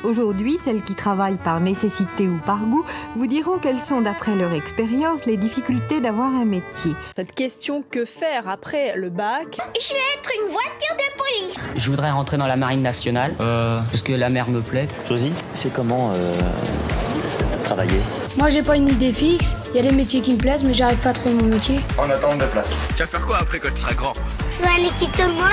Aujourd'hui, celles qui travaillent par nécessité ou par goût vous diront quelles sont, d'après leur expérience, les difficultés d'avoir un métier. Cette question que faire après le bac? Je vais être une voiture de police. Je voudrais rentrer dans la marine nationale, parce que la mer me plaît. Josie, c'est comment travailler? Moi j'ai pas une idée fixe, il y a des métiers qui me plaisent mais j'arrive pas à trouver mon métier. En attente de place. Tu vas faire quoi après quand tu seras grand? Je vais aller quitter moi.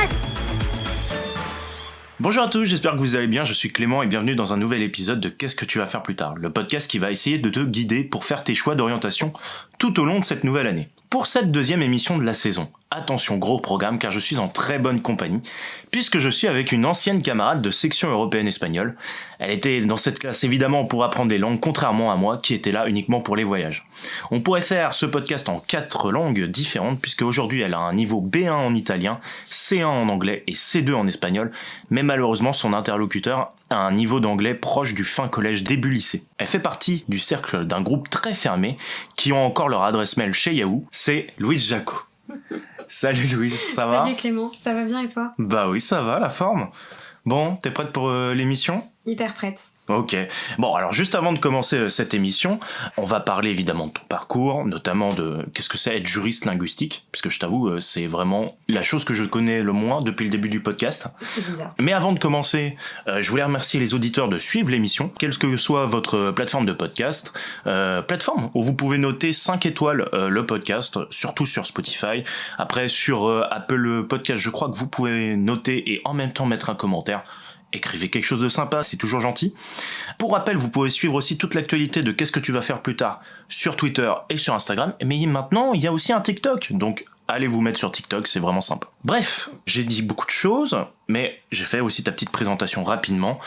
Bonjour à tous, j'espère que vous allez bien, je suis Clément et bienvenue dans un nouvel épisode de Qu'est-ce que tu vas faire plus tard, le podcast qui va essayer de te guider pour faire tes choix d'orientation tout au long de cette nouvelle année. Pour cette deuxième émission de la saison, attention gros programme car je suis en très bonne compagnie, puisque je suis avec une ancienne camarade de section européenne espagnole. Elle était dans cette classe évidemment pour apprendre les langues, contrairement à moi qui était là uniquement pour les voyages. On pourrait faire ce podcast en 4 langues différentes, puisque aujourd'hui elle a un niveau B1 en italien, C1 en anglais et C2 en espagnol, mais malheureusement son interlocuteur a un niveau d'anglais proche du fin collège début lycée. Elle fait partie du cercle d'un groupe très fermé qui ont encore leur adresse mail chez Yahoo, c'est Louise Jacot. Salut Louise, ça va? Salut Clément, ça va bien et toi? Bah oui, ça va, la forme. Bon, t'es prête pour l'émission? Hyper prête. Ok. Bon, alors juste avant de commencer cette émission, on va parler évidemment de ton parcours, notamment de qu'est-ce que c'est être juriste linguistique, puisque je t'avoue, c'est vraiment la chose que je connais le moins depuis le début du podcast. C'est bizarre. Mais avant de commencer, je voulais remercier les auditeurs de suivre l'émission, quelle que soit votre plateforme de podcast, plateforme où vous pouvez noter 5 étoiles le podcast, surtout sur Spotify. Après, sur Apple Podcast, je crois que vous pouvez noter et en même temps mettre un commentaire. Écrivez quelque chose de sympa, c'est toujours gentil. Pour rappel, vous pouvez suivre aussi toute l'actualité de Qu'est-ce que tu vas faire plus tard sur Twitter et sur Instagram. Mais maintenant, il y a aussi un TikTok, donc allez vous mettre sur TikTok, c'est vraiment sympa. Bref, j'ai dit beaucoup de choses, mais j'ai fait aussi ta petite présentation rapidement.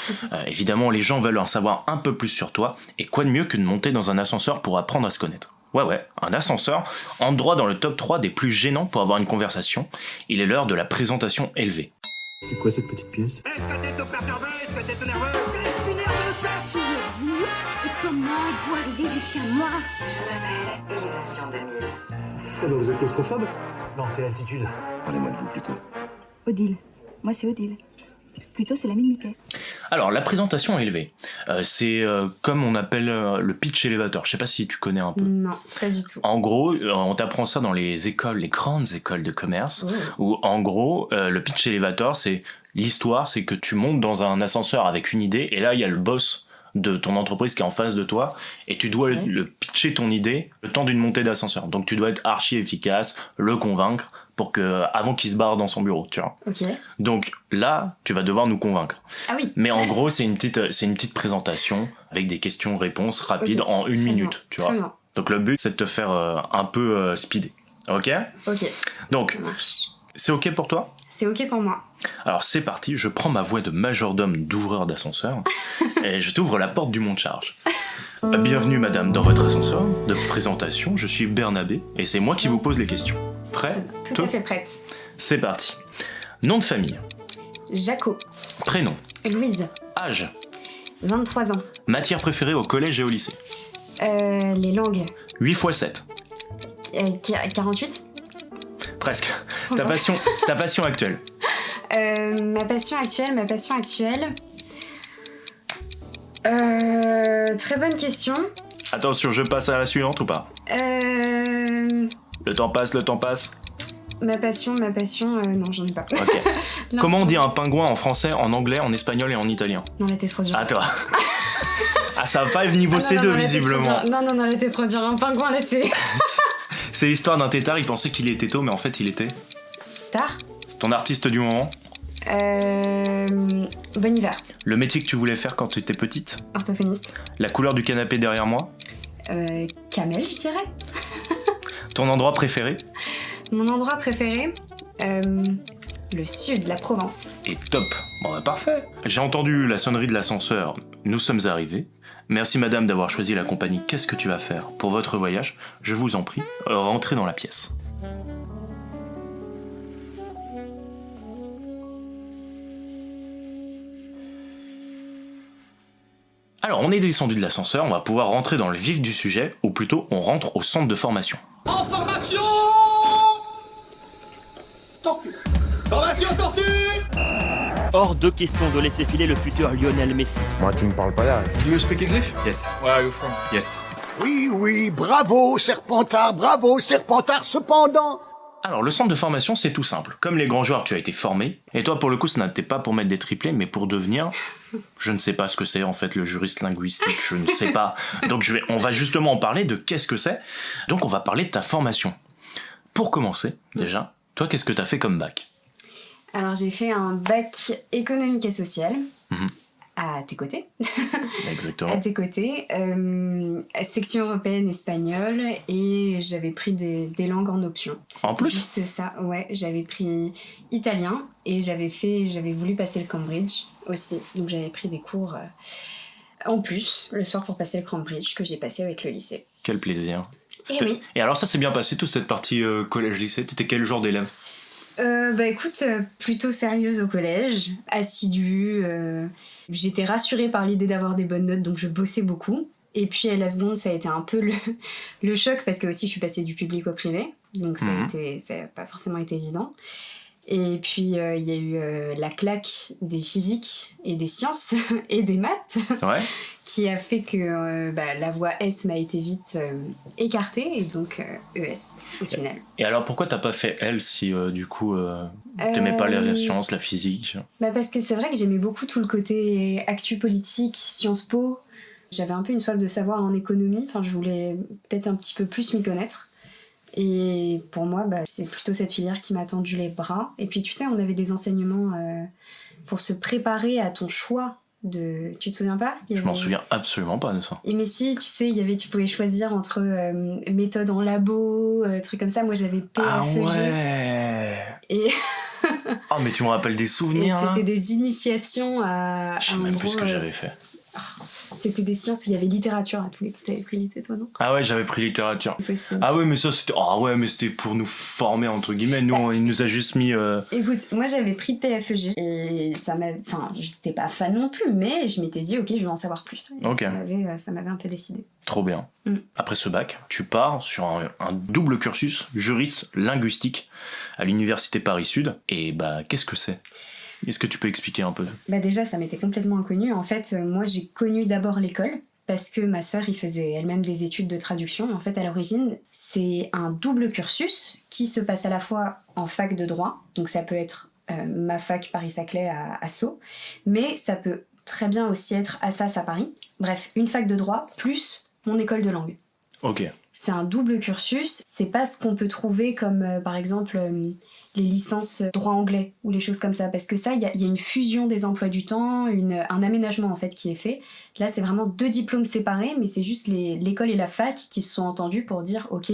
Évidemment, les gens veulent en savoir un peu plus sur toi, et quoi de mieux que de monter dans un ascenseur pour apprendre à se connaître. Ouais, un ascenseur, en droit dans le top 3 des plus gênants pour avoir une conversation. Il est l'heure de la présentation élevée. C'est quoi cette petite pièce? Est-ce que t'es tout perturbé? Est-ce que t'es tout nerveux? Je suis nerveux, ça. Qui êtes-vous? Et comment êtes-vous arrivé jusqu'à moi? Je m'appelle Élévation 2000. Ah bah vous êtes claustrophobe? Non, c'est l'altitude. Parlez-moi de vous plutôt. Odile. Moi c'est Odile. Plutôt c'est l'ami de Mickey. Alors, la présentation élevée, c'est comme on appelle le pitch elevator. Je sais pas si tu connais un peu. Non, pas du tout. En gros, on t'apprend ça dans les écoles, les grandes écoles de commerce, où en gros, le pitch elevator, c'est l'histoire, c'est que tu montes dans un ascenseur avec une idée, et là, il y a le boss de ton entreprise qui est en face de toi, et tu dois le pitcher ton idée le temps d'une montée d'ascenseur. Donc tu dois être archi efficace, le convaincre, pour que avant qu'il se barre dans son bureau, tu vois. Ok. Donc là, tu vas devoir nous convaincre. Ah oui. Mais en gros, c'est une petite présentation avec des questions-réponses rapides en une minute, tu vois. Très bien. Donc le but, c'est de te faire un peu speeder. Ok? Ok. Donc, c'est ok pour toi? C'est ok pour moi. Alors c'est parti, je prends ma voix de majordome d'ouvreur d'ascenseur et je t'ouvre la porte du monte-charge. Bienvenue madame dans votre ascenseur de présentation, je suis Bernabé et c'est moi qui vous pose les questions. Prêt? Tout à fait prête. C'est parti. Nom de famille. Jaco. Prénom. Louise. Âge. 23 ans. Matière préférée au collège et au lycée. Les langues. 8 x 7. 48. Presque. Ta passion actuelle. Ma passion actuelle. Très bonne question. Attention, je passe à la suivante ou pas? Le temps passe. Ma passion, non, j'en ai pas. Ok. Non. Comment on dit un pingouin en français, en anglais, en espagnol et en italien? Non, là, t'es trop dur. À toi. Ah, ça va pas être niveau C2, visiblement. Non, là, t'es trop dur. Un pingouin, là, c'est... C'est l'histoire d'un tétard, il pensait qu'il était tôt, mais en fait, il était... Tard. C'est ton artiste du moment? Bon hiver. Le métier que tu voulais faire quand tu étais petite? Orthophoniste. La couleur du canapé derrière moi? Camel, je dirais. Ton endroit préféré? Mon endroit préféré, le sud, la Provence. Et top. Bon, bah, parfait. J'ai entendu la sonnerie de l'ascenseur. Nous sommes arrivés. Merci madame d'avoir choisi la compagnie Qu'est-ce que tu vas faire pour votre voyage? Je vous en prie, rentrez dans la pièce. Alors, on est descendu de l'ascenseur, on va pouvoir rentrer dans le vif du sujet, ou plutôt, on rentre au centre de formation. En formation! Tortue! Formation tortue! Hors de question de laisser filer le futur Lionel Messi. Moi, tu me parles pas d'âge. Do you speak English? Yes. Where are you from? Yes. Oui, bravo, Serpentard, cependant. Alors, le centre de formation, c'est tout simple. Comme les grands joueurs, tu as été formé. Et toi, pour le coup, ce n'était pas pour mettre des triplés, mais pour devenir... Je ne sais pas ce que c'est, en fait, le juriste linguistique. Je ne sais pas. Donc, on va justement en parler de qu'est-ce que c'est. Donc, on va parler de ta formation. Pour commencer, déjà, toi, qu'est-ce que tu as fait comme bac ? Alors, j'ai fait un bac économique et social. À tes côtés. Exactement. À tes côtés. Section européenne espagnole et j'avais pris des langues en option. En plus ? Juste ça, ouais. J'avais pris italien et j'avais voulu passer le Cambridge aussi. Donc j'avais pris des cours en plus le soir pour passer le Cambridge que j'ai passé avec le lycée. Quel plaisir. Et oui. Et alors ça s'est bien passé toute cette partie collège-lycée. T'étais quel genre d'élève ? Écoute, plutôt sérieuse au collège, assidue, j'étais rassurée par l'idée d'avoir des bonnes notes, donc je bossais beaucoup. Et puis à la seconde, ça a été un peu le choc, parce que aussi je suis passée du public au privé, donc ça n'a pas forcément été évident. Et puis il y a eu la claque des physiques et des sciences et des maths, qui a fait que la voie S m'a été vite écartée, et donc ES au final. Et alors pourquoi t'as pas fait L si du coup t'aimais pas la science, la physique ? Parce que c'est vrai que j'aimais beaucoup tout le côté actu politique, Sciences Po. J'avais un peu une soif de savoir en économie, je voulais peut-être un petit peu plus m'y connaître. Et pour moi, c'est plutôt cette filière qui m'a tendu les bras. Et puis tu sais, on avait des enseignements pour se préparer à ton choix de... Tu te souviens pas ? Je m'en souviens absolument pas de ça. Et mais si, tu sais, tu pouvais choisir entre méthode en labo, trucs comme ça. Moi, j'avais PFEG. Ah ouais. Et... Oh, mais tu me rappelles des souvenirs, là ? C'était des initiations à... Je sais même plus ce que j'avais fait. C'était des sciences où il y avait littérature à tous les coups. T'avais pris litté, toi, non ? Ah ouais, j'avais pris littérature. Possible. Ah ouais, mais ça, c'était... Ah ouais, mais c'était pour nous former, entre guillemets. Nous, il nous a juste mis... Écoute, moi, j'avais pris PFEG. Et ça m'a... j'étais pas fan non plus, mais je m'étais dit, ok, je vais en savoir plus. Et ça m'avait un peu décidé. Trop bien. Après ce bac, tu pars sur un double cursus juriste linguistique à l'université Paris-Sud. Et qu'est-ce que c'est ? Est-ce que tu peux expliquer un peu ? Déjà, ça m'était complètement inconnu. En fait, moi, j'ai connu d'abord l'école parce que ma sœur, il faisait elle-même des études de traduction. En fait, à l'origine, c'est un double cursus qui se passe à la fois en fac de droit, donc ça peut être ma fac Paris-Saclay à Sceaux, mais ça peut très bien aussi être Assas à Paris. Bref, une fac de droit plus mon école de langue. Ok. C'est un double cursus. C'est pas ce qu'on peut trouver comme, par exemple... les licences droit anglais ou les choses comme ça, parce que ça, il y a une fusion des emplois du temps, un aménagement en fait qui est fait. Là, c'est vraiment 2 diplômes séparés, mais c'est juste l'école et la fac qui se sont entendus pour dire ok,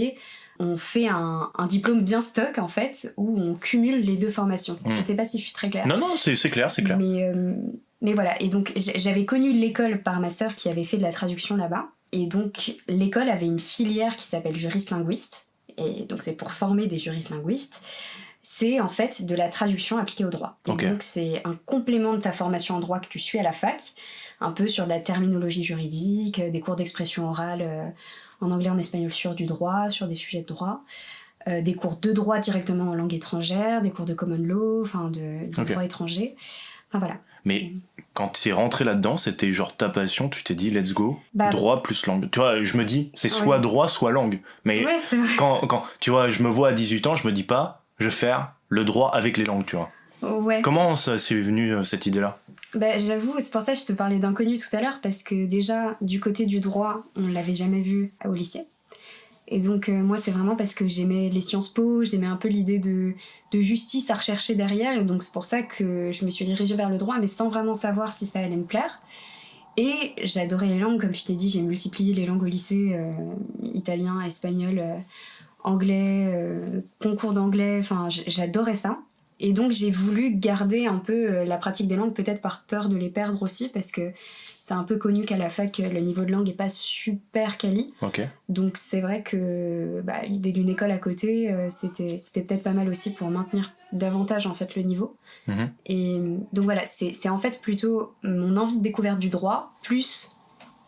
on fait un diplôme bien stock en fait, où on cumule les 2 formations. Je sais pas si je suis très claire. Non, c'est clair. Mais voilà, et donc j'avais connu l'école par ma sœur qui avait fait de la traduction là-bas, et donc l'école avait une filière qui s'appelle juriste linguiste, et donc c'est pour former des juristes linguistes. C'est en fait de la traduction appliquée au droit. Et donc c'est un complément de ta formation en droit que tu suis à la fac, un peu sur de la terminologie juridique, des cours d'expression orale en anglais, en espagnol sur du droit, sur des sujets de droit, des cours de droit directement en langue étrangère, des cours de common law, de droit étranger, voilà. Mais quand t'es rentré là-dedans, c'était genre ta passion, tu t'es dit let's go, droit plus langue. Tu vois, je me dis, c'est soit droit, soit langue. Mais quand tu vois, je me vois à 18 ans, je me dis pas, je vais faire le droit avec les langues, tu vois. Ouais. Comment ça s'est venu, cette idée-là ? J'avoue, c'est pour ça que je te parlais d'inconnu tout à l'heure, parce que déjà, du côté du droit, on l'avait jamais vu au lycée. Et donc, moi, c'est vraiment parce que j'aimais les Sciences Po, j'aimais un peu l'idée de justice à rechercher derrière, et donc c'est pour ça que je me suis dirigée vers le droit, mais sans vraiment savoir si ça allait me plaire. Et j'adorais les langues, comme je t'ai dit, j'ai multiplié les langues au lycée, italien, espagnol... anglais, concours d'anglais, j'adorais ça. Et donc j'ai voulu garder un peu la pratique des langues, peut-être par peur de les perdre aussi, parce que c'est un peu connu qu'à la fac, le niveau de langue est pas super quali. Donc c'est vrai que l'idée d'une école à côté, c'était peut-être pas mal aussi pour maintenir davantage en fait le niveau. Et donc voilà, c'est en fait plutôt mon envie de découverte du droit, plus...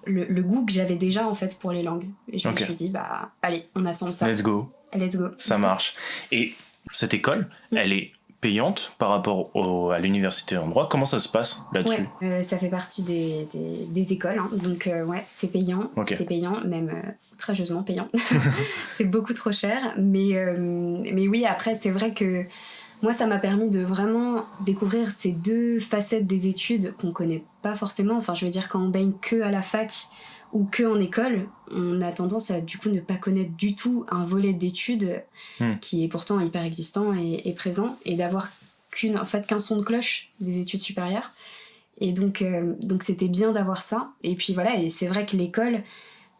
Le goût que j'avais déjà en fait pour les langues. Et je me suis dit, allez, on assemble ça. Let's go. Let's go. Ça marche. Et cette école, elle est payante par rapport à l'université en droit. Comment ça se passe là-dessus ? Ça fait partie des écoles, hein. Donc c'est payant, c'est payant, même outrageusement payant. C'est beaucoup trop cher, mais oui, après c'est vrai que moi ça m'a permis de vraiment découvrir ces deux facettes des études qu'on connaît pas forcément. Enfin je veux dire, quand on baigne que à la fac ou que en école, on a tendance à du coup ne pas connaître du tout un volet d'études qui est pourtant hyper existant et présent, et d'avoir qu'un son de cloche des études supérieures. Et donc c'était bien d'avoir ça. Et puis voilà, et c'est vrai que l'école,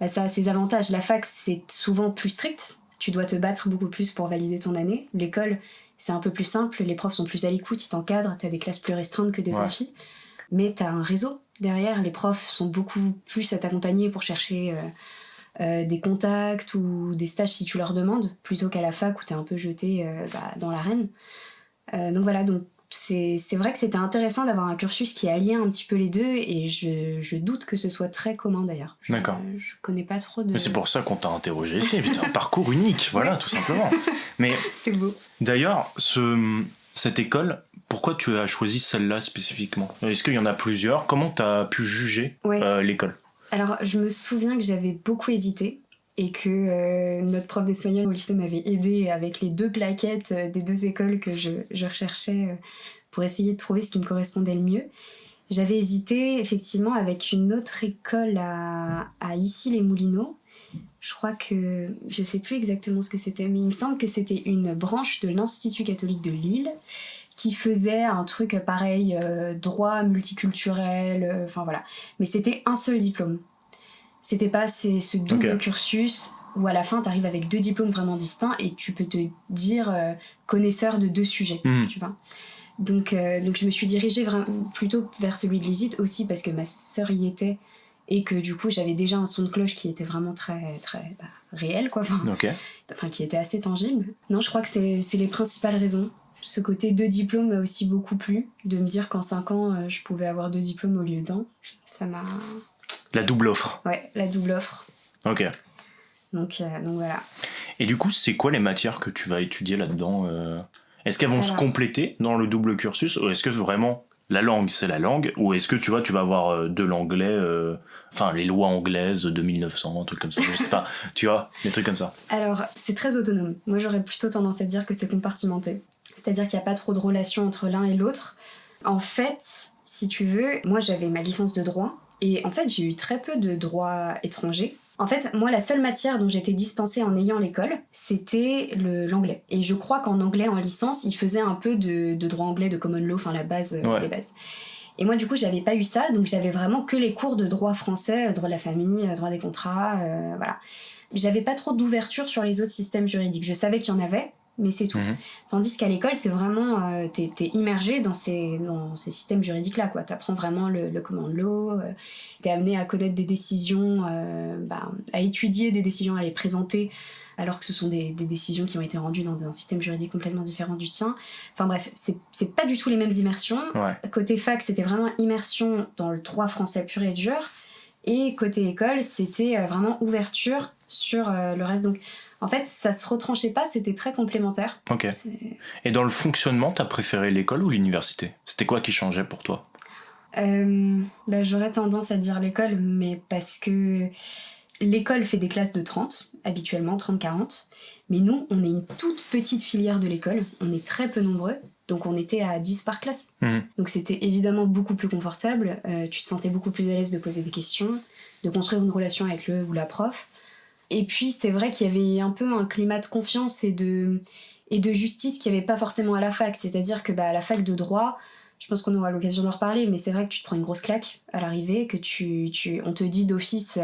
ça a ses avantages. La fac, c'est souvent plus strict, tu dois te battre beaucoup plus pour valider ton année. L'école, c'est un peu plus simple, les profs sont plus à l'écoute, ils t'encadrent, t'as des classes plus restreintes que des amphis, mais t'as un réseau derrière, les profs sont beaucoup plus à t'accompagner pour chercher des contacts ou des stages si tu leur demandes, plutôt qu'à la fac où t'es un peu jeté dans l'arène. Donc voilà, donc c'est vrai que c'était intéressant d'avoir un cursus qui alliait un petit peu les deux, et je doute que ce soit très commun d'ailleurs. D'accord. Je connais pas trop de... Mais c'est pour ça qu'on t'a interrogé ici, c'est un parcours unique, voilà, tout simplement. Mais c'est beau. D'ailleurs, cette école, pourquoi tu as choisi celle-là spécifiquement ? Est-ce qu'il y en a plusieurs ? Comment tu as pu juger l'école ? Alors, je me souviens que j'avais beaucoup hésité, et que notre prof d'espagnol au lycée m'avait aidée avec les 2 plaquettes des 2 écoles que je recherchais pour essayer de trouver ce qui me correspondait le mieux. J'avais hésité effectivement avec une autre école à Issy-les-Moulineaux. Je crois que... je sais plus exactement ce que c'était, mais il me semble que c'était une branche de l'Institut catholique de Lille qui faisait un truc pareil, droit multiculturel, enfin voilà. Mais c'était un seul diplôme. C'était pas ce double cursus où à la fin t'arrives avec 2 diplômes vraiment distincts et tu peux te dire connaisseur de 2 sujets, tu vois. Donc je me suis dirigée plutôt vers celui de l'ISIT aussi parce que ma sœur y était et que du coup j'avais déjà un son de cloche qui était vraiment très, très réel, quoi. Enfin, qui était assez tangible. Non, je crois que c'est les principales raisons. Ce côté 2 diplômes m'a aussi beaucoup plu, de me dire qu'en 5 ans je pouvais avoir 2 diplômes au lieu d'1. Ça m'a... La double offre. Ouais, la double offre. Ok. Donc voilà. Et du coup, c'est quoi les matières que tu vas étudier là-dedans ? Est-ce qu'elles vont se compléter dans le double cursus, ou est-ce que vraiment la langue, c'est la langue, ou est-ce que tu vas avoir de l'anglais, les lois anglaises de 1900, un truc comme ça, je sais pas, tu vois, des trucs comme ça. Alors, c'est très autonome. Moi, j'aurais plutôt tendance à dire que c'est compartimenté. C'est-à-dire qu'il n'y a pas trop de relation entre l'un et l'autre. En fait, si tu veux, moi, j'avais ma licence de droit. Et en fait, j'ai eu très peu de droit étranger. En fait, moi, la seule matière dont j'étais dispensée en ayant l'école, c'était l'anglais. Et je crois qu'en anglais, en licence, ils faisaient un peu de droit anglais, de common law, enfin la base des bases. Et moi, du coup, j'avais pas eu ça, donc j'avais vraiment que les cours de droit français, droit de la famille, droit des contrats, voilà. J'avais pas trop d'ouverture sur les autres systèmes juridiques. Je savais qu'il y en avait, mais c'est tout. Tandis qu'à l'école, c'est vraiment... t'es immergé dans ces systèmes juridiques-là, quoi. T'apprends vraiment le common law, t'es amené à connaître des décisions, à étudier des décisions, à les présenter, alors que ce sont des décisions qui ont été rendues dans un système juridique complètement différent du tien. Enfin bref, c'est pas du tout les mêmes immersions. Côté fac, c'était vraiment immersion dans le droit français pur et dur, et côté école, c'était vraiment ouverture sur le reste. Donc en fait, ça se retranchait pas, c'était très complémentaire. Ok. Et dans le fonctionnement, t'as préféré l'école ou l'université ? C'était quoi qui changeait pour toi ? J'aurais tendance à dire l'école, mais parce que l'école fait des classes de 30, habituellement 30-40, mais nous, on est une toute petite filière de l'école, on est très peu nombreux, donc on était à 10 par classe. Donc c'était évidemment beaucoup plus confortable, tu te sentais beaucoup plus à l'aise de poser des questions, de construire une relation avec le ou la prof. Et puis c'est vrai qu'il y avait un peu un climat de confiance et de justice qu'il n'y avait pas forcément à la fac, c'est-à-dire que à la fac de droit, je pense qu'on aura l'occasion d'en reparler, mais c'est vrai que tu te prends une grosse claque à l'arrivée, que on te dit d'office...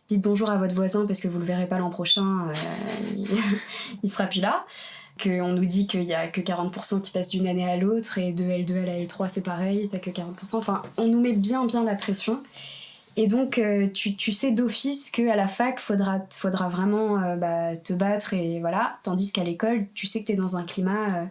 dites bonjour à votre voisin parce que vous le verrez pas l'an prochain, il sera plus là. Qu'on nous dit qu'il y a que 40% qui passent d'une année à l'autre, et de L2 à la L3 c'est pareil, t'as que 40%. Enfin, on nous met bien la pression. Et donc tu sais d'office qu'à la fac faudra vraiment te battre, et voilà. Tandis qu'à l'école, tu sais que t'es dans un climat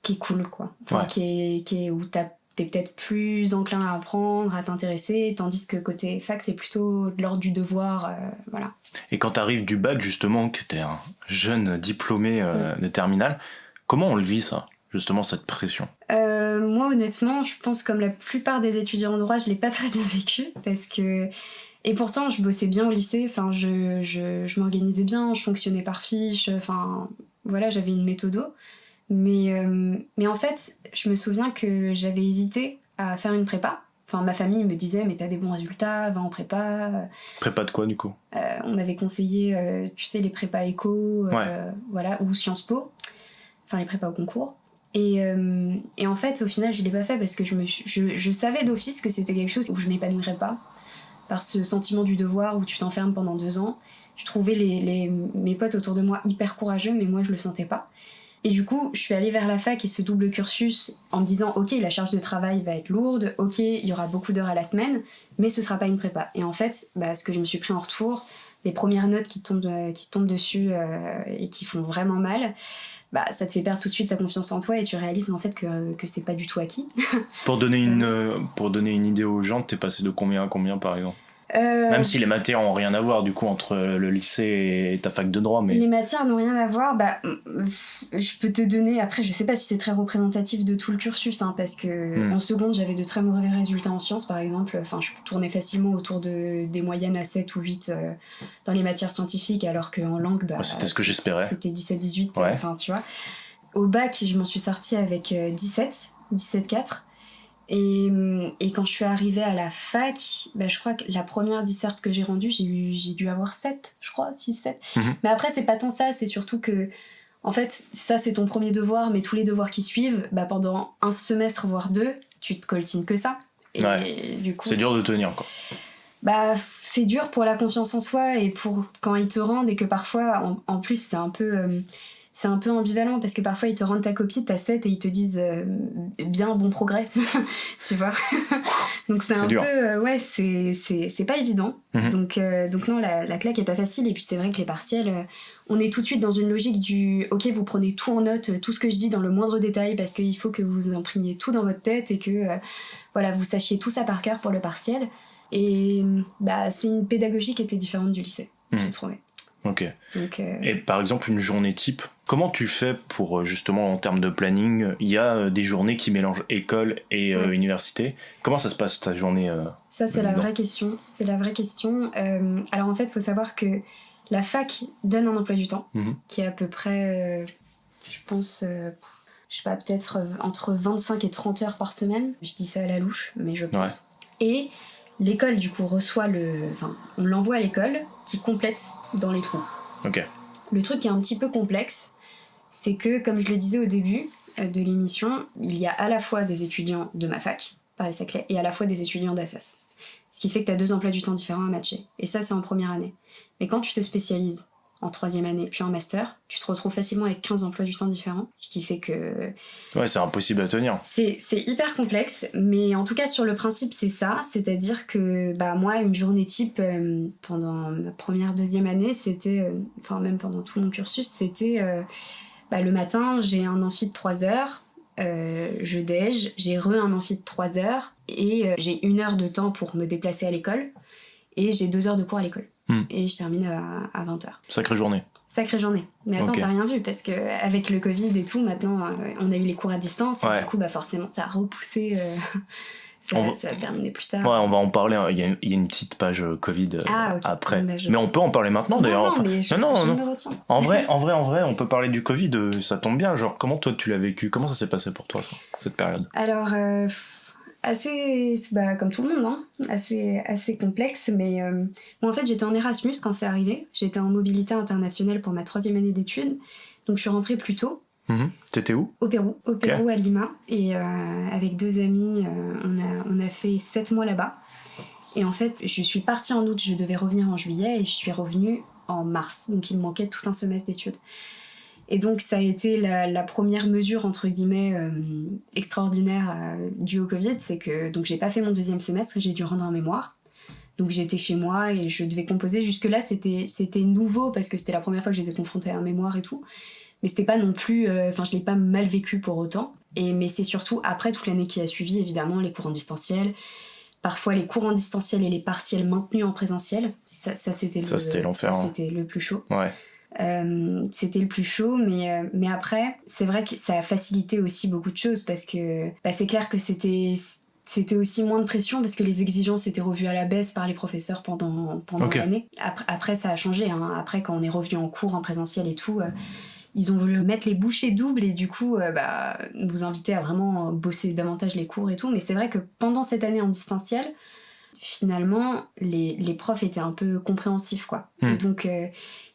qui est cool, quoi. Enfin, qui est où t'es peut-être plus enclin à apprendre, à t'intéresser, tandis que côté fac, c'est plutôt de l'ordre du devoir, voilà. Et quand t'arrives du bac, justement, que t'es un jeune diplômé de terminale, comment on le vit, ça ? justement cette pression? Moi honnêtement, je pense comme la plupart des étudiants en droit, je l'ai pas très bien vécu parce que... Et pourtant, je bossais bien au lycée, enfin, je m'organisais bien, je fonctionnais par fiche, enfin, voilà, j'avais une méthodo. Mais en fait, je me souviens que j'avais hésité à faire une prépa. Enfin, ma famille me disait, mais t'as des bons résultats, va en prépa. Prépa de quoi, du coup? On m'avait conseillé, tu sais, les prépas éco, voilà, ou Sciences Po, enfin, les prépas au concours. Et en fait, au final, je l'ai pas fait parce que je savais d'office que c'était quelque chose où je m'épanouirais pas. Par ce sentiment du devoir où tu t'enfermes pendant 2 ans. Je trouvais mes potes autour de moi hyper courageux, mais moi, je le sentais pas. Et du coup, je suis allée vers la fac et ce double cursus en me disant « Ok, la charge de travail va être lourde, ok, il y aura beaucoup d'heures à la semaine, mais ce sera pas une prépa. » Et en fait, ce que je me suis pris en retour, les premières notes qui tombent dessus et qui font vraiment mal, ça te fait perdre tout de suite ta confiance en toi et tu réalises en fait que c'est pas du tout acquis. Pour donner une idée aux gens, t'es passé de combien à combien par exemple? Même si les matières ont rien à voir du coup entre le lycée et ta fac de droit, mais... Les matières n'ont rien à voir, je peux te donner, après je sais pas si c'est très représentatif de tout le cursus, hein, parce que en seconde j'avais de très mauvais résultats en sciences par exemple, enfin je tournais facilement autour des moyennes à 7 ou 8 dans les matières scientifiques, alors qu'en langue, c'était ce que j'espérais. C'était 17-18, enfin tu vois. Au bac je m'en suis sortie avec 17,4. Et quand je suis arrivée à la fac, je crois que la première disserte que j'ai rendue, j'ai dû avoir 7, je crois, 6-7. Mais après, c'est pas tant ça, c'est surtout que, en fait, ça c'est ton premier devoir, mais tous les devoirs qui suivent, pendant un semestre, voire 2, tu te coltines que ça. Et du coup, c'est dur de tenir, quoi. C'est dur pour la confiance en soi et pour quand ils te rendent, et que parfois, en plus, c'est un peu ambivalent parce que parfois ils te rendent ta copie, t'as 7 et ils te disent bien, bon progrès, tu vois. Donc c'est un dur. Peu, c'est pas évident. Donc non, la claque est pas facile. Et puis c'est vrai que les partiels, on est tout de suite dans une logique du ok, vous prenez tout en note, tout ce que je dis dans le moindre détail parce qu'il faut que vous imprimiez tout dans votre tête et que vous sachiez tout ça par cœur pour le partiel. Et c'est une pédagogie qui était différente du lycée, j'ai trouvé. Ok. Donc, et par exemple, une journée type, comment tu fais pour, justement, en termes de planning, il y a des journées qui mélangent école et université. Comment ça se passe ta journée Ça, c'est la vraie question. Alors en fait, il faut savoir que la fac donne un emploi du temps qui est à peu près, je pense, je sais pas, peut-être entre 25 et 30 heures par semaine. Je dis ça à la louche, mais je pense. Ouais. Et l'école, du coup, on l'envoie à l'école qui complète dans les trous. Ok. Le truc qui est un petit peu complexe, c'est que, comme je le disais au début de l'émission, il y a à la fois des étudiants de ma fac, Paris-Saclay, et à la fois des étudiants d'Assas. Ce qui fait que tu as 2 emplois du temps différents à matcher. Et ça, c'est en première année. Mais quand tu te spécialises en 3e année, puis en master, tu te retrouves facilement avec 15 emplois du temps différents, ce qui fait que... Ouais, c'est impossible à tenir. C'est hyper complexe, mais en tout cas, sur le principe, c'est ça. C'est-à-dire que, moi, une journée type, pendant ma première, 2e année, c'était... même pendant tout mon cursus, c'était... le matin, j'ai un amphi de 3 heures, je déj, j'ai un amphi de 3 heures, et j'ai 1 heure de temps pour me déplacer à l'école, et j'ai 2 heures de cours à l'école. Et je termine à 20h. Sacrée journée. Mais attends, okay. T'as rien vu parce qu'avec le Covid et tout, maintenant on a eu les cours à distance et du coup forcément ça a repoussé, ça a terminé plus tard. Ouais, on va en parler, il y a une petite page Covid après. Mais on peut en parler maintenant d'ailleurs. Non, me retiens. En vrai, on peut parler du Covid, ça tombe bien. Genre, comment toi tu l'as vécu? Comment ça s'est passé pour toi, cette période? Alors... assez, comme tout le monde, hein, assez complexe, mais moi en fait j'étais en Erasmus quand c'est arrivé, j'étais en mobilité internationale pour ma 3e année d'études, donc je suis rentrée plus tôt. T'étais où? Au Pérou, à Lima, et avec 2 amis, on a fait 7 mois là-bas, et en fait je suis partie en août, je devais revenir en juillet, et je suis revenue en mars, donc il me manquait tout un semestre d'études. Et donc ça a été la première mesure entre guillemets extraordinaire due au Covid, c'est que donc j'ai pas fait mon 2e semestre et j'ai dû rendre un mémoire. Donc j'étais chez moi et je devais composer. Jusque-là c'était nouveau parce que c'était la première fois que j'étais confrontée à un mémoire et tout. Mais c'était pas non plus... je l'ai pas mal vécu pour autant. Mais c'est surtout après toute l'année qui a suivi, évidemment, les cours en distanciel. Parfois les cours en distanciel et les partiels maintenus en présentiel. Ça c'était l'enfer. Ça c'était le plus chaud. Ouais. C'était le plus chaud, mais après, c'est vrai que ça a facilité aussi beaucoup de choses parce que c'est clair que c'était aussi moins de pression parce que les exigences étaient revues à la baisse par les professeurs pendant l'année. Après, ça a changé. Hein. Après, quand on est revenu en cours, en présentiel et tout, ils ont voulu mettre les bouchées doubles et du coup, nous inviter à vraiment bosser davantage les cours et tout. Mais c'est vrai que pendant cette année en distanciel, finalement, les profs étaient un peu compréhensifs, quoi. Et donc,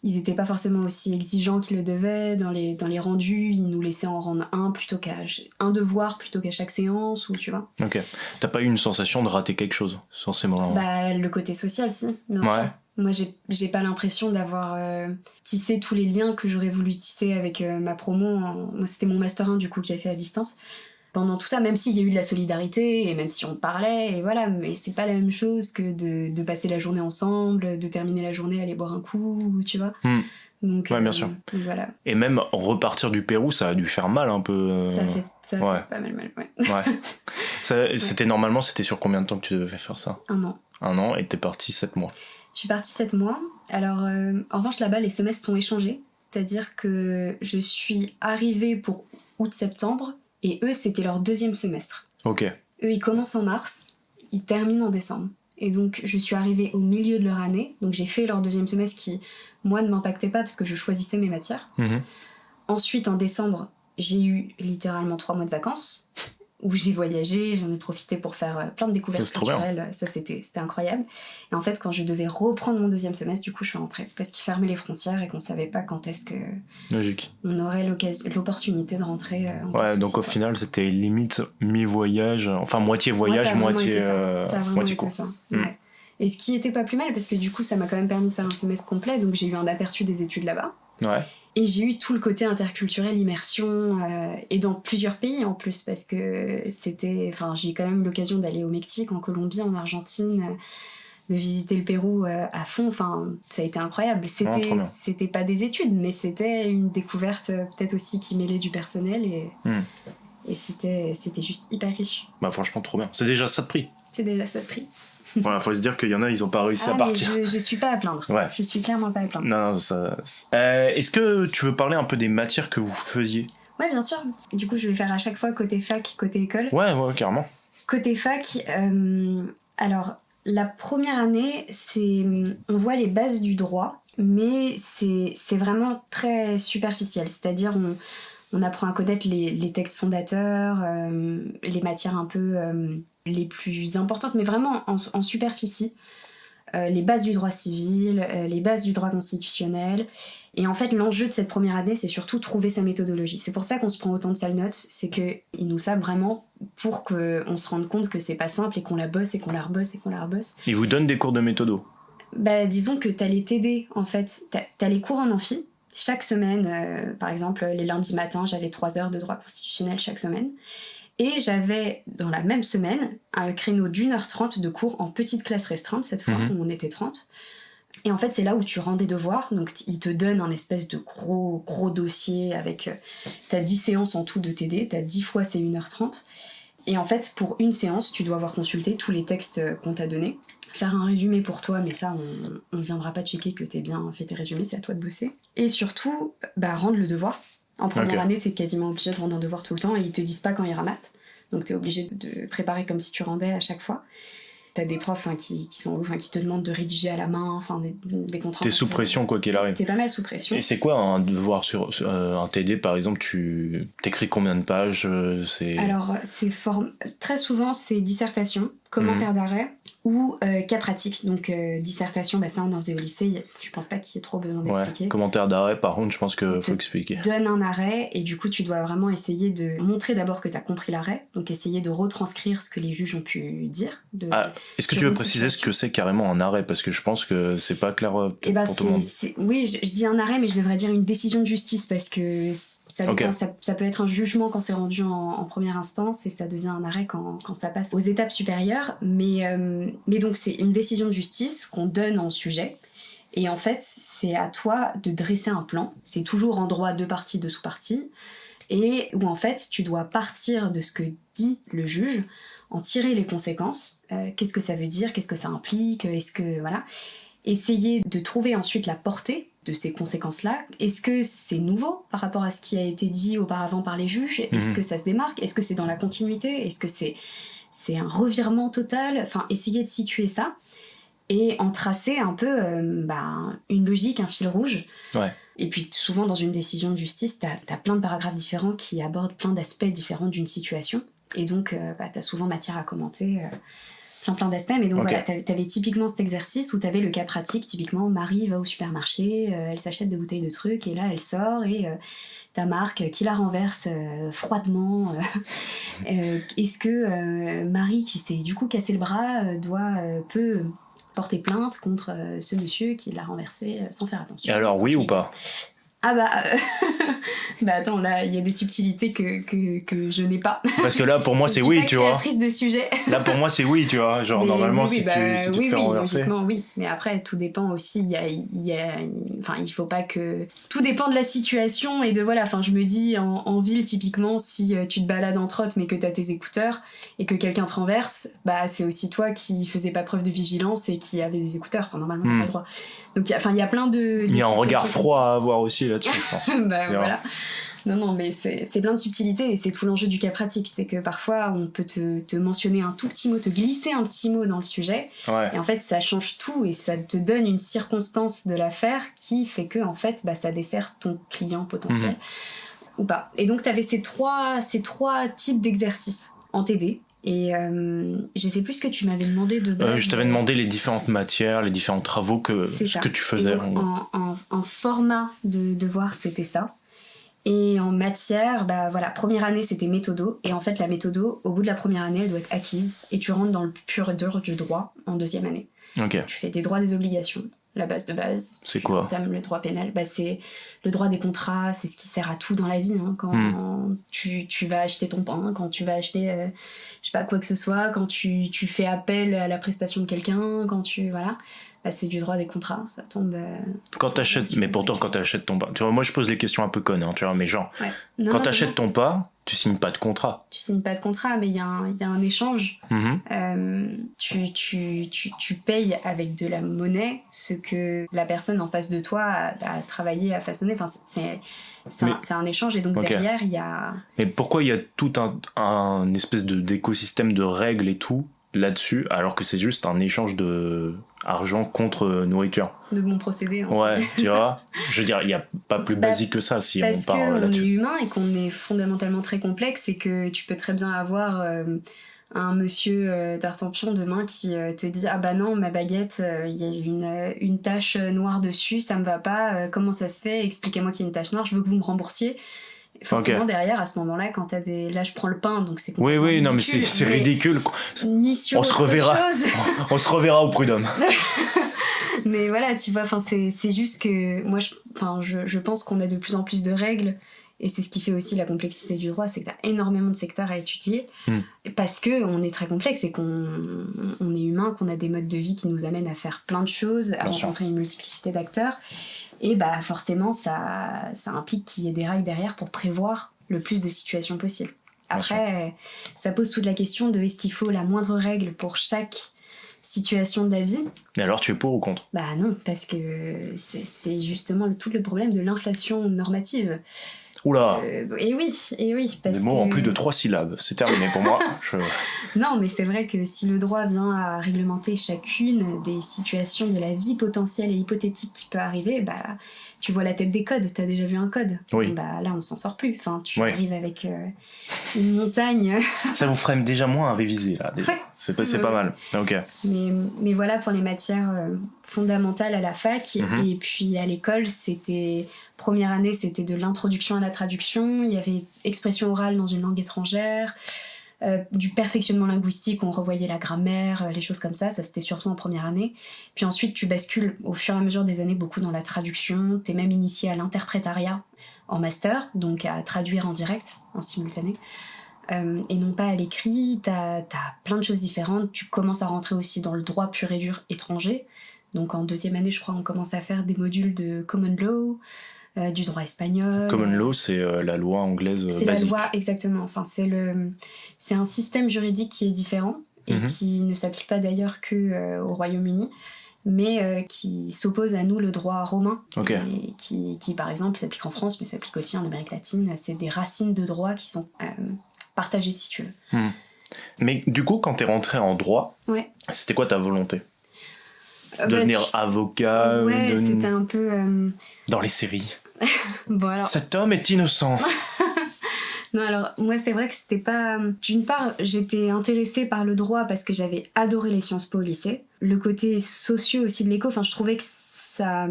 ils étaient pas forcément aussi exigeants qu'ils le devaient. Dans les rendus, ils nous laissaient en rendre un devoir plutôt qu'à chaque séance, ou tu vois. Ok. T'as pas eu une sensation de rater quelque chose sur ces moments-là? Le côté social, si, bien sûr. Moi, j'ai pas l'impression d'avoir tissé tous les liens que j'aurais voulu tisser avec ma promo. Moi, c'était mon Master 1, du coup, que j'ai fait à distance. Pendant tout ça, même s'il y a eu de la solidarité, et même si on parlait, et voilà, mais c'est pas la même chose que de passer la journée ensemble, de terminer la journée, aller boire un coup, tu vois. Donc, bien sûr. Donc voilà. Et même repartir du Pérou, ça a dû faire mal un peu. Ça fait pas mal, ouais. C'était sur combien de temps que tu devais faire ça? 1 an. 1 an, et t'es partie 7 mois. Je suis partie 7 mois. Alors, en revanche, là-bas, les semestres ont échangé. C'est-à-dire que je suis arrivée pour août-septembre, et eux, c'était leur 2e semestre. Ok. Eux, ils commencent en mars, ils terminent en décembre. Et donc, je suis arrivée au milieu de leur année. Donc, j'ai fait leur 2e semestre qui, moi, ne m'impactait pas parce que je choisissais mes matières. Ensuite, en décembre, j'ai eu littéralement 3 mois de vacances où j'ai voyagé, j'en ai profité pour faire plein de découvertes culturelles. Ça, c'était incroyable. Et en fait, quand je devais reprendre mon 2e semestre, du coup, je suis rentrée parce qu'ils fermaient les frontières et qu'on savait pas quand est-ce que Logique. On aurait l'opportunité de rentrer. Donc au final, c'était limite mi-voyage, enfin moitié voyage, moitié cours. Ça. Ouais. Et ce qui était pas plus mal parce que du coup, ça m'a quand même permis de faire un semestre complet, donc j'ai eu un aperçu des études là-bas. Ouais. Et j'ai eu tout le côté interculturel, immersion, et dans plusieurs pays en plus, parce que j'ai eu quand même l'occasion d'aller au Mexique, en Colombie, en Argentine, de visiter le Pérou à fond. Enfin, ça a été incroyable. C'était pas des études, mais c'était une découverte peut-être aussi qui mêlait du personnel, et c'était juste hyper riche. Franchement, trop bien. C'est déjà ça de prix. C'est déjà ça de prix. Voilà, faut se dire qu'il y en a, ils ont pas réussi à partir. Je suis pas à plaindre. Ouais. Je suis clairement pas à plaindre. Non, ça. Est-ce que tu veux parler un peu des matières que vous faisiez? Ouais, bien sûr. Du coup, je vais faire à chaque fois côté fac, côté école. Ouais, carrément. Côté fac, alors la première année, on voit les bases du droit, mais c'est vraiment très superficiel. C'est-à-dire, on apprend à connaître les textes fondateurs, les matières un peu les plus importantes, mais vraiment en superficie. Les bases du droit civil, les bases du droit constitutionnel. Et en fait, l'enjeu de cette première année, c'est surtout trouver sa méthodologie. C'est pour ça qu'on se prend autant de sales notes, c'est qu'ils nous savent vraiment pour qu'on se rende compte que c'est pas simple et qu'on la bosse et qu'on la rebosse et qu'on la rebosse. Ils vous donnent des cours de méthodo? Disons que t'as les TD, en fait. T'as les cours en amphi. Chaque semaine, par exemple, les lundis matins, j'avais 3 heures de droit constitutionnel chaque semaine. Et j'avais, dans la même semaine, un créneau d'1h30 de cours en petite classe restreinte, cette fois, où on était 30. Et en fait, c'est là où tu rends des devoirs. Donc, ils te donnent un espèce de gros dossier avec... t'as 10 séances en tout de TD, t'as 10 fois c'est 1h30. Et en fait, pour une séance, tu dois avoir consulté tous les textes qu'on t'a donnés. Faire un résumé pour toi, mais ça, on viendra pas checker que t'aies bien fait tes résumés, c'est à toi de bosser. Et surtout, rendre le devoir. En première année, t'es quasiment obligé de rendre un devoir tout le temps et ils te disent pas quand ils ramassent. Donc t'es obligé de préparer comme si tu rendais à chaque fois. T'as des profs qui te demandent de rédiger à la main, des contraintes. T'es sous pression quoi qu'il arrive. T'es pas mal sous pression. Et c'est quoi un devoir sur un TD par exemple? Tu t'écris combien de pages? Alors très souvent c'est dissertation, commentaire d'arrêt ou cas pratique. Donc dissertation, ça on en faisait au lycée. Je pense pas qu'il y ait trop besoin d'expliquer. Commentaire d'arrêt par contre je pense qu'il faut expliquer. Donne un arrêt et du coup tu dois vraiment essayer de montrer d'abord que t'as compris l'arrêt. Donc essayer de retranscrire ce que les juges ont pu dire. Est-ce que tu veux préciser ce que c'est carrément un arrêt? Parce que je pense que c'est pas clair pour tout le monde. Oui, je dis un arrêt, mais je devrais dire une décision de justice parce que ça peut être un jugement quand c'est rendu en première instance et ça devient un arrêt quand ça passe aux étapes supérieures. Mais donc c'est une décision de justice qu'on donne en sujet. Et en fait, c'est à toi de dresser un plan. C'est toujours en droit de partie, de sous-partie. Et où en fait, tu dois partir de ce que dit le juge, en tirer les conséquences. Qu'est-ce que ça veut dire? Qu'est-ce que ça implique? Voilà. Essayer de trouver ensuite la portée de ces conséquences-là. Est-ce que c'est nouveau par rapport à ce qui a été dit auparavant par les juges ? Est-ce que ça se démarque ? Est-ce que c'est dans la continuité ? Est-ce que c'est un revirement total ? Enfin, essayer de situer ça et en tracer un peu une logique, un fil rouge. Ouais. Et puis souvent dans une décision de justice, t'as plein de paragraphes différents qui abordent plein d'aspects différents d'une situation. Et donc t'as souvent matière à commenter plein d'aspects. Mais donc voilà, t'avais typiquement cet exercice où t'avais le cas pratique. Typiquement, Marie va au supermarché, elle s'achète des bouteilles de trucs et là elle sort et t'as Marc qui la renverse froidement. Est-ce que Marie, qui s'est du coup cassé le bras, peut porter plainte contre ce monsieur qui l'a renversé sans faire attention? Et alors, oui ou pas? Ah bah attends, là il y a des subtilités que je n'ai pas. Parce que là pour moi c'est oui, tu vois. Je suis pas créatrice de sujet. Là pour moi c'est oui, tu vois. Genre normalement si tu te fais renverser. Oui, mais après tout dépend aussi. Il faut pas que. Tout dépend de la situation et de voilà. Enfin, je me dis en ville typiquement, si tu te balades en trotte mais que t'as tes écouteurs et que quelqu'un te renverse, bah c'est aussi toi qui faisais pas preuve de vigilance et qui avait des écouteurs. Enfin normalement t'as pas le droit. Donc il y a plein de. Il y a un regard froid à avoir aussi là-dessus, je pense. Voilà. Non, mais c'est plein de subtilités et c'est tout l'enjeu du cas pratique. C'est que parfois, on peut te mentionner un tout petit mot, te glisser un petit mot dans le sujet. Ouais. Et en fait, ça change tout et ça te donne une circonstance de l'affaire qui fait que, en fait, ça dessert ton client potentiel. Ou pas. Et donc, t'avais ces trois types d'exercices en TD. Et je sais plus ce que tu m'avais demandé de base. Je t'avais demandé les différentes matières, les différents travaux que tu faisais. En format de devoir, c'était ça. Et en matière, première année c'était méthodo. Et en fait, la méthodo, au bout de la première année, elle doit être acquise. Et tu rentres dans le pur dur du droit en deuxième année. Ok. Tu fais des droits, des obligations. La base de base. C'est quoi? Le droit pénal. C'est le droit des contrats, c'est ce qui sert à tout dans la vie. Hein. Quand tu vas acheter ton pain, quand tu vas acheter, je sais pas, quoi que ce soit, quand tu fais appel à la prestation de quelqu'un, quand tu. Voilà. C'est du droit des contrats, ça tombe. Quand t'achètes, mais pourtant quand t'achètes ton pain, tu vois, moi je pose les questions un peu connes, hein, tu vois, mais genre, ouais. Quand t'achètes ton pain, tu signes pas de contrat. Tu signes pas de contrat, mais il y a un échange. Tu payes avec de la monnaie ce que la personne en face de toi a travaillé à façonner. Enfin, c'est un échange et donc derrière il y a. Mais pourquoi il y a tout un espèce d'écosystème de règles et tout là-dessus, alors que c'est juste un échange de argent contre nourriture. De bons procédés. Ouais, tu vois. Je veux dire, il n'y a pas plus basique que ça si on part là-dessus. Parce qu'on est humain et qu'on est fondamentalement très complexe et que tu peux très bien avoir un monsieur Tartampion demain qui te dit « Ah bah non, ma baguette, il y a une tache noire dessus, ça me va pas, comment ça se fait? Expliquez-moi qu'il y a une tache noire, je veux que vous me remboursiez. » Forcément, derrière, à ce moment-là, quand t'as des... Là, je prends le pain, donc c'est complètement ridicule. Non, mais c'est ridicule. On se reverra. On se reverra au prud'homme. Mais voilà, tu vois, c'est juste que... Moi, je pense qu'on a de plus en plus de règles, et c'est ce qui fait aussi la complexité du droit, c'est que t'as énormément de secteurs à étudier, parce qu'on est très complexe, et qu'on est humain, qu'on a des modes de vie qui nous amènent à faire plein de choses, à rencontrer une multiplicité d'acteurs. Et forcément, ça implique qu'il y ait des règles derrière pour prévoir le plus de situations possibles. Après, ça pose toute la question de est-ce qu'il faut la moindre règle pour chaque situation de la vie? Et alors, tu es pour ou contre? Non, parce que c'est justement tout le problème de l'inflation normative. Oula. Et oui. Parce des mots en plus de 3 syllabes, c'est terminé pour moi. Non, mais c'est vrai que si le droit vient à réglementer chacune des situations de la vie potentielle et hypothétique qui peut arriver, tu vois la tête des codes, t'as déjà vu un code. Oui. Là, on s'en sort plus. Enfin, tu arrives avec une montagne. Ça vous ferait déjà moins à réviser, là. Déjà. Ouais. C'est pas mal. Ok. Mais voilà, pour les matières fondamentales à la fac. Et puis à l'école, première année, c'était de l'introduction à la traduction. Il y avait expression orale dans une langue étrangère. Du perfectionnement linguistique, on revoyait la grammaire, les choses comme ça c'était surtout en première année. Puis ensuite tu bascules au fur et à mesure des années beaucoup dans la traduction, t'es même initié à l'interprétariat en master, donc à traduire en direct, en simultané, et non pas à l'écrit. T'as plein de choses différentes, tu commences à rentrer aussi dans le droit pur et dur étranger, donc en deuxième année je crois on commence à faire des modules de common law, du droit espagnol. Common law, c'est la loi anglaise basique. C'est la loi, exactement. Enfin, c'est un système juridique qui est différent et qui ne s'applique pas d'ailleurs qu'au Royaume-Uni. mais qui s'oppose à nous le droit romain, Ok. et qui par exemple s'applique en France, mais s'applique aussi en Amérique latine. C'est des racines de droit qui sont partagées, si tu veux. Mais du coup, quand t'es rentré en droit, c'était quoi ta volonté ? Devenir avocat Ouais, c'était un peu... Dans les séries. Bon, alors... Cet homme est innocent. Non, alors, moi, c'est vrai que c'était pas... D'une part, j'étais intéressée par le droit parce que j'avais adoré les Sciences Po au lycée. Le côté socio aussi de l'éco, enfin, je trouvais que ça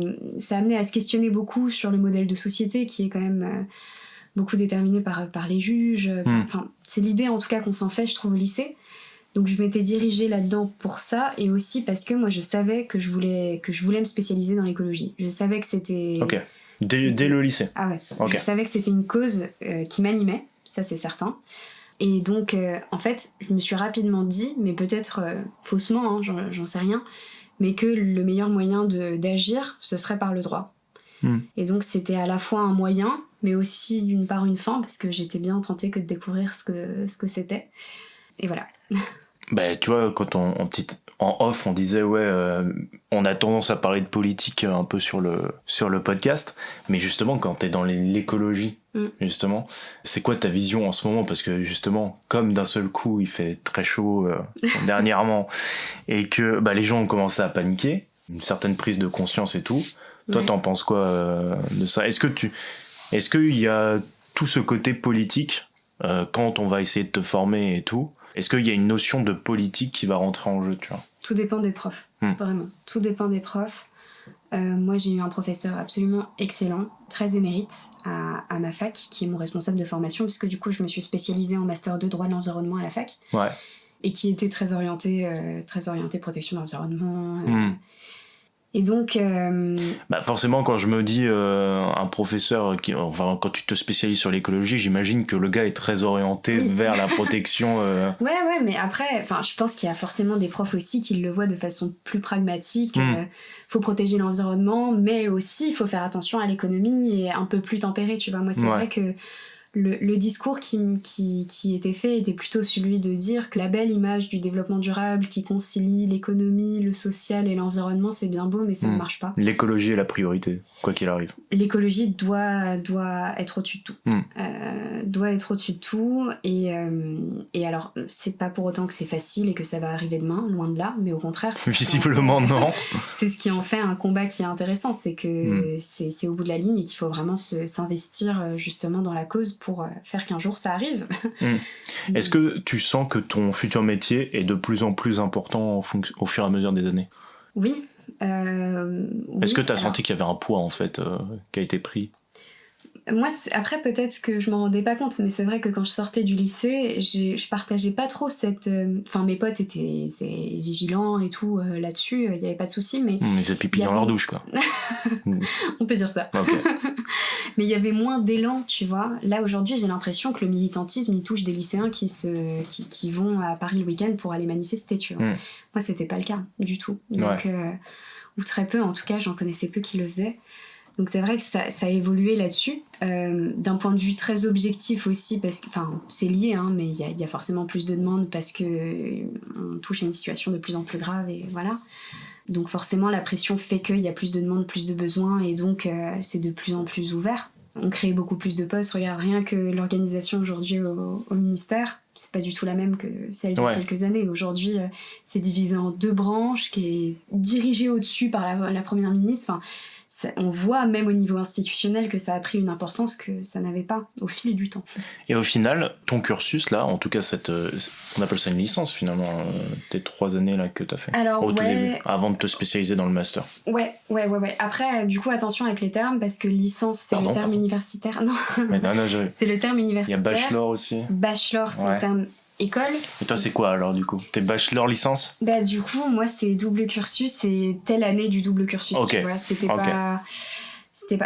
amenait à se questionner beaucoup sur le modèle de société qui est quand même beaucoup déterminé par les juges. Enfin, c'est l'idée, en tout cas, qu'on s'en fait, je trouve, au lycée. Donc, je m'étais dirigée là-dedans pour ça, et aussi parce que moi, je savais que je voulais me spécialiser dans l'écologie. Je savais que c'était... Ok. Dès le lycée. Ah ouais. Okay. Je savais que c'était une cause qui m'animait, ça c'est certain. Et donc, en fait, je me suis rapidement dit, mais peut-être faussement, hein, j'en sais rien, mais que le meilleur moyen d'agir, ce serait par le droit. Et donc, c'était à la fois un moyen, mais aussi d'une part une fin, parce que j'étais bien tentée que de découvrir ce que c'était. Et voilà. Bah, tu vois, quand en off, on disait, on a tendance à parler de politique un peu sur le podcast, mais justement, quand t'es dans l'écologie, justement, c'est quoi ta vision en ce moment ? Parce que justement, comme d'un seul coup, il fait très chaud dernièrement, et que les gens ont commencé à paniquer, une certaine prise de conscience et tout, toi, t'en penses quoi de ça ? Est-ce qu'il y a tout ce côté politique, quand on va essayer de te former et tout ? Est-ce qu'il y a une notion de politique qui va rentrer en jeu, tu vois ? Tout dépend des profs, vraiment. Tout dépend des profs. Moi, j'ai eu un professeur absolument excellent, très émérite, à ma fac, qui est mon responsable de formation, puisque du coup, je me suis spécialisée en master 2 droit de l'environnement à la fac. Ouais. Et qui était très orienté protection de l'environnement. Et donc... forcément, quand je me dis un professeur, quand tu te spécialises sur l'écologie, j'imagine que le gars est très orienté vers la protection... Ouais, mais après, je pense qu'il y a forcément des profs aussi qui le voient de façon plus pragmatique. Faut protéger l'environnement, mais aussi il faut faire attention à l'économie et un peu plus tempéré, tu vois. Moi, c'est vrai que le discours qui était fait était plutôt celui de dire que la belle image du développement durable qui concilie l'économie, le social et l'environnement, c'est bien beau, mais ça ne marche pas. L'écologie est la priorité, quoi qu'il arrive. L'écologie doit être au-dessus de tout. Doit être au-dessus de tout, et alors, c'est pas pour autant que c'est facile et que ça va arriver demain, loin de là, mais au contraire... Visiblement, non. C'est ce qui en fait un combat qui est intéressant, c'est que c'est au bout de la ligne et qu'il faut vraiment s'investir justement dans la cause pour faire qu'un jour ça arrive. Est-ce que tu sens que ton futur métier est de plus en plus important au fur et à mesure des années ? Oui. Est-ce que tu as senti qu'il y avait un poids en fait qui a été pris ? Moi, après, peut-être que je m'en rendais pas compte, mais c'est vrai que quand je sortais du lycée, je partageais pas trop cette... Enfin, mes potes étaient vigilants et tout là-dessus, il y avait pas de souci, mais... Ils faisaient pipi dans leur douche, quoi. On peut dire ça. Okay. Mais il y avait moins d'élan, tu vois. Là, aujourd'hui, j'ai l'impression que le militantisme, il touche des lycéens qui vont à Paris le week-end pour aller manifester, tu vois. Moi, c'était pas le cas, du tout. Donc, ou très peu, en tout cas, j'en connaissais peu qui le faisaient. Donc c'est vrai que ça a évolué là-dessus, d'un point de vue très objectif aussi, parce que, c'est lié, hein, mais il y a forcément plus de demandes parce qu'on touche à une situation de plus en plus grave, et voilà. Donc forcément, la pression fait qu'il y a plus de demandes, plus de besoins, et donc c'est de plus en plus ouvert. On crée beaucoup plus de postes. Regarde, rien que l'organisation aujourd'hui au ministère, c'est pas du tout la même que celle d'il y a quelques années. Aujourd'hui, c'est divisé en 2 branches, qui est dirigée au-dessus par la première ministre. On voit même au niveau institutionnel que ça a pris une importance que ça n'avait pas au fil du temps. Et au final, ton cursus là, en tout cas on appelle ça une licence finalement, tes 3 années là que t'as fait au tout début, avant de te spécialiser dans le master. Ouais. Après, du coup, attention avec les termes, parce que licence, c'est le terme universitaire. Non, c'est le terme universitaire. Il y a bachelor aussi. Bachelor, c'est le terme école. Et toi, c'est quoi alors du coup ? T'es bachelor licence ? Du coup, moi, c'est double cursus, c'est telle année du double cursus. Okay. Tu vois, c'était pas...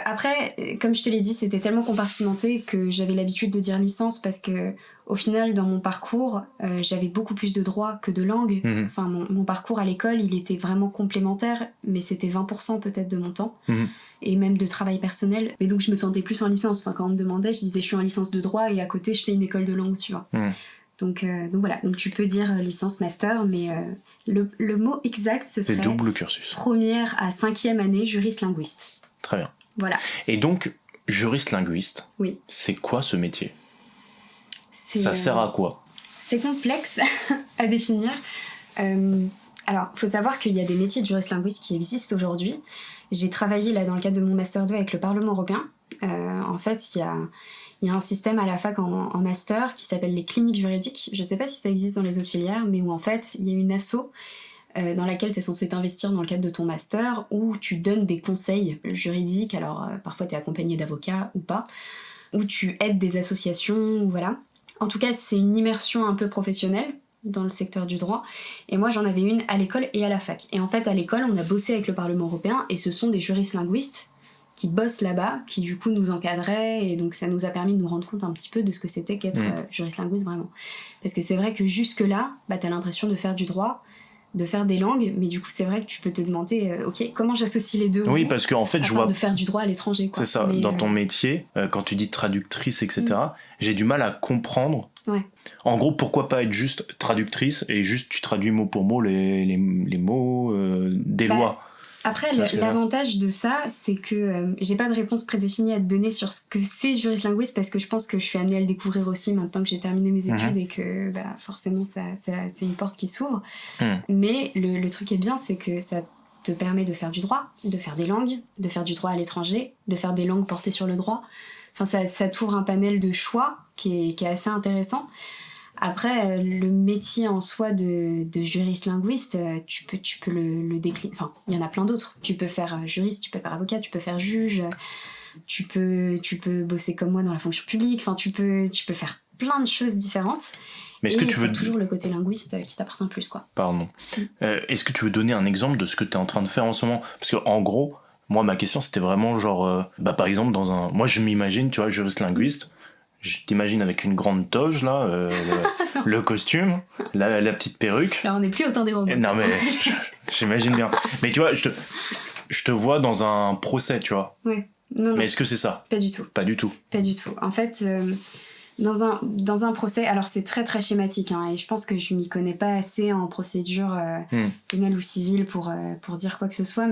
Après, comme je te l'ai dit, c'était tellement compartimenté que j'avais l'habitude de dire licence parce que, au final, dans mon parcours, j'avais beaucoup plus de droits que de langue. Enfin, mon parcours à l'école, il était vraiment complémentaire, mais c'était 20% peut-être de mon temps. Et même de travail personnel. Mais donc, je me sentais plus en licence. Enfin, quand on me demandait, je disais je suis en licence de droit et à côté, je fais une école de langue, tu vois. Donc voilà, donc tu peux dire licence, master, mais le mot exact, ce serait... C'est double cursus. Première à 5e année, juriste-linguiste. Très bien. Voilà. Et donc, juriste-linguiste, oui. C'est quoi ce métier ? Ça sert à quoi ? C'est complexe à définir. Alors, il faut savoir qu'il y a des métiers de juriste-linguiste qui existent aujourd'hui. J'ai travaillé là dans le cadre de mon Master 2 avec le Parlement européen. En fait, il y a un système à la fac en master qui s'appelle les cliniques juridiques. Je ne sais pas si ça existe dans les autres filières, mais où en fait, il y a une asso dans laquelle tu es censé t'investir dans le cadre de ton master, où tu donnes des conseils juridiques. Alors, parfois, tu es accompagné d'avocats ou pas, où tu aides des associations, ou voilà. En tout cas, c'est une immersion un peu professionnelle dans le secteur du droit. Et moi, j'en avais une à l'école et à la fac. Et en fait, à l'école, on a bossé avec le Parlement européen, et ce sont des juristes-linguistes qui bossent là-bas, qui du coup nous encadraient, et donc ça nous a permis de nous rendre compte un petit peu de ce que c'était qu'être juriste-linguiste vraiment. Parce que c'est vrai que jusque-là, t'as l'impression de faire du droit, de faire des langues, mais du coup c'est vrai que tu peux te demander ok, comment j'associe les deux. Oui, parce qu'en fait je vois... de faire du droit à l'étranger, quoi. C'est ça, mais, dans ton métier, quand tu dis traductrice, etc., j'ai du mal à comprendre. Ouais. En gros, pourquoi pas être juste traductrice et juste tu traduis mot pour mot les mots des lois. Après, l'avantage de ça, c'est que j'ai pas de réponse prédéfinie à te donner sur ce que c'est juriste-linguiste, parce que je pense que je suis amenée à le découvrir aussi maintenant que j'ai terminé mes études et que forcément c'est une porte qui s'ouvre. Mais le truc est bien, c'est que ça te permet de faire du droit, de faire des langues, de faire du droit à l'étranger, de faire des langues portées sur le droit. Enfin, ça t'ouvre un panel de choix qui est assez intéressant. Après, le métier en soi de juriste-linguiste, tu peux le décliner. Enfin, il y en a plein d'autres. Tu peux faire juriste, tu peux faire avocat, tu peux faire juge, tu peux bosser comme moi dans la fonction publique. Enfin, tu peux faire plein de choses différentes. Mais est-ce que tu veux toujours le côté linguiste qui t'apporte un plus, quoi. Pardon. Est-ce que tu veux donner un exemple de ce que tu es en train de faire en ce moment ? Parce que en gros, moi, ma question, c'était vraiment genre... par exemple, moi, je m'imagine, tu vois, juriste-linguiste... Je t'imagine avec une grande toge, là, le costume, la petite perruque. Là, on n'est plus au temps des robots. Non, mais j'imagine bien. Mais tu vois, je te vois dans un procès, tu vois. Ouais. Non, mais est-ce que c'est ça ? Pas du tout. Pas du tout. Pas du tout. En fait, dans un procès, alors c'est très très schématique, hein, et je pense que je m'y connais pas assez en procédure pénale ou civile pour dire quoi que ce soit,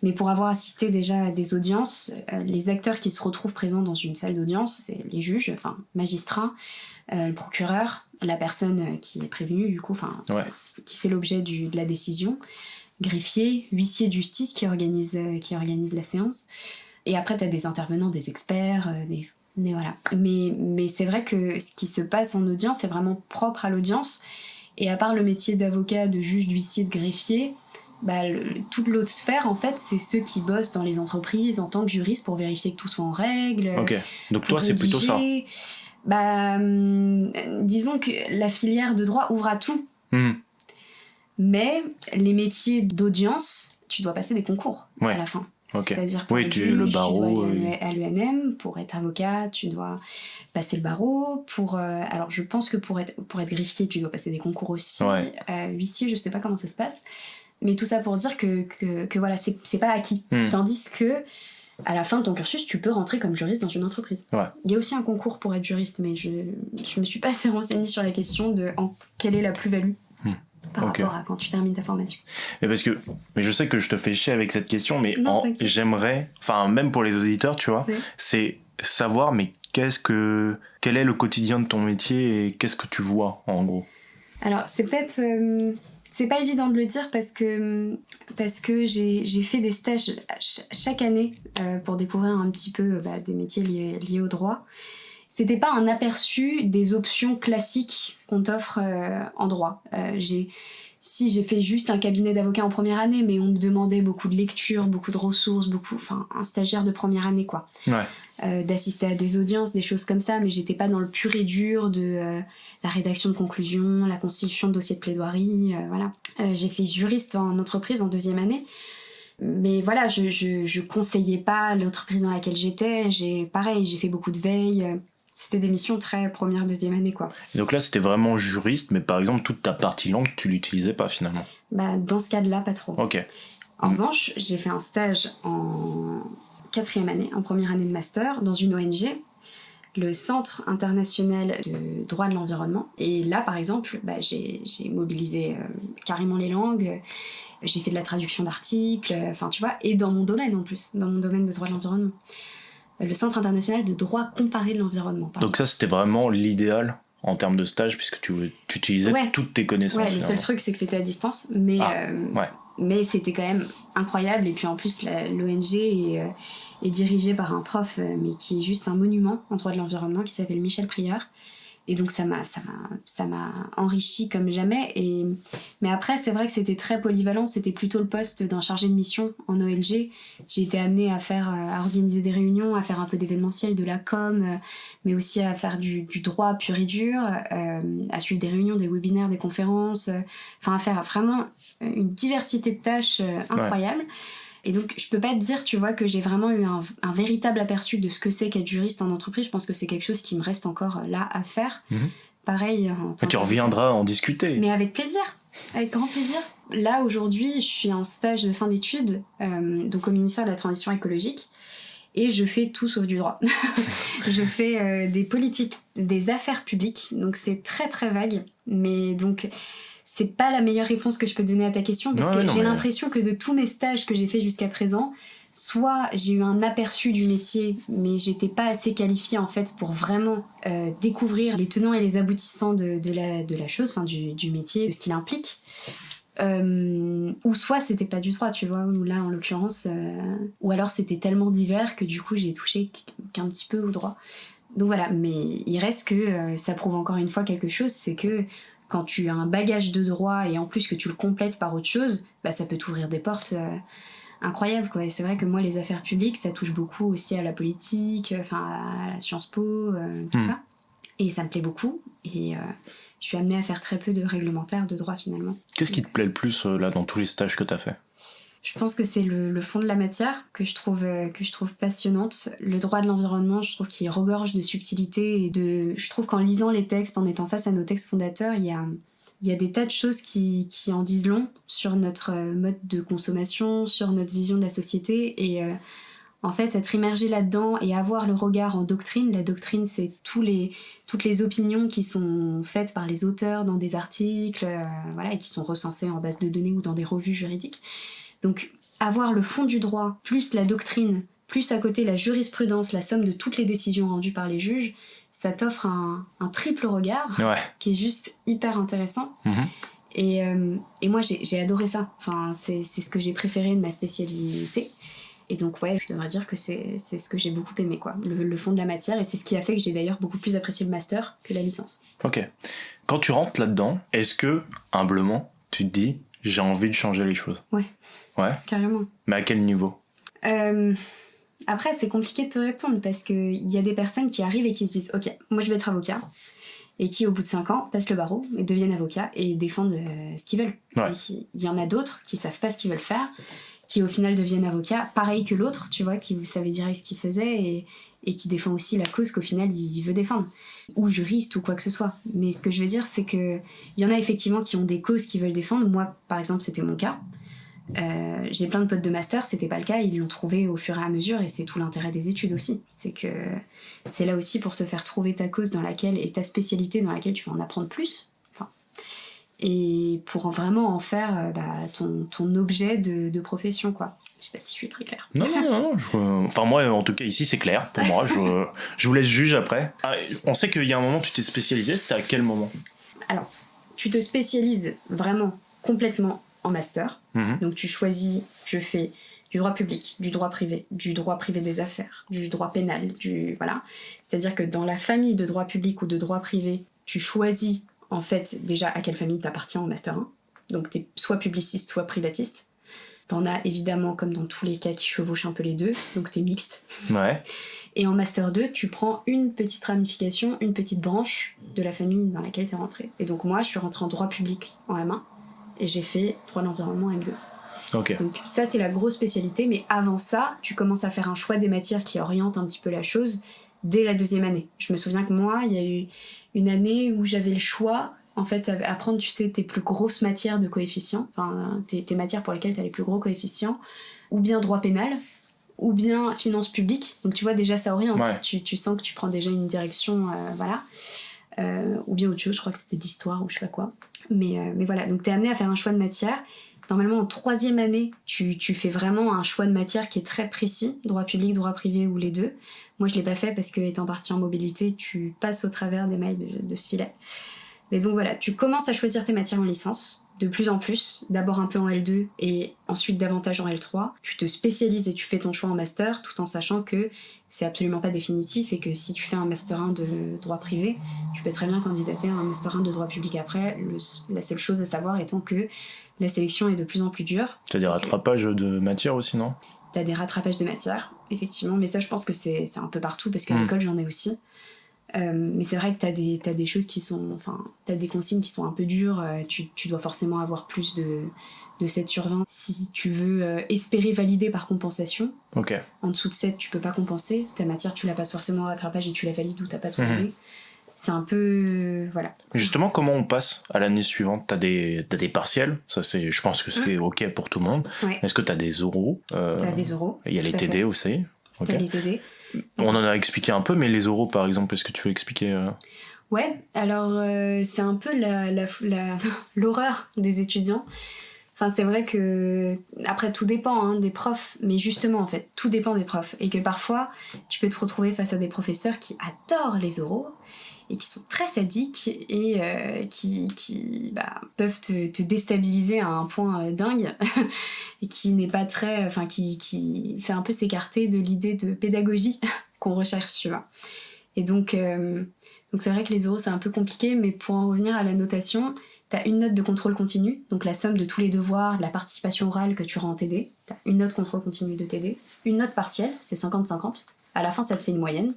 mais pour avoir assisté déjà à des audiences, les acteurs qui se retrouvent présents dans une salle d'audience, c'est les juges, enfin magistrats, le procureur, la personne qui est prévenue du coup, qui fait l'objet de la décision, greffier, huissier de justice qui organise la séance, et après t'as des intervenants, des experts, mais voilà. Mais c'est vrai que ce qui se passe en audience est vraiment propre à l'audience, et à part le métier d'avocat, de juge, d'huissier, de greffier, toute l'autre sphère, en fait, c'est ceux qui bossent dans les entreprises en tant que juriste pour vérifier que tout soit en règle. Ok, donc toi, c'est plutôt ça. Disons que la filière de droit ouvre à tout. Mais les métiers d'audience, tu dois passer des concours à la fin. Okay. C'est-à-dire pour le barreau, tu dois aller à l'UNM, pour être avocat, tu dois passer le barreau. Alors je pense que pour être greffier, tu dois passer des concours aussi. Huissier, je sais pas comment ça se passe. Mais tout ça pour dire que voilà, c'est pas acquis. Tandis que, à la fin de ton cursus, tu peux rentrer comme juriste dans une entreprise. Il y a aussi un concours pour être juriste, mais je me suis pas assez renseignée sur la question de quelle est la plus-value par rapport à quand tu termines ta formation. Mais je sais que je te fais chier avec cette question, mais j'aimerais, enfin même pour les auditeurs, tu vois, c'est savoir, mais quel est le quotidien de ton métier et qu'est-ce que tu vois, en gros. Alors, c'est peut-être... c'est pas évident de le dire parce que j'ai fait des stages chaque année pour découvrir un petit peu des métiers liés au droit. C'était pas un aperçu des options classiques qu'on t'offre en droit. J'ai fait juste un cabinet d'avocat en première année, mais on me demandait beaucoup de lectures, beaucoup de ressources, un stagiaire de première année, quoi. D'assister à des audiences, des choses comme ça, mais j'étais pas dans le pur et dur de la rédaction de conclusions, la constitution de dossiers de plaidoirie, voilà. J'ai fait juriste en entreprise en deuxième année, mais voilà, je conseillais pas l'entreprise dans laquelle j'étais. J'ai fait beaucoup de veille. C'était des missions très première, deuxième année, quoi. Et donc là, c'était vraiment juriste, mais par exemple, toute ta partie langue, tu l'utilisais pas finalement. Dans ce cas-là, pas trop. Ok. En revanche, j'ai fait un stage en quatrième année, en première année de master, dans une ONG. le Centre international de droit de l'environnement. Et là, par exemple, j'ai mobilisé carrément les langues, j'ai fait de la traduction d'articles, enfin tu vois, et dans mon domaine en plus, dans mon domaine de droit de l'environnement. Le Centre international de droit comparé de l'environnement. Donc ça, c'était vraiment l'idéal en termes de stage, puisque tu utilisais toutes tes connaissances. Ouais, le seul truc, c'est que c'était à distance, mais c'était quand même incroyable. Et puis en plus, l'ONG est dirigée par un prof, mais qui est juste un monument en droit de l'environnement, qui s'appelle Michel Prieur. Et donc ça m'a enrichi comme jamais. Mais après, c'est vrai que c'était très polyvalent. C'était plutôt le poste d'un chargé de mission en OLG. J'ai été amenée à organiser des réunions, à faire un peu d'événementiel, de la com, mais aussi à faire du droit pur et dur, à suivre des réunions, des webinaires, des conférences, à faire vraiment une diversité de tâches incroyable. Ouais. Et donc, je peux pas te dire, tu vois, que j'ai vraiment eu un véritable aperçu de ce que c'est qu'être juriste en entreprise. Je pense que c'est quelque chose qui me reste encore là à faire. Pareil. Tu reviendras en discuter. Mais avec plaisir, avec grand plaisir. Là, aujourd'hui, je suis en stage de fin d'études, donc au ministère de la Transition écologique, et je fais tout sauf du droit. Je fais des politiques, des affaires publiques, donc c'est très très vague, mais donc... C'est pas la meilleure réponse que je peux donner à ta question, parce que j'ai l'impression que de tous mes stages que j'ai fait jusqu'à présent, soit j'ai eu un aperçu du métier, mais j'étais pas assez qualifiée en fait pour vraiment découvrir les tenants et les aboutissants de la chose, du métier, de ce qu'il implique. Ou soit c'était pas du droit, tu vois, ou là en l'occurrence, ou alors c'était tellement divers que du coup j'ai touché qu'un petit peu au droit. Donc voilà, mais il reste que ça prouve encore une fois quelque chose, c'est que quand tu as un bagage de droit et en plus que tu le complètes par autre chose, ça peut t'ouvrir des portes incroyables, quoi. Et c'est vrai que moi, les affaires publiques, ça touche beaucoup aussi à la politique, à la Sciences Po, tout ça. Et ça me plaît beaucoup. Et je suis amenée à faire très peu de réglementaires de droit, finalement. Qu'est-ce qui te plaît le plus, là, dans tous les stages que t'as fait ? Je pense que c'est le fond de la matière que je trouve passionnante. Le droit de l'environnement, je trouve qu'il regorge de subtilité je trouve qu'en lisant les textes, en étant face à nos textes fondateurs, il y a des tas de choses qui en disent long sur notre mode de consommation, sur notre vision de la société. Et en fait, être immergé là-dedans et avoir le regard en doctrine. La doctrine, c'est toutes les opinions qui sont faites par les auteurs dans des articles, et qui sont recensées en base de données ou dans des revues juridiques. Donc, avoir le fond du droit, plus la doctrine, plus à côté la jurisprudence, la somme de toutes les décisions rendues par les juges, ça t'offre un triple regard qui est juste hyper intéressant. Et moi, j'ai adoré ça. C'est ce que j'ai préféré de ma spécialité. Et donc, je devrais dire que c'est ce que j'ai beaucoup aimé, quoi. Le fond de la matière. Et c'est ce qui a fait que j'ai d'ailleurs beaucoup plus apprécié le master que la licence. Ok. Quand tu rentres là-dedans, est-ce que, humblement, tu te dis... J'ai envie de changer les choses. Ouais. Carrément. Mais à quel niveau ? Après, c'est compliqué de te répondre parce qu'il y a des personnes qui arrivent et qui se disent « Ok, moi je vais être avocat » et qui, au bout de 5 ans, passent le barreau et deviennent avocats et défendent ce qu'ils veulent. Il y en a d'autres qui savent pas ce qu'ils veulent faire, qui au final deviennent avocats, pareil que l'autre, tu vois, qui savait direct ce qu'il faisait et qui défend aussi la cause qu'au final il veut défendre. Ou juriste ou quoi que ce soit. Mais ce que je veux dire, c'est que il y en a effectivement qui ont des causes qu'ils veulent défendre. Moi, par exemple, c'était mon cas. J'ai plein de potes de master, c'était pas le cas. Ils l'ont trouvé au fur et à mesure et c'est tout l'intérêt des études aussi. C'est que c'est là aussi pour te faire trouver ta cause et ta spécialité dans laquelle tu vas en apprendre plus. Et pour vraiment en faire ton objet de profession, quoi. Je sais pas si je suis très claire. Non. Moi, en tout cas, ici, c'est clair pour moi. Je vous laisse juger après. On sait qu'il y a un moment où tu t'es spécialisé. C'était à quel moment ? Alors, tu te spécialises vraiment complètement en master. Donc, tu choisis, je fais du droit public, du droit privé des affaires, du droit pénal, voilà. C'est-à-dire que dans la famille de droit public ou de droit privé, tu choisis, en fait, déjà à quelle famille t'appartiens en master 1. Donc, t'es soit publiciste, soit privatiste. T'en as évidemment, comme dans tous les cas, qui chevauchent un peu les deux, donc t'es mixte. Et en Master 2, tu prends une petite ramification, une petite branche de la famille dans laquelle t'es rentré. Et donc moi, je suis rentrée en droit public en M1, et j'ai fait droit de l'environnement en M2. Donc ça, c'est la grosse spécialité, mais avant ça, tu commences à faire un choix des matières qui orientent un petit peu la chose dès la 2e année. Je me souviens que moi, il y a eu une année où j'avais le choix... En fait, apprendre, tu sais, tes plus grosses matières de coefficients, tes matières pour lesquelles tu as les plus gros coefficients, ou bien droit pénal, ou bien finance publique. Donc tu vois, déjà ça oriente, Ouais. tu sens que tu prends déjà une direction, voilà. Ou bien autre chose, je crois que c'était l'histoire ou je sais pas quoi. Mais voilà, donc t'es amené à faire un choix de matière. Normalement, en 3e année, tu fais vraiment un choix de matière qui est très précis, droit public, droit privé ou les deux. Moi, je l'ai pas fait parce que, étant partie en mobilité, tu passes au travers des mailles de ce filet. Mais donc voilà, tu commences à choisir tes matières en licence, de plus en plus, d'abord un peu en L2 et ensuite davantage en L3. Tu te spécialises et tu fais ton choix en master, tout en sachant que c'est absolument pas définitif et que si tu fais un master 1 de droit privé, tu peux très bien candidater à un master 1 de droit public après. La seule chose à savoir étant que la sélection est de plus en plus dure. T'as des rattrapages de matière aussi, non? T'as des rattrapages de matière, effectivement, mais ça je pense que c'est un peu partout parce qu'à l'école j'en ai aussi. Mais c'est vrai que t'as des choses qui sont... Enfin, t'as des consignes qui sont un peu dures, tu dois forcément avoir plus de 7 sur 20 si tu veux espérer valider par compensation. Ok. En dessous de 7, tu peux pas compenser. Ta matière, tu la passes forcément au rattrapage et tu la valides ou t'as pas de problème. C'est un peu... voilà. Justement, comment on passe à l'année suivante? T'as des partiels, ça c'est, je pense que c'est ok pour tout le monde. Ouais. Est-ce que t'as des oraux? T'as des oraux. Il y a les TD aussi. Okay. T'as les TD. On en a expliqué un peu, mais les oraux par exemple, est-ce que tu veux expliquer Ouais, alors c'est un peu l'horreur des étudiants. Enfin, c'est vrai que, après, tout dépend des profs, mais justement, en fait, tout dépend des profs. Et que parfois, tu peux te retrouver face à des professeurs qui adorent les oraux et qui sont très sadiques et qui peuvent te déstabiliser à un point dingue et qui n'est pas très... Enfin, qui fait un peu s'écarter de l'idée de pédagogie qu'on recherche, tu vois. Et donc c'est vrai que les oraux, c'est un peu compliqué, mais pour en revenir à la notation... T'as une note de contrôle continu, donc la somme de tous les devoirs, de la participation orale que tu rends en TD. T'as une note contrôle continu de TD. Une note partielle, c'est 50-50. À la fin, ça te fait une moyenne.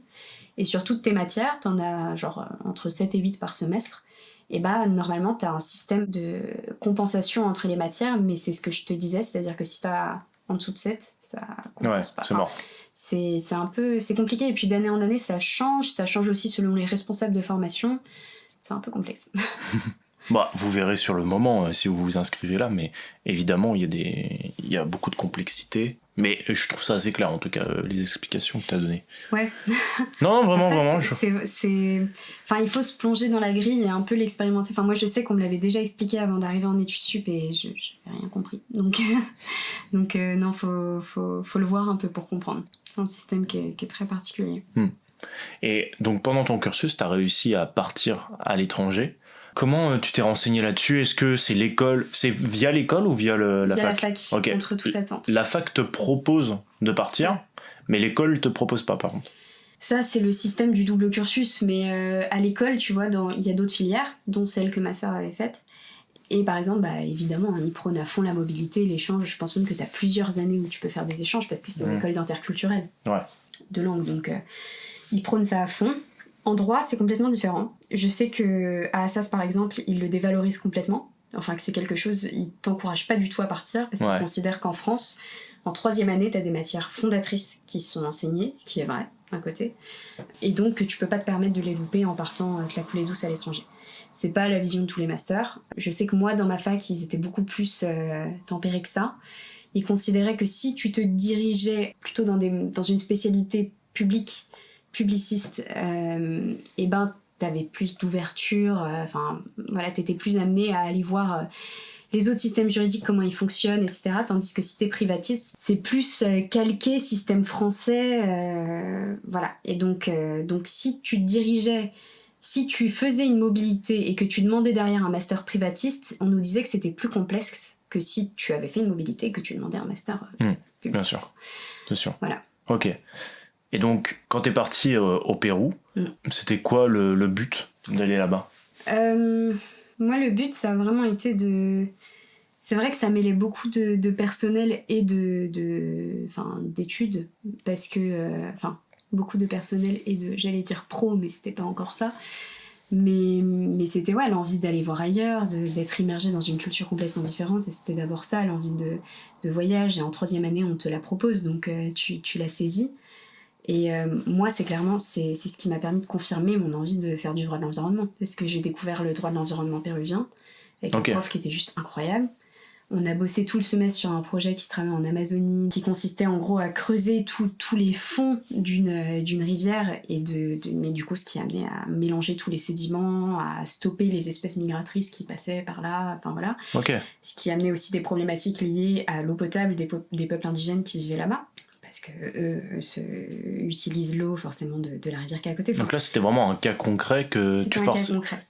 Et sur toutes tes matières, t'en as genre entre 7 et 8 par semestre. Et normalement, t'as un système de compensation entre les matières, mais c'est ce que je te disais, c'est-à-dire que si t'as en dessous de 7, ça compense pas. C'est mort. C'est compliqué, et puis d'année en année, ça change aussi selon les responsables de formation. C'est un peu complexe. Bah, vous verrez sur le moment si vous vous inscrivez là, mais évidemment il y a beaucoup de complexité, mais je trouve ça assez clair en tout cas les explications que tu as données. Ouais. Non, vraiment, après, vraiment. Enfin, il faut se plonger dans la grille et un peu l'expérimenter. Enfin, moi je sais qu'on me l'avait déjà expliqué avant d'arriver en études sup et je n'avais rien compris. Donc non, faut le voir un peu pour comprendre. C'est un système qui est très particulier. Et donc pendant ton cursus, tu as réussi à partir à l'étranger. Comment tu t'es renseigné là-dessus? Est-ce que c'est l'école, c'est via l'école ou via la fac? Via la fac, okay. Contre toute attente. La fac te propose de partir, mais l'école te propose pas par contre. Ça, c'est le système du double cursus, mais à l'école, tu vois, il y a d'autres filières, dont celle que ma sœur avait faite. Et par exemple, évidemment, ils prônent à fond la mobilité, l'échange. Je pense même que tu as plusieurs années où tu peux faire des échanges parce que c'est une école d'interculturel, de langue. Donc, ils prônent ça à fond. En droit, c'est complètement différent. Je sais qu'à Assas, par exemple, ils le dévalorisent complètement. Enfin, que c'est quelque chose, ils t'encouragent pas du tout à partir parce qu'ils considèrent qu'en France, en 3e année, t'as des matières fondatrices qui sont enseignées, ce qui est vrai, d'un côté. Et donc, que tu peux pas te permettre de les louper en partant de la coulée douce à l'étranger. C'est pas la vision de tous les masters. Je sais que moi, dans ma fac, ils étaient beaucoup plus tempérés que ça. Ils considéraient que si tu te dirigeais plutôt dans une spécialité publiciste, t'avais plus d'ouverture, t'étais plus amené à aller voir les autres systèmes juridiques, comment ils fonctionnent, etc. Tandis que si t'es privatiste, c'est plus calqué système français, voilà. Et donc si tu faisais une mobilité et que tu demandais derrière un master privatiste, on nous disait que c'était plus complexe que si tu avais fait une mobilité et que tu demandais un master public. Bien sûr, c'est sûr. Voilà. Ok. Et donc, quand t'es parti au Pérou, c'était quoi le but d'aller là-bas? Moi, le but, ça a vraiment été de... C'est vrai que ça mêlait beaucoup de personnel et d'études, parce que... beaucoup de personnel et j'allais dire pro, mais c'était pas encore ça. Mais c'était l'envie d'aller voir ailleurs, d'être immergé dans une culture complètement différente, et c'était d'abord ça, l'envie de voyage. Et en 3e année, on te la propose, donc tu la saisis. Et moi, c'est ce qui m'a permis de confirmer mon envie de faire du droit de l'environnement. Parce que j'ai découvert le droit de l'environnement péruvien, avec un prof qui était juste incroyable. On a bossé tout le semestre sur un projet qui se travaillait en Amazonie, qui consistait en gros à creuser tous les fonds d'une rivière, mais du coup ce qui amenait à mélanger tous les sédiments, à stopper les espèces migratrices qui passaient par là, enfin voilà. Okay. Ce qui amenait aussi des problématiques liées à l'eau potable des peuples indigènes qui vivaient là-bas. Parce que eux utilisent l'eau forcément de la rivière qui est à côté. Donc là, c'était vraiment un cas concret que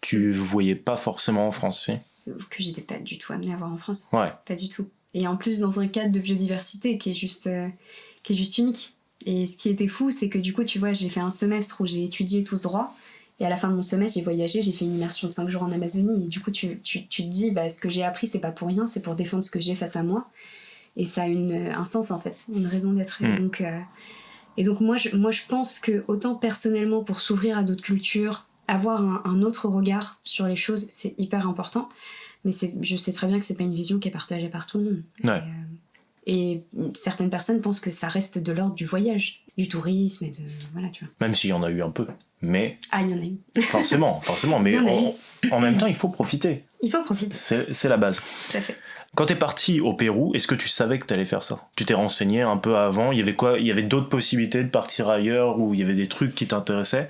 tu voyais pas forcément en France, que j'étais pas du tout amenée à voir en France. Ouais. Pas du tout. Et en plus, dans un cadre de biodiversité qui est juste unique. Et ce qui était fou, c'est que du coup, tu vois, j'ai fait un semestre où j'ai étudié tout ce droit. Et à la fin de mon semestre, j'ai voyagé, j'ai fait une immersion de 5 jours en Amazonie. Et du coup, tu te dis, ce que j'ai appris, c'est pas pour rien, c'est pour défendre ce que j'ai face à moi. Et ça a un sens en fait, une raison d'être. Et donc moi je pense que autant personnellement pour s'ouvrir à d'autres cultures, avoir un autre regard sur les choses, c'est hyper important. Mais je sais très bien que c'est pas une vision qui est partagée par tout le monde. Ouais. Et certaines personnes pensent que ça reste de l'ordre du voyage, du tourisme et de voilà, tu vois. Même s'il y en a eu un peu, mais il y en a eu. forcément, mais en même temps il faut profiter. Il faut profiter. C'est la base. Tout à fait. Quand t'es parti au Pérou, est-ce que tu savais que t'allais faire ça ? Tu t'es renseigné un peu avant ? Il y avait quoi ? Il y avait d'autres possibilités de partir ailleurs, ou il y avait des trucs qui t'intéressaient ?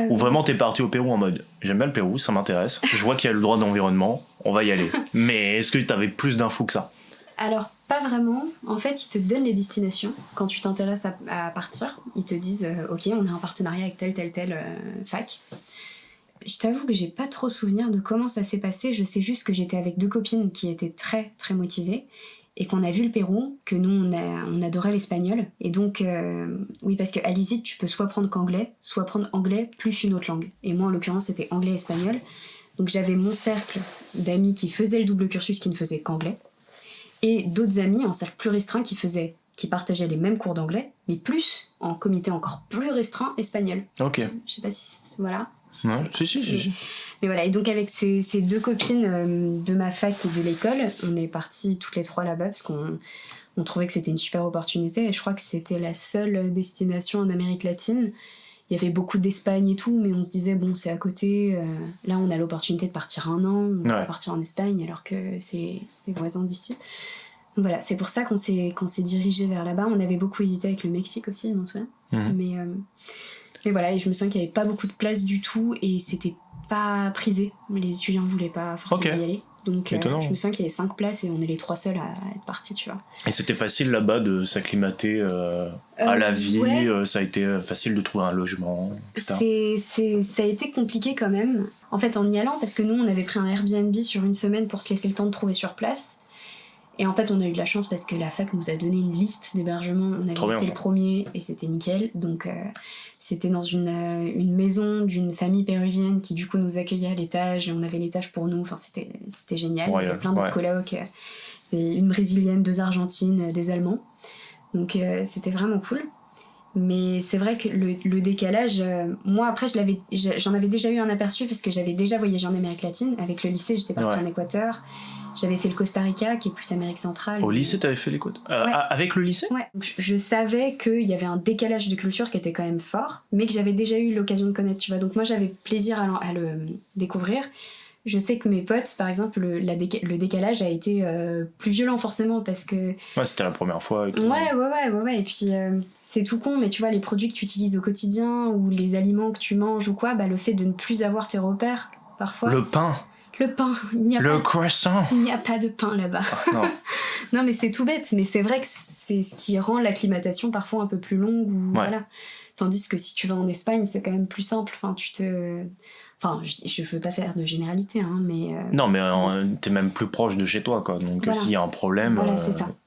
Ou vraiment t'es parti au Pérou en mode j'aime bien le Pérou, ça m'intéresse, je vois qu'il y a le droit d'environnement, on va y aller. Mais est-ce que t'avais plus d'infos que ça ? Alors, pas vraiment. En fait, ils te donnent les destinations. Quand tu t'intéresses à partir, ils te disent ok, on a un partenariat avec telle fac. Je t'avoue que j'ai pas trop souvenir de comment ça s'est passé. Je sais juste que j'étais avec 2 copines qui étaient très très motivées et qu'on a vu le Pérou, que nous on adorait l'espagnol. Et donc oui, parce qu'à l'ISIT tu peux soit prendre qu'anglais, soit prendre anglais plus une autre langue. Et moi en l'occurrence c'était anglais et espagnol. Donc j'avais mon cercle d'amis qui faisaient le double cursus qui ne faisaient qu'anglais et d'autres amis en cercle plus restreint qui partageaient les mêmes cours d'anglais, mais plus en comité encore plus restreint espagnol. Ok. Je sais pas si voilà. Ouais, si. Mais voilà, et donc avec ces 2 copines de ma fac et de l'école, on est partis toutes les 3 là-bas parce qu'on trouvait que c'était une super opportunité et je crois que c'était la seule destination en Amérique latine. Il y avait beaucoup d'Espagne et tout, mais on se disait bon c'est à côté, là on a l'opportunité de partir 1 an, on va partir en Espagne alors que c'est voisin d'ici. Donc voilà, c'est pour ça qu'on s'est dirigé vers là-bas. On avait beaucoup hésité avec le Mexique aussi, je m'en souviens. Mais voilà, et je me souviens qu'il n'y avait pas beaucoup de place du tout et c'était pas prisé. Les étudiants voulaient pas forcément y aller. Donc je me souviens qu'il y avait 5 places et on est les 3 seuls à être partis, tu vois. Et c'était facile là-bas de s'acclimater à la vie, ça a été facile de trouver un logement, etc. Ça a été compliqué quand même. En fait, en y allant, parce que nous on avait pris un Airbnb sur 1 semaine pour se laisser le temps de trouver sur place. Et en fait, on a eu de la chance parce que la fac nous a donné une liste d'hébergements. On a visité le premier et c'était nickel. Donc, c'était dans une maison d'une famille péruvienne qui, du coup, nous accueillait à l'étage et on avait l'étage pour nous. Enfin, c'était génial. Il y avait plein d'autres colocs. Une brésilienne, 2 argentines, des allemands. Donc, c'était vraiment cool. Mais c'est vrai que le décalage... moi, après, j'en avais déjà eu un aperçu parce que j'avais déjà voyagé en Amérique latine. Avec le lycée, j'étais partie en Équateur. J'avais fait le Costa Rica, qui est plus Amérique centrale. Au lycée, t'avais fait l'Équateur avec le lycée ? Ouais. Donc, je savais qu'il y avait un décalage de culture qui était quand même fort, mais que j'avais déjà eu l'occasion de connaître, tu vois. Donc moi, j'avais plaisir à le découvrir. Je sais que mes potes, par exemple, le décalage a été plus violent forcément parce que... Ouais, c'était la première fois. Et tout. Ouais. Et puis, c'est tout con, mais tu vois, les produits que tu utilises au quotidien ou les aliments que tu manges ou quoi, le fait de ne plus avoir tes repères, parfois... Le pain, croissant. Il n'y a pas de pain là-bas. Non. Non, mais c'est tout bête. Mais c'est vrai que c'est ce qui rend l'acclimatation parfois un peu plus longue. Voilà. Tandis que si tu vas en Espagne, c'est quand même plus simple. Enfin, je veux pas faire de généralité, hein, mais... non, mais t'es même plus proche de chez toi, quoi. Donc s'il y a un problème,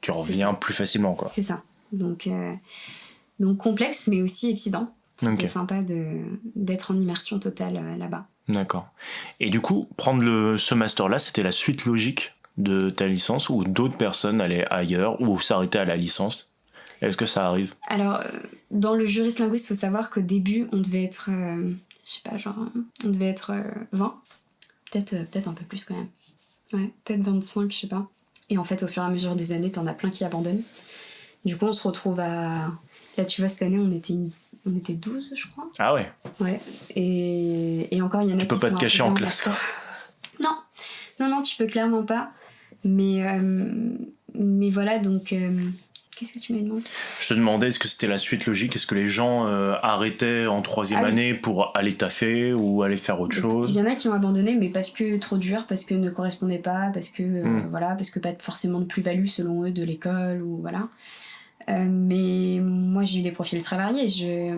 tu reviens plus facilement, quoi. C'est ça. Donc complexe, mais aussi excitant. C'était sympa d'être en immersion totale là-bas. D'accord. Et du coup, prendre ce master-là, c'était la suite logique de ta licence ou d'autres personnes allaient ailleurs ou s'arrêtaient à la licence ? Est-ce que ça arrive ? Alors, dans le juriste linguiste, il faut savoir qu'au début, on devait être... on devait être 20. Peut-être un peu plus quand même. Ouais, peut-être 25, je sais pas. Et en fait, au fur et à mesure des années, t'en as plein qui abandonnent. Du coup, on se retrouve à... Là, tu vois, cette année, on était 12, je crois. Ah ouais. Ouais. Et encore, il y en a qui sont... Tu peux pas te cacher en classe, quoi. Non, tu peux clairement pas. Mais voilà, donc... Qu'est-ce que tu m'as demandé ? Je te demandais, est-ce que c'était la suite logique ? Est-ce que les gens arrêtaient en 3e année pour aller taffer ou aller faire autre chose ? Il y en a qui ont abandonné, mais parce que trop dur, parce que ne correspondait pas, parce que voilà, parce que pas forcément de plus-value selon eux de l'école, ou voilà. Mais moi j'ai eu des profils très variés.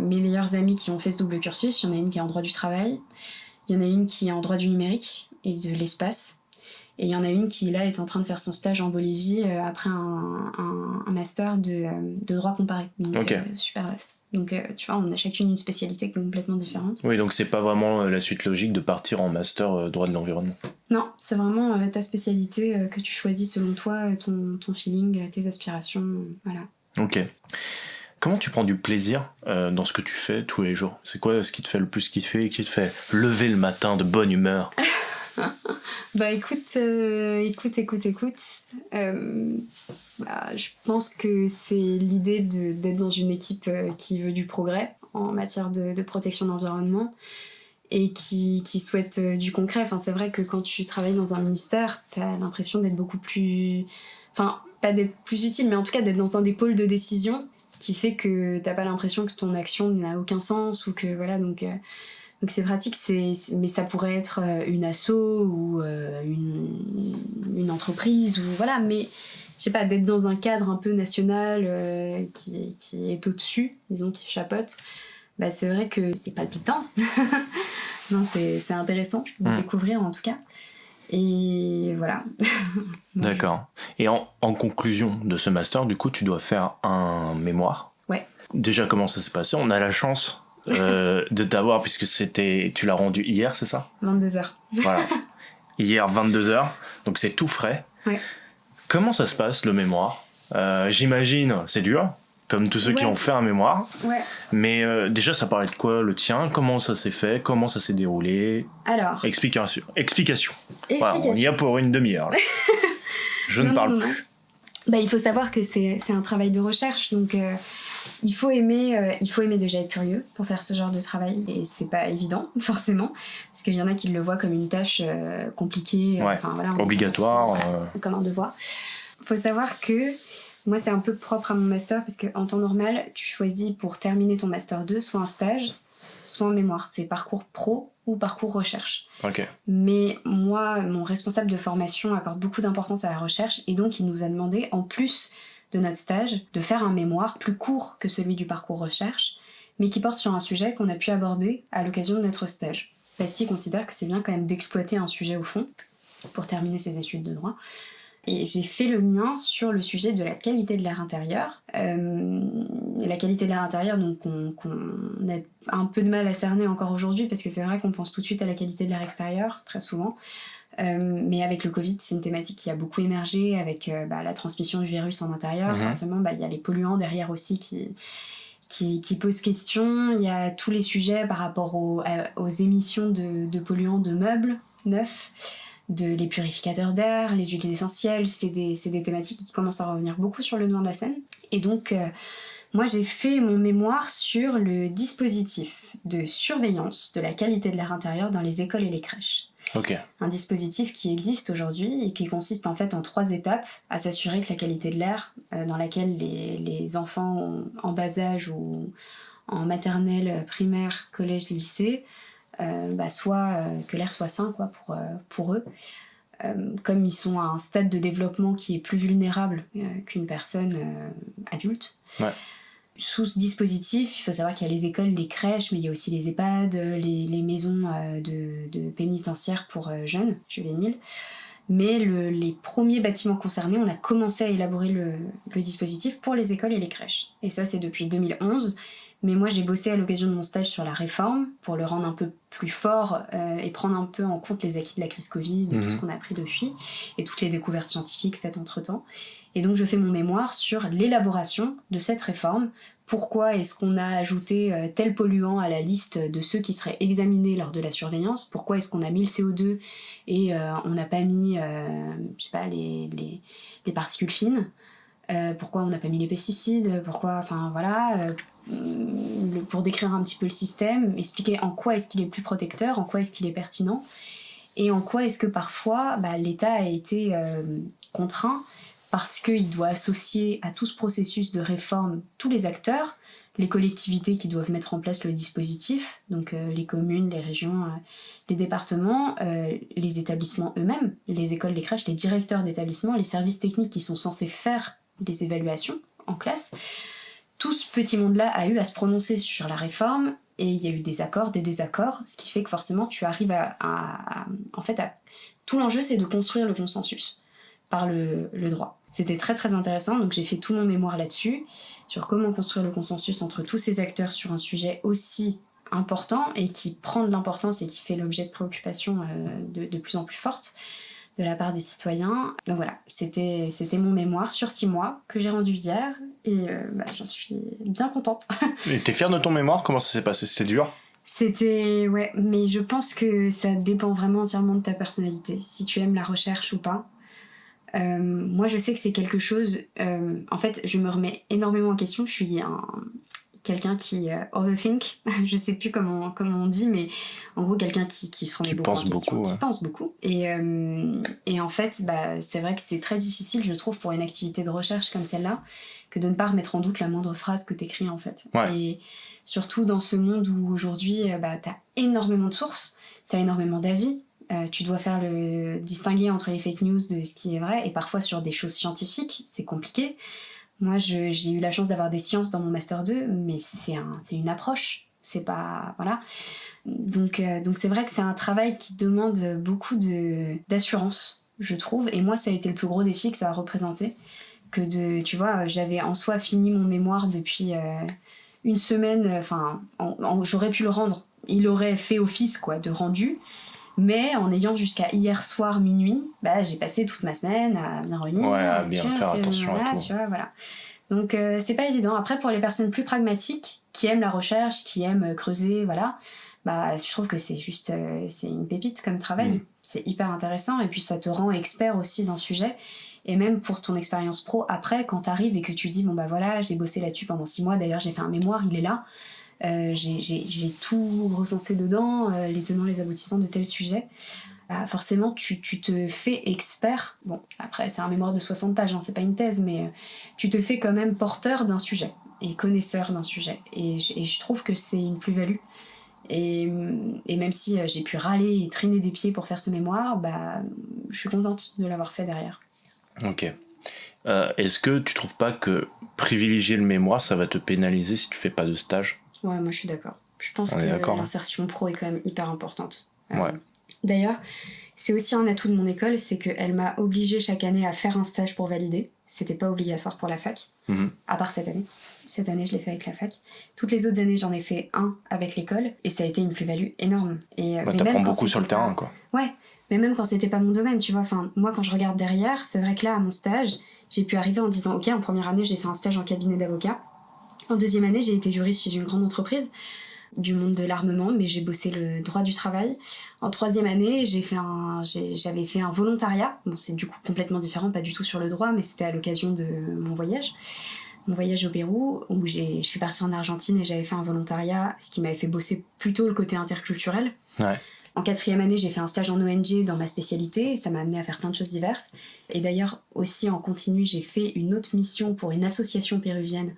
Mes meilleures amies qui ont fait ce double cursus, il y en a une qui est en droit du travail, il y en a une qui est en droit du numérique et de l'espace, et il y en a une qui là est en train de faire son stage en Bolivie après un master de droit comparé. Donc super vaste. Donc tu vois, on a chacune une spécialité complètement différente. Oui, donc c'est pas vraiment la suite logique de partir en master droit de l'environnement. Non, c'est vraiment ta spécialité que tu choisis selon toi, ton feeling, tes aspirations, voilà. Ok. Comment tu prends du plaisir dans ce que tu fais tous les jours ? C'est quoi ce qui te fait le plus kiffer et qui te fait lever le matin de bonne humeur ? Bah écoute. Je pense que c'est l'idée d'être dans une équipe qui veut du progrès en matière de protection de l'environnement et qui souhaite du concret. Enfin, c'est vrai que quand tu travailles dans un ministère, t'as l'impression d'être beaucoup plus... Enfin, pas d'être plus utile, mais en tout cas d'être dans un des pôles de décision qui fait que t'as pas l'impression que ton action n'a aucun sens ou que voilà, donc c'est pratique, mais ça pourrait être une asso ou une entreprise, ou voilà, mais je sais pas, d'être dans un cadre un peu national qui est au-dessus, disons, qui chapeaute, bah c'est vrai que c'est palpitant. Non, c'est intéressant de découvrir en tout cas. Et voilà. D'accord. Et en conclusion de ce master, du coup, tu dois faire un mémoire. Ouais. Déjà, comment ça s'est passé ? On a la chance de t'avoir, puisque tu l'as rendu hier, c'est ça ? 22h. Voilà. Hier, 22h. Donc c'est tout frais. Ouais. Comment ça se passe, le mémoire ? J'imagine, c'est dur, comme tous ceux qui ont fait un mémoire. Ouais. Mais déjà, ça parlait de quoi, le tien ? Comment ça s'est fait ? Comment ça s'est déroulé ? Alors. Explication. Voilà, on y a pour une demi-heure. Là. Je ne parle plus. Bah, il faut savoir que c'est un travail de recherche, donc il faut aimer déjà être curieux pour faire ce genre de travail, et c'est pas évident forcément, parce qu'il y en a qui le voient comme une tâche compliquée, obligatoire, comme un devoir. Faut savoir que moi c'est un peu propre à mon master, parce qu'en temps normal tu choisis pour terminer ton master 2 soit un stage, soit un mémoire, c'est parcours pro ou parcours recherche. Okay. Mais moi, mon responsable de formation accorde beaucoup d'importance à la recherche, et donc il nous a demandé, en plus de notre stage, de faire un mémoire plus court que celui du parcours recherche, mais qui porte sur un sujet qu'on a pu aborder à l'occasion de notre stage. Parce qu'il considère que c'est bien quand même d'exploiter un sujet au fond pour terminer ses études de droit. Et j'ai fait le mien sur le sujet de la qualité de l'air intérieur. Et la qualité de l'air intérieur, donc qu'on a un peu de mal à cerner encore aujourd'hui, parce que c'est vrai qu'on pense tout de suite à la qualité de l'air extérieur, très souvent. Mais avec le Covid, c'est une thématique qui a beaucoup émergé, avec la transmission du virus en intérieur. Forcément, il y a les polluants derrière aussi qui posent question. Il y a tous les sujets par rapport aux émissions de polluants de meubles neufs, les purificateurs d'air, les huiles essentielles. C'est des thématiques qui commencent à revenir beaucoup sur le devant de la scène. Et donc, moi, j'ai fait mon mémoire sur le dispositif de surveillance de la qualité de l'air intérieur dans les écoles et les crèches. Okay. Un dispositif qui existe aujourd'hui et qui consiste en fait en 3 étapes à s'assurer que la qualité de l'air dans laquelle les enfants en bas âge ou en maternelle, primaire, collège, lycée, soit que l'air soit sain pour eux. Comme ils sont à un stade de développement qui est plus vulnérable qu'une personne adulte. Ouais. Sous ce dispositif, il faut savoir qu'il y a les écoles, les crèches, mais il y a aussi les EHPAD, les maisons de pénitentiaires pour jeunes, juvéniles. Mais les premiers bâtiments concernés, on a commencé à élaborer le dispositif pour les écoles et les crèches. Et ça, c'est depuis 2011. Mais moi, j'ai bossé à l'occasion de mon stage sur la réforme pour le rendre un peu plus fort et prendre un peu en compte les acquis de la crise Covid et tout ce qu'on a appris depuis et toutes les découvertes scientifiques faites entre-temps. Et donc, je fais mon mémoire sur l'élaboration de cette réforme. Pourquoi est-ce qu'on a ajouté tel polluant à la liste de ceux qui seraient examinés lors de la surveillance ? Pourquoi est-ce qu'on a mis le CO2 et on n'a pas mis, les particules fines ? Pourquoi on n'a pas mis les pesticides ? Pourquoi, pour décrire un petit peu le système, expliquer en quoi est-ce qu'il est plus protecteur, en quoi est-ce qu'il est pertinent. et en quoi est-ce que parfois l'État a été contraint parce qu'il doit associer à tout ce processus de réforme tous les acteurs, les collectivités qui doivent mettre en place le dispositif, donc les communes, les régions, les départements, les établissements eux-mêmes, les écoles, les crèches, les directeurs d'établissements, les services techniques qui sont censés faire des évaluations en classe. Tout ce petit monde-là a eu à se prononcer sur la réforme, et il y a eu des accords, des désaccords, ce qui fait que forcément tu arrives tout l'enjeu, c'est de construire le consensus par le droit. C'était très très intéressant, donc j'ai fait tout mon mémoire là-dessus, sur comment construire le consensus entre tous ces acteurs sur un sujet aussi important et qui prend de l'importance et qui fait l'objet de préoccupations de plus en plus fortes de la part des citoyens. Donc voilà, c'était mon mémoire sur 6 mois que j'ai rendu hier, et j'en suis bien contente. Et t'es fière de ton mémoire? Comment ça s'est passé? C'était dur? Ouais, mais je pense que ça dépend vraiment entièrement de ta personnalité, si tu aimes la recherche ou pas. Moi je sais que c'est quelque chose, en fait je me remets énormément en question, je suis quelqu'un qui overthink, je sais plus comment on dit, mais en gros quelqu'un qui se remet beaucoup en question, qui pense beaucoup, et en fait c'est vrai que c'est très difficile, je trouve, pour une activité de recherche comme celle-là, que de ne pas remettre en doute la moindre phrase que t'écris en fait. Ouais. Et surtout dans ce monde où aujourd'hui t'as énormément de sources, t'as énormément d'avis, tu dois faire le distinguer entre les fake news de ce qui est vrai, et parfois sur des choses scientifiques, c'est compliqué. Moi, j'ai eu la chance d'avoir des sciences dans mon Master 2, mais c'est une approche, c'est pas... Voilà. Donc c'est vrai que c'est un travail qui demande beaucoup d'assurance, je trouve, et moi, ça a été le plus gros défi que ça a représenté, tu vois, j'avais en soi fini mon mémoire depuis une semaine, j'aurais pu le rendre, il aurait fait office, quoi, de rendu, mais en ayant jusqu'à hier soir minuit, j'ai passé toute ma semaine à bien relire, à bien faire attention à tout. Tu vois, voilà. Donc c'est pas évident. Après, pour les personnes plus pragmatiques, qui aiment la recherche, qui aiment creuser, voilà, je trouve que c'est juste c'est une pépite comme travail. C'est hyper intéressant, et puis ça te rend expert aussi d'un sujet. Et même pour ton expérience pro, après, quand t'arrives et que tu dis voilà, j'ai bossé là-dessus pendant 6 mois, d'ailleurs j'ai fait un mémoire, il est là. J'ai tout recensé dedans, les tenants, les aboutissants de tel sujet. Forcément, tu te fais expert. Bon, après, c'est un mémoire de 60 pages, c'est pas une thèse, mais tu te fais quand même porteur d'un sujet et connaisseur d'un sujet. Et je trouve que c'est une plus-value. Et même si j'ai pu râler et traîner des pieds pour faire ce mémoire, je suis contente de l'avoir fait derrière. Ok. Est-ce que tu trouves pas que privilégier le mémoire, ça va te pénaliser si tu fais pas de stage? Ouais, moi je suis d'accord. Je pense que l'insertion pro est quand même hyper importante. Ouais. D'ailleurs, c'est aussi un atout de mon école, c'est qu'elle m'a obligée chaque année à faire un stage pour valider. C'était pas obligatoire pour la fac, à part cette année. Cette année, je l'ai fait avec la fac. Toutes les autres années, j'en ai fait un avec l'école, et ça a été une plus-value énorme. Et t'apprends beaucoup sur le terrain, quoi. Ouais, mais même quand c'était pas mon domaine, tu vois. Moi, quand je regarde derrière, c'est vrai que là, à mon stage, j'ai pu arriver en disant, ok, en première année, j'ai fait un stage en cabinet d'avocat. En deuxième année, j'ai été juriste chez une grande entreprise du monde de l'armement, mais j'ai bossé le droit du travail. En troisième année, j'avais fait un volontariat. Bon, c'est du coup complètement différent, pas du tout sur le droit, mais c'était à l'occasion de mon voyage au Pérou, où je suis partie en Argentine et j'avais fait un volontariat, ce qui m'avait fait bosser plutôt le côté interculturel. Ouais. En quatrième année, j'ai fait un stage en ONG dans ma spécialité, et ça m'a amené à faire plein de choses diverses. Et d'ailleurs, aussi en continu, j'ai fait une autre mission pour une association péruvienne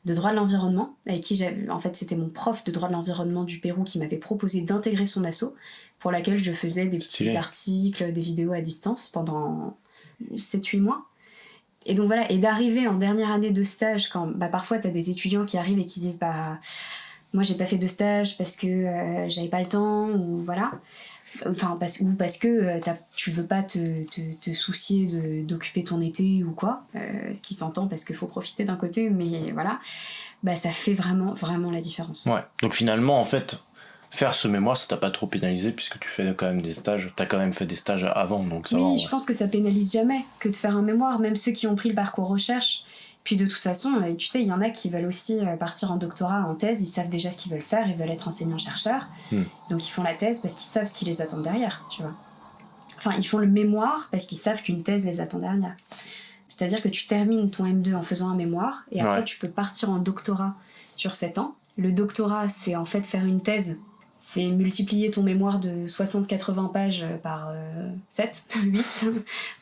de droit de l'environnement, avec qui c'était mon prof de droit de l'environnement du Pérou qui m'avait proposé d'intégrer son asso, pour laquelle je faisais des petits articles, des vidéos à distance pendant 7-8 mois. Et donc voilà, et d'arriver en dernière année de stage, quand parfois t'as des étudiants qui arrivent et qui disent moi j'ai pas fait de stage parce que j'avais pas le temps, ou voilà. Parce que tu veux pas te soucier d'occuper ton été ou quoi, ce qui s'entend parce qu'il faut profiter d'un côté, mais voilà, ça fait vraiment, vraiment la différence. Ouais, donc finalement, en fait, faire ce mémoire, ça t'a pas trop pénalisé puisque tu fais quand même des stages, t'as quand même fait des stages avant, donc ça va. Oui, je pense que ça pénalise jamais que de faire un mémoire, même ceux qui ont pris le parcours recherche. Puis de toute façon, tu sais, il y en a qui veulent aussi partir en doctorat, en thèse, ils savent déjà ce qu'ils veulent faire, ils veulent être enseignants-chercheurs, donc ils font la thèse parce qu'ils savent ce qui les attend derrière, tu vois. Enfin, ils font le mémoire parce qu'ils savent qu'une thèse les attend derrière. C'est-à-dire que tu termines ton M2 en faisant un mémoire, et après tu peux partir en doctorat sur 7 ans. Le doctorat, c'est en fait faire une thèse, c'est multiplier ton mémoire de 60-80 pages par 7, 8,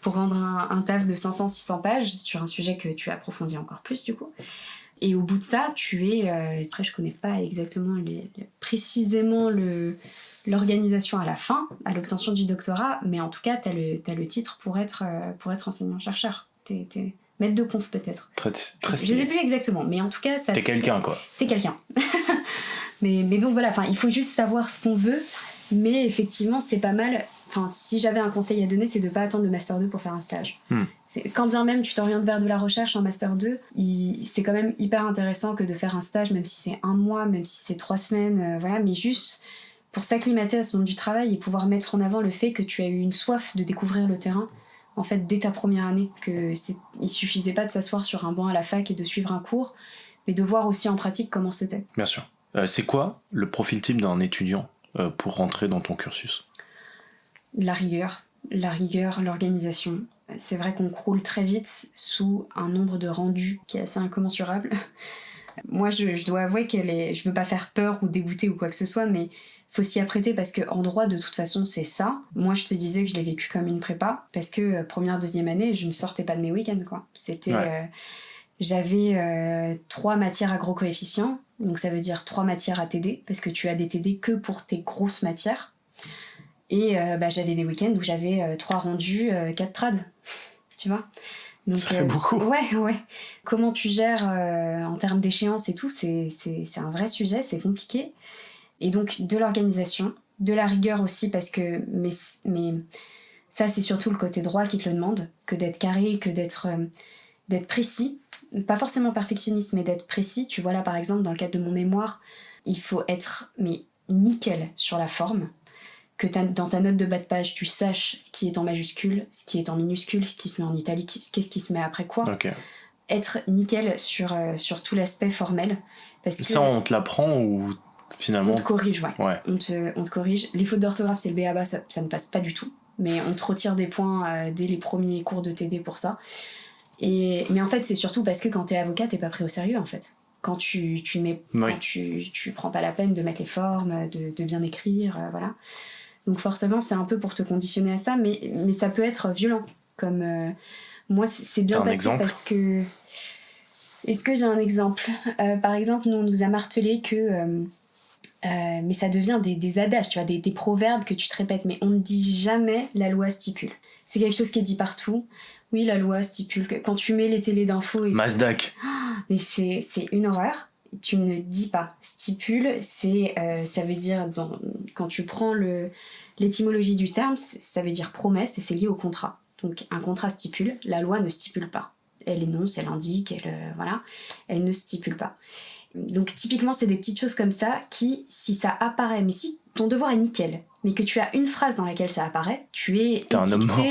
pour rendre un taf de 500-600 pages sur un sujet que tu approfondis encore plus du coup. Et au bout de ça, tu es... après, je connais pas exactement précisément l'organisation à la fin, à l'obtention du doctorat, mais en tout cas, t'as le titre pour être enseignant-chercheur. T'es maître de conf peut-être. Très je sais plus exactement, mais en tout cas... T'es quelqu'un, quoi. T'es quelqu'un. mais donc voilà, il faut juste savoir ce qu'on veut, mais effectivement, c'est pas mal... si j'avais un conseil à donner, c'est de pas attendre le Master 2 pour faire un stage. Quand bien même tu t'orientes vers de la recherche en Master 2, c'est quand même hyper intéressant que de faire un stage, même si c'est 1 mois, même si c'est 3 semaines, voilà, mais juste pour s'acclimater à ce monde du travail et pouvoir mettre en avant le fait que tu as eu une soif de découvrir le terrain, en fait, dès ta première année, il suffisait pas de s'asseoir sur un banc à la fac et de suivre un cours, mais de voir aussi en pratique comment c'était. Bien sûr. C'est quoi le profil type d'un étudiant pour rentrer dans ton cursus ? La rigueur, l'organisation. C'est vrai qu'on croule très vite sous un nombre de rendus qui est assez incommensurable. Moi, je dois avouer que je veux pas faire peur ou dégoûter ou quoi que ce soit, mais faut s'y apprêter parce qu'en droit, de toute façon, c'est ça. Moi, je te disais que je l'ai vécu comme une prépa parce que première, deuxième année, je ne sortais pas de mes week-ends, quoi. C'était... j'avais 3 matières à gros coefficients, donc ça veut dire 3 matières à TD, parce que tu as des TD que pour tes grosses matières. Et j'avais des week-ends où j'avais 3 rendus, 4 trades, tu vois. Donc, ça fait beaucoup. Ouais. Comment tu gères en termes d'échéance et tout, c'est un vrai sujet, c'est compliqué. Et donc de l'organisation, de la rigueur aussi, parce que mais ça c'est surtout le côté droit qui te le demande, que d'être carré, que d'être précis, pas forcément perfectionniste, mais d'être précis. Tu vois là par exemple dans le cadre de mon mémoire, il faut être nickel sur la forme. Que dans ta note de bas de page, tu saches ce qui est en majuscule, ce qui est en minuscule, ce qui se met en italique, qu'est-ce qui se met après quoi. Okay. Être nickel sur tout l'aspect formel. Parce que ça, on te l'apprend ou finalement... On te corrige, ouais. On te corrige. Les fautes d'orthographe, c'est le b.a.-ba, ça ne passe pas du tout. Mais on te retire des points dès les premiers cours de TD pour ça. Mais en fait, c'est surtout parce que quand t'es avocat, t'es pas pris au sérieux, en fait. Quand tu prends pas la peine de mettre les formes, de bien écrire, voilà. Donc forcément, c'est un peu pour te conditionner à ça, mais ça peut être violent. Comme moi, c'est bien passé parce que... Est-ce que j'ai un exemple ? Par exemple, nous, on nous a martelé que... mais ça devient des adages, tu vois, des proverbes que tu te répètes, mais on ne dit jamais « la loi stipule ». C'est quelque chose qui est dit partout. Oui, la loi stipule que... Quand tu mets les télés d'infos... Masdac. Mais c'est une horreur. Tu ne dis pas. Stipule, ça veut dire... Quand tu prends l'étymologie du terme, ça veut dire promesse et c'est lié au contrat. Donc un contrat stipule, la loi ne stipule pas. Elle énonce, elle indique, elle ne stipule pas. Donc typiquement, c'est des petites choses comme ça qui, si ça apparaît, mais si ton devoir est nickel, mais que tu as une phrase dans laquelle ça apparaît, tu es étiqueté... un homme mort.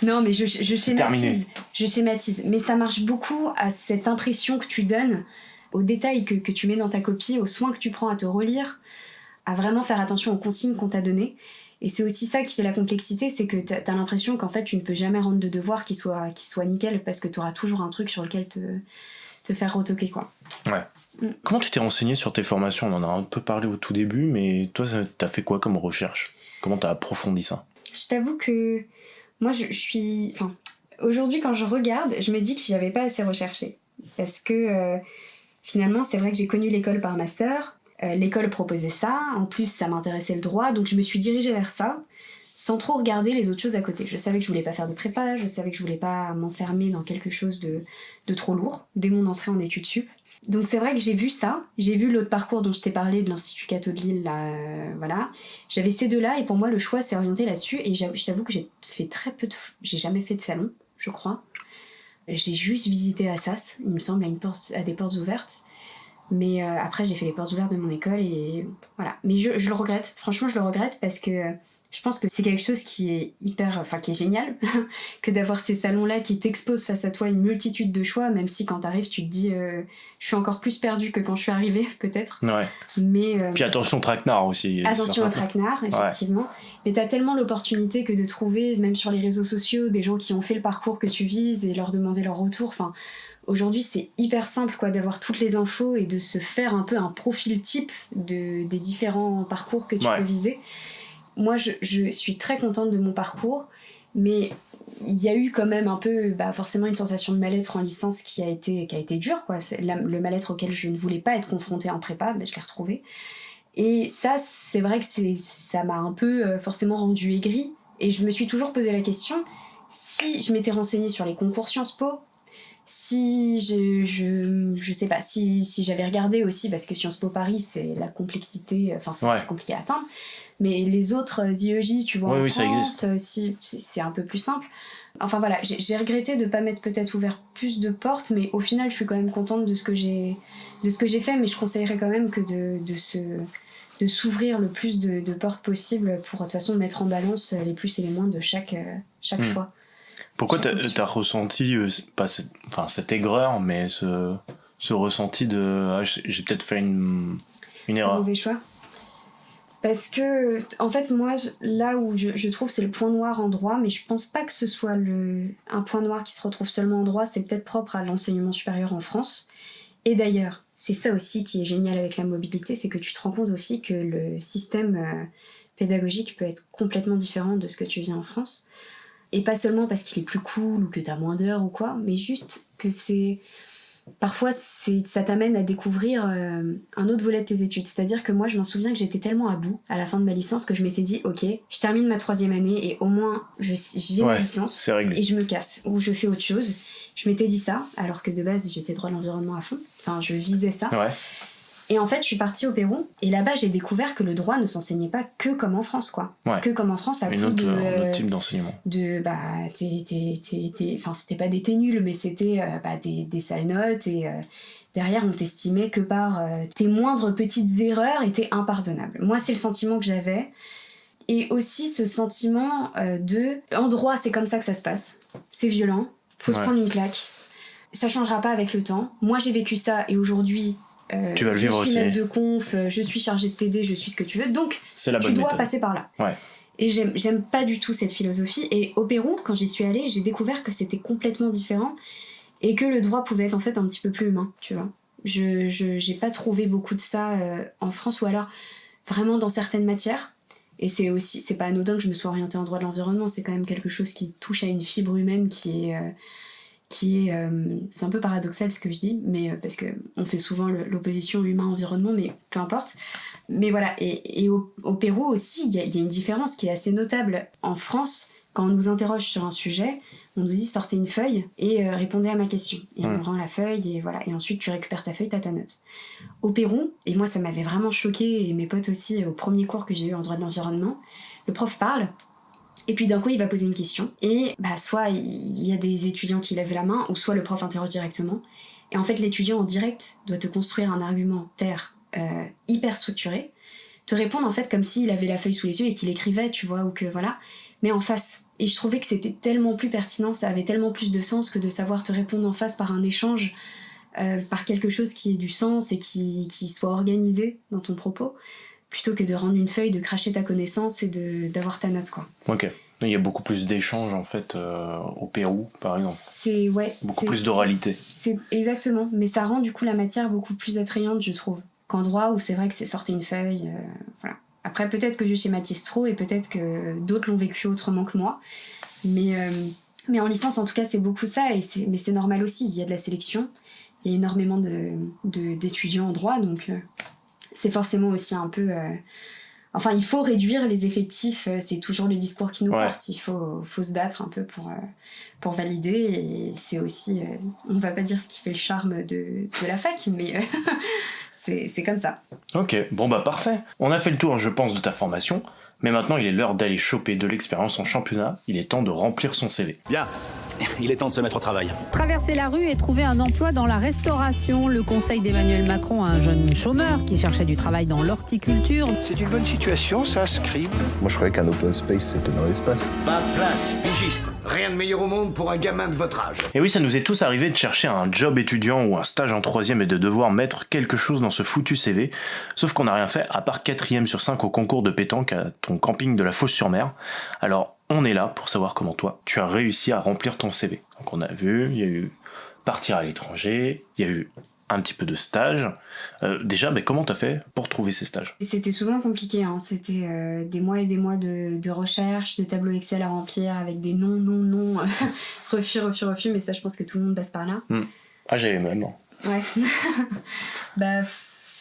Non, mais je schématise. Je schématise. Mais ça marche beaucoup à cette impression que tu donnes, aux détails que tu mets dans ta copie, aux soins que tu prends à te relire, à vraiment faire attention aux consignes qu'on t'a données. Et c'est aussi ça qui fait la complexité, c'est que t'as l'impression qu'en fait tu ne peux jamais rendre de devoir qui soit nickel parce que t'auras toujours un truc sur lequel te faire retoquer, quoi. Ouais. Comment tu t'es renseigné sur tes formations ? On en a un peu parlé au tout début, mais toi t'as fait quoi comme recherche ? Comment t'as approfondi ça ? Je t'avoue que moi je suis... Enfin, aujourd'hui quand je regarde, je me dis que j'avais pas assez recherché. Parce que finalement c'est vrai que j'ai connu l'école par master. L'école proposait ça, en plus ça m'intéressait le droit, donc je me suis dirigée vers ça, sans trop regarder les autres choses à côté. Je savais que je voulais pas faire de prépa, je savais que je voulais pas m'enfermer dans quelque chose de trop lourd, dès mon entrée en études sup. Donc c'est vrai que j'ai vu ça, j'ai vu l'autre parcours dont je t'ai parlé, de l'Institut Cato de Lille, là, voilà. J'avais ces deux-là, et pour moi le choix s'est orienté là-dessus, et je t'avoue que j'ai fait très peu j'ai jamais fait de salon, je crois. J'ai juste visité Assas, il me semble, à des portes ouvertes. Mais après, j'ai fait les portes ouvertes de mon école et voilà. Mais je le regrette. Franchement, je le regrette parce que Je pense que c'est quelque chose qui est qui est génial, que d'avoir ces salons-là qui t'exposent face à toi une multitude de choix, même si quand t'arrives, tu te dis, je suis encore plus perdue que quand je suis arrivée, peut-être. Ouais. Mais, puis attention au traquenard aussi. Attention au traquenard, effectivement. Ouais. Mais t'as tellement l'opportunité que de trouver, même sur les réseaux sociaux, des gens qui ont fait le parcours que tu vises et leur demander leur retour. Enfin, aujourd'hui, c'est hyper simple d'avoir toutes les infos et de se faire un peu un profil type des différents parcours que tu peux viser. Moi, je suis très contente de mon parcours, mais il y a eu quand même un peu, forcément, une sensation de mal-être en licence qui a été dure, quoi. C'est le mal-être auquel je ne voulais pas être confrontée en prépa, mais je l'ai retrouvé. Et ça, c'est vrai que ça m'a un peu forcément rendue aigrie. Et je me suis toujours posé la question, si je m'étais renseignée sur les concours Sciences Po, si je sais pas, si j'avais regardé aussi, parce que Sciences Po Paris, c'est la complexité, c'est compliqué à atteindre. Mais les autres IEJ, tu vois, en France, c'est un peu plus simple. Enfin voilà, j'ai regretté de pas m'être peut-être ouvert plus de portes, mais au final, je suis quand même contente de ce que j'ai fait, mais je conseillerais quand même que de s'ouvrir le plus de portes possible pour de toute façon mettre en balance les plus et les moins de chaque choix. Pourquoi t'as ressenti, pas cette aigreur, mais ce ressenti de j'ai peut-être fait une erreur. Un mauvais choix. Parce que, en fait, moi, là où je trouve c'est le point noir en droit, mais je pense pas que ce soit un point noir qui se retrouve seulement en droit, c'est peut-être propre à l'enseignement supérieur en France. Et d'ailleurs, c'est ça aussi qui est génial avec la mobilité, c'est que tu te rends compte aussi que le système pédagogique peut être complètement différent de ce que tu vis en France. Et pas seulement parce qu'il est plus cool ou que t'as moins d'heures ou quoi, mais juste que parfois, ça t'amène à découvrir un autre volet de tes études. C'est-à-dire que moi, je m'en souviens que j'étais tellement à bout à la fin de ma licence que je m'étais dit, ok, je termine ma 3e année et au moins j'ai ma licence et je me casse ou je fais autre chose. Je m'étais dit ça, alors que de base, j'étais droit de l'environnement à fond. Enfin, je visais ça. Ouais. Et en fait, je suis partie au Pérou et là-bas, j'ai découvert que le droit ne s'enseignait pas que comme en France, quoi. Ouais. Que comme en France, à coup un autre type d'enseignement. C'était pas des t'es nul, mais c'était des sales notes et derrière, on t'estimait que par tes moindres petites erreurs étaient impardonnables. Moi, c'est le sentiment que j'avais. Et aussi ce sentiment en droit, c'est comme ça que ça se passe. C'est violent, faut se prendre une claque. Ça changera pas avec le temps. Moi, j'ai vécu ça et aujourd'hui... tu vas le vivre aussi. Je suis maître de conf, je suis chargée de t'aider, je suis ce que tu veux, donc c'est la bonne tu dois méthode. passer par là. Ouais. Et j'aime pas du tout cette philosophie. Et au Pérou, quand j'y suis allée, j'ai découvert que c'était complètement différent et que le droit pouvait être en fait un petit peu plus humain, tu vois. J'ai pas trouvé beaucoup de ça en France, ou alors vraiment dans certaines matières. Et c'est pas anodin que je me sois orientée en droit de l'environnement, c'est quand même quelque chose qui touche à une fibre humaine qui est c'est un peu paradoxal ce que je dis, mais parce que on fait souvent l'opposition humain-environnement, mais peu importe. Mais voilà, et au Pérou aussi, il y a une différence qui est assez notable. En France, quand on nous interroge sur un sujet, on nous dit sortez une feuille et répondez à ma question. Et on rend la feuille et voilà, et ensuite tu récupères ta feuille, t'as ta note. Au Pérou, et moi ça m'avait vraiment choquée, et mes potes aussi, au premier cours que j'ai eu en droit de l'environnement, le prof parle, et puis d'un coup il va poser une question, et soit il y a des étudiants qui lèvent la main, ou soit le prof interroge directement, et en fait l'étudiant en direct doit te construire un argumentaire hyper structuré, te répondre en fait comme s'il avait la feuille sous les yeux et qu'il écrivait, tu vois, ou que voilà, mais en face. Et je trouvais que c'était tellement plus pertinent, ça avait tellement plus de sens que de savoir te répondre en face par un échange, par quelque chose qui ait du sens et qui soit organisé dans ton propos, plutôt que de rendre une feuille, de cracher ta connaissance et d'avoir ta note, quoi. Ok. Il y a beaucoup plus d'échanges en fait au Pérou, par exemple. Beaucoup plus d'oralité. C'est exactement, mais ça rend du coup la matière beaucoup plus attrayante, je trouve, qu'en droit où c'est vrai que c'est sortir une feuille, voilà. Après, peut-être que je schématise trop et peut-être que d'autres l'ont vécu autrement que moi. Mais en licence, en tout cas, c'est beaucoup ça. Mais c'est normal aussi. Il y a de la sélection. Il y a énormément d'étudiants en droit. Donc, c'est forcément aussi un peu... Enfin, il faut réduire les effectifs. C'est toujours le discours qui nous porte. Il faut se battre un peu pour valider. Et c'est aussi... on va pas dire ce qui fait le charme de la fac, mais... C'est comme ça. Ok, bon parfait. On a fait le tour, je pense, de ta formation, mais maintenant il est l'heure d'aller choper de l'expérience en championnat. Il est temps de remplir son CV. Bien, Il est temps de se mettre au travail. Traverser la rue et trouver un emploi dans la restauration. Le conseil d'Emmanuel Macron à un jeune chômeur qui cherchait du travail dans l'horticulture. C'est une bonne situation, ça, Scribe. Moi, je croyais qu'un open space, c'était dans l'espace. Pas de place, pigiste. Rien de meilleur au monde pour un gamin de votre âge. Et oui, ça nous est tous arrivé de chercher un job étudiant ou un stage en 3e et de devoir mettre quelque chose dans ce foutu CV. Sauf qu'on n'a rien fait à part 4e sur 5 au concours de pétanque à ton camping de la Fosse-sur-Mer. Alors, on est là pour savoir comment toi, tu as réussi à remplir ton CV. Donc on a vu, il y a eu partir à l'étranger, il y a eu un petit peu de stage. Déjà, comment t'as fait pour trouver ces stages ? C'était souvent compliqué, hein. C'était des mois et des mois de recherche, de tableaux Excel à remplir avec des non, refus, mais ça je pense que tout le monde passe par là. Ah, j'avais même. Ouais.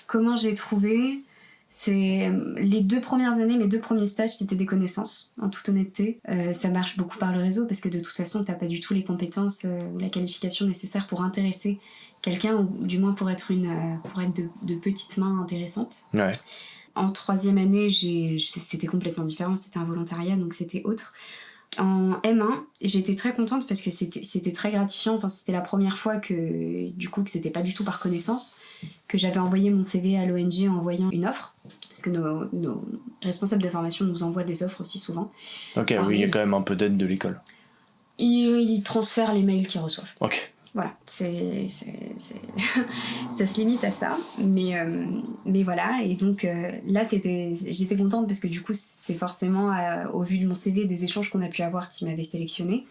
Comment j'ai trouvé ? C'est les 2 premières années, mes 2 premiers stages, c'était des connaissances, en toute honnêteté. Ça marche beaucoup par le réseau parce que de toute façon, t'as pas du tout les compétences ou la qualification nécessaire pour intéresser quelqu'un ou du moins pour être de petites mains intéressantes. Ouais. En 3e année, c'était complètement différent, c'était un volontariat, donc c'était autre. En M1, j'étais très contente parce que c'était très gratifiant. Enfin, c'était la première fois que c'était pas du tout par connaissance, que j'avais envoyé mon CV à l'ONG en voyant une offre, parce que nos responsables de formation nous envoient des offres aussi souvent. Ok, oui, il y a quand même un peu d'aide de l'école. Ils transfèrent les mails qu'ils reçoivent. Ok. Voilà, ça se limite à ça, mais voilà, et donc là j'étais contente parce que du coup c'est forcément au vu de mon CV des échanges qu'on a pu avoir qui m'avaient sélectionnée.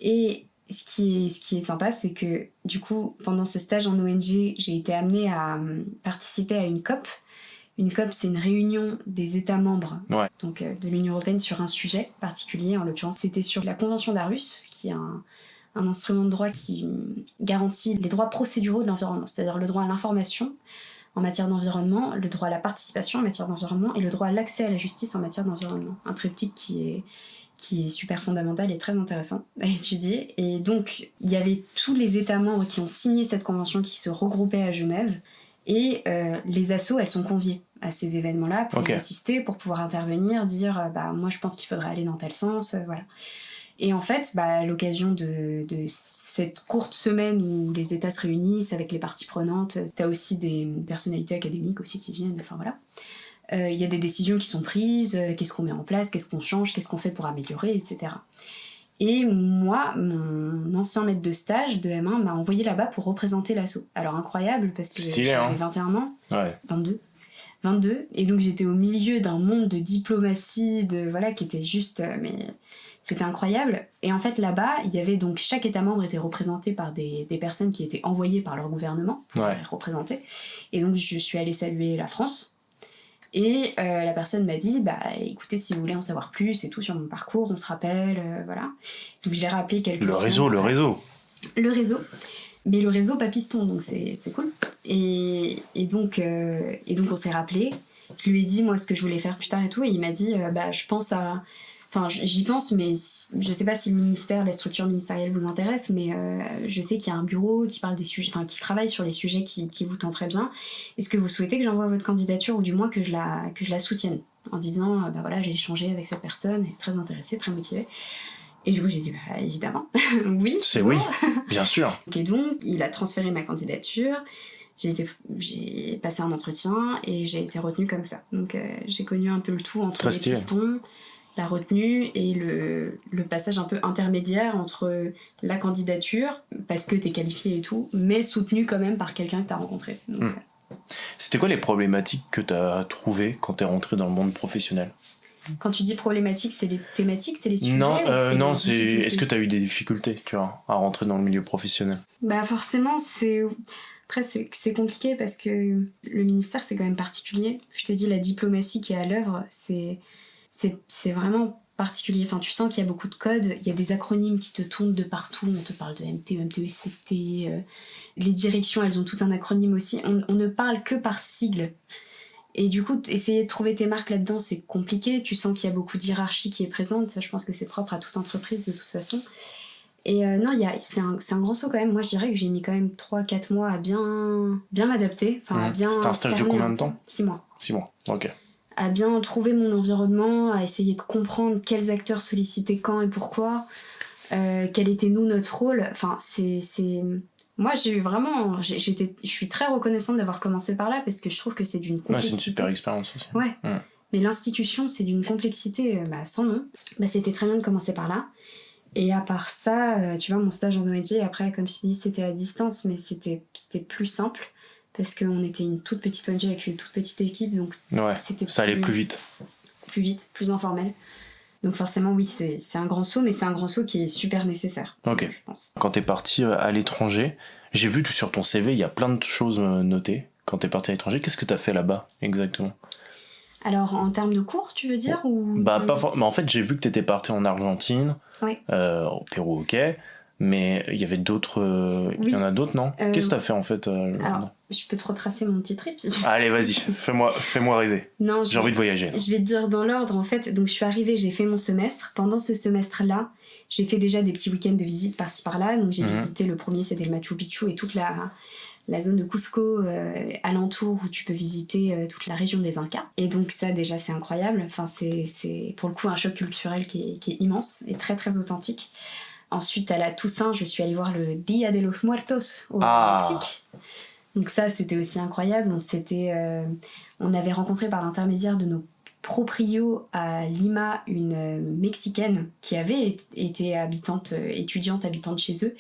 Et ce qui est sympa, c'est que du coup pendant ce stage en ONG, j'ai été amenée à participer à une COP. Une COP, c'est une réunion des États membres donc, de l'Union européenne sur un sujet particulier. En l'occurrence, c'était sur la Convention d'Aarhus, qui est un instrument de droit qui garantit les droits procéduraux de l'environnement, c'est-à-dire le droit à l'information en matière d'environnement, le droit à la participation en matière d'environnement et le droit à l'accès à la justice en matière d'environnement. Un triptyque qui est super fondamental et très intéressant à étudier. Et donc, il y avait tous les États membres qui ont signé cette convention qui se regroupaient à Genève et les assos, elles sont conviées à ces événements-là pour y assister, pour pouvoir intervenir, dire moi je pense qu'il faudrait aller dans tel sens, voilà. Et en fait, à l'occasion de cette courte semaine où les États se réunissent avec les parties prenantes, t'as aussi des personnalités académiques aussi qui viennent, enfin voilà. Il y a des décisions qui sont prises, qu'est-ce qu'on met en place, qu'est-ce qu'on change, qu'est-ce qu'on fait pour améliorer, etc. Et moi, mon ancien maître de stage de M1 m'a envoyé là-bas pour représenter l'asso. Alors incroyable, parce que j'avais 21 ans, 22, et donc j'étais au milieu d'un monde de diplomatie, qui était juste... mais c'était incroyable. Et en fait, là-bas, il y avait donc... Chaque État membre était représenté par des personnes qui étaient envoyées par leur gouvernement pour les représenter. Et donc, je suis allée saluer la France. Et la personne m'a dit, écoutez, si vous voulez en savoir plus et tout sur mon parcours, on se rappelle, voilà. Donc, je l'ai rappelé quelques Le semaines réseau. Le réseau. Mais le réseau, pas piston, donc c'est cool. Et donc, on s'est rappelé. Je lui ai dit, moi, ce que je voulais faire plus tard et tout. Et il m'a dit, je pense à... Enfin, j'y pense, mais je sais pas si le ministère, la structure ministérielle vous intéresse, mais je sais qu'il y a un bureau qui parle des sujets, qui travaille sur les sujets qui vous tentent bien. Est-ce que vous souhaitez que j'envoie votre candidature ou du moins que je la soutienne en disant, j'ai échangé avec cette personne, elle est très intéressée, très motivée. Et du coup, j'ai dit, évidemment, oui. C'est oui, bien sûr. Et donc, il a transféré ma candidature. J'ai passé un entretien et j'ai été retenue comme ça. Donc, j'ai connu un peu le tout entre les pistons, la retenue et le passage un peu intermédiaire entre la candidature, parce que t'es qualifié et tout, mais soutenu quand même par quelqu'un que t'as rencontré. Donc, C'était quoi les problématiques que t'as trouvées quand t'es rentré dans le monde professionnel ? Quand tu dis problématique, c'est les thématiques, c'est les sujets Non, c'est est-ce que t'as eu des difficultés, à rentrer dans le milieu professionnel ? Forcément, Après, c'est compliqué parce que le ministère, c'est quand même particulier. Je te dis, la diplomatie qui est à l'œuvre, c'est vraiment particulier. Enfin, tu sens qu'il y a beaucoup de codes, il y a des acronymes qui te tournent de partout. On te parle de MTE, MTECT, les directions, elles ont tout un acronyme aussi. On ne parle que par sigle. Et du coup, essayer de trouver tes marques là-dedans, c'est compliqué. Tu sens qu'il y a beaucoup d'hiérarchie qui est présente. Ça, je pense que c'est propre à toute entreprise de toute façon. Et non, c'est un gros saut quand même. Moi, je dirais que j'ai mis quand même 3-4 mois à bien m'adapter. C'était un stage de combien de temps ? 6 mois. 6 mois, ok. À bien trouver mon environnement, à essayer de comprendre quels acteurs solliciter quand et pourquoi. quel était notre rôle. Enfin, c'est... Moi, j'ai eu vraiment... je suis très reconnaissante d'avoir commencé par là parce que je trouve que c'est d'une complexité. Ouais, c'est une super expérience aussi. Ouais. Mais l'institution, c'est d'une complexité sans nom. C'était très bien de commencer par là. Et à part ça, tu vois, mon stage en ONG, après, comme je te dis, c'était à distance, mais c'était plus simple parce qu'on était une toute petite ONG avec une toute petite équipe, donc ça allait plus vite. Plus vite, plus informel. Donc forcément, oui, c'est un grand saut, mais c'est un grand saut qui est super nécessaire. Ok. Je pense. Quand t'es parti à l'étranger, j'ai vu que sur ton CV, il y a plein de choses notées. Quand t'es parti à l'étranger, qu'est-ce que t'as fait là-bas, exactement ? Alors, en termes de cours, tu veux dire ou pas en fait, j'ai vu que t'étais parti en Argentine, au Pérou, ok, mais il y avait d'autres... Il y en a d'autres, non ? Qu'est-ce que t'as fait, en fait Alors, je peux te retracer mon petit trip, si tu veux. Allez, vas-y, fais-moi rêver. Non, j'ai envie de voyager. Je vais te dire dans l'ordre, en fait. Donc, je suis arrivée, j'ai fait mon semestre. Pendant ce semestre-là, j'ai fait déjà des petits week-ends de visite par-ci par-là. Donc, j'ai visité, le premier, c'était le Machu Picchu et toute la zone de Cusco alentour où tu peux visiter toute la région des Incas. Et donc ça déjà c'est incroyable, enfin, c'est pour le coup un choc culturel qui est immense et très très authentique. Ensuite à la Toussaint je suis allée voir le Dia de los Muertos au Mexique. Donc ça c'était aussi incroyable, on avait rencontré par l'intermédiaire de nos proprios à Lima une Mexicaine qui avait été étudiante habitante chez eux,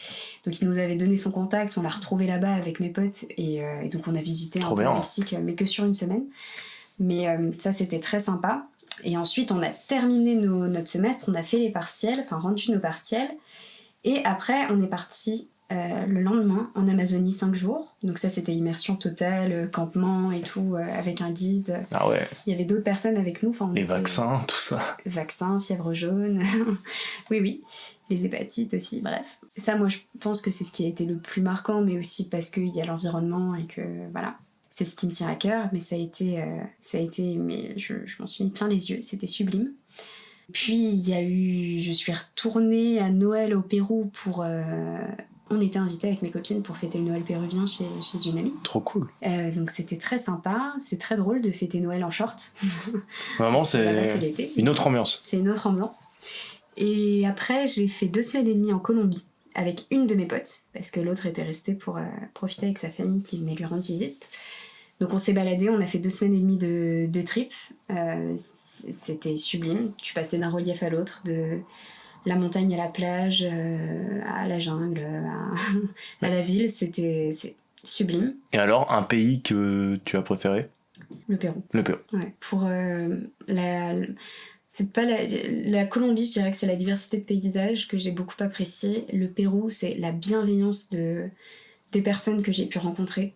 donc il nous avait donné son contact, on l'a retrouvée là-bas avec mes potes et donc on a visité un peu le Mexique mais que sur une semaine, mais ça c'était très sympa. Et ensuite on a terminé notre semestre, on a fait les partiels, enfin rendu nos partiels et après on est parti le lendemain en Amazonie 5 jours, donc ça c'était immersion totale, campement et tout, avec un guide. Ah ouais. Il y avait d'autres personnes avec nous. Les vaccins, tout ça. Vaccins, fièvre jaune, oui, les hépatites aussi, bref. Ça moi je pense que c'est ce qui a été le plus marquant, mais aussi parce qu'il y a l'environnement et que voilà, c'est ce qui me tient à cœur, mais ça a été mais je m'en suis mis plein les yeux, c'était sublime. Puis je suis retournée à Noël au Pérou pour... on était invités avec mes copines pour fêter le Noël péruvien chez une amie. Trop cool. Donc c'était très sympa, c'est très drôle de fêter Noël en short. Vraiment, c'est l'été. Une autre ambiance. C'est une autre ambiance. Et après, j'ai fait 2 semaines et demie en Colombie avec une de mes potes, parce que l'autre était restée pour profiter avec sa famille qui venait lui rendre visite. Donc on s'est baladé, on a fait 2 semaines et demie de trip. C'était sublime, tu passais d'un relief à l'autre, de la montagne à la plage, à la jungle, à la ville, c'est sublime. Et alors, un pays que tu as préféré ? Le Pérou. Le Pérou. Ouais, pour c'est pas la Colombie, je dirais que c'est la diversité de paysages que j'ai beaucoup apprécié. Le Pérou, c'est la bienveillance des personnes que j'ai pu rencontrer.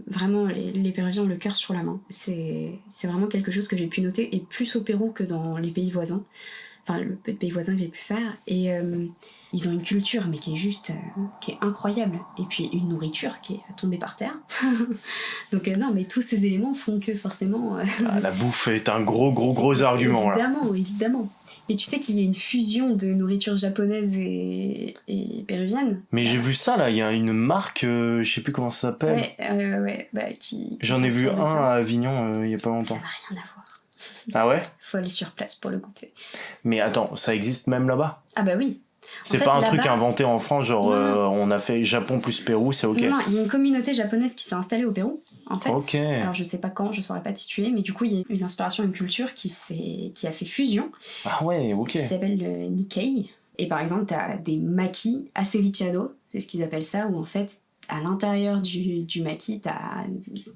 Vraiment, les Péruviens ont le cœur sur la main. C'est vraiment quelque chose que j'ai pu noter, et plus au Pérou que dans les pays voisins. Enfin, le peu de pays voisins que j'ai pu faire. Et ils ont une culture, mais qui est juste... qui est incroyable. Et puis une nourriture qui est tombée par terre. Donc non, mais tous ces éléments font que forcément... la bouffe est un gros argument. Évidemment. Mais tu sais qu'il y a une fusion de nourriture japonaise et péruvienne. Mais j'ai vu ça, là, il y a une marque, je sais plus comment ça s'appelle. Qui J'en ai vu un à Avignon il y a pas longtemps. Ça n'a rien à voir. Ah ouais ? Faut aller sur place pour le goûter. Mais attends, ça existe même là-bas ? Ah bah oui. C'est pas un truc inventé en France, genre non. On a fait Japon plus Pérou, c'est ok. Non, il y a une communauté japonaise qui s'est installée au Pérou, en fait. Ok. Alors je sais pas quand, je saurais pas te situer, mais du coup il y a une inspiration, une culture qui a fait fusion. Ah ouais, ok. Qui s'appelle le Nikkei. Et par exemple, t'as des makis acevichado, c'est ce qu'ils appellent ça, où en fait, à l'intérieur du maki, t'as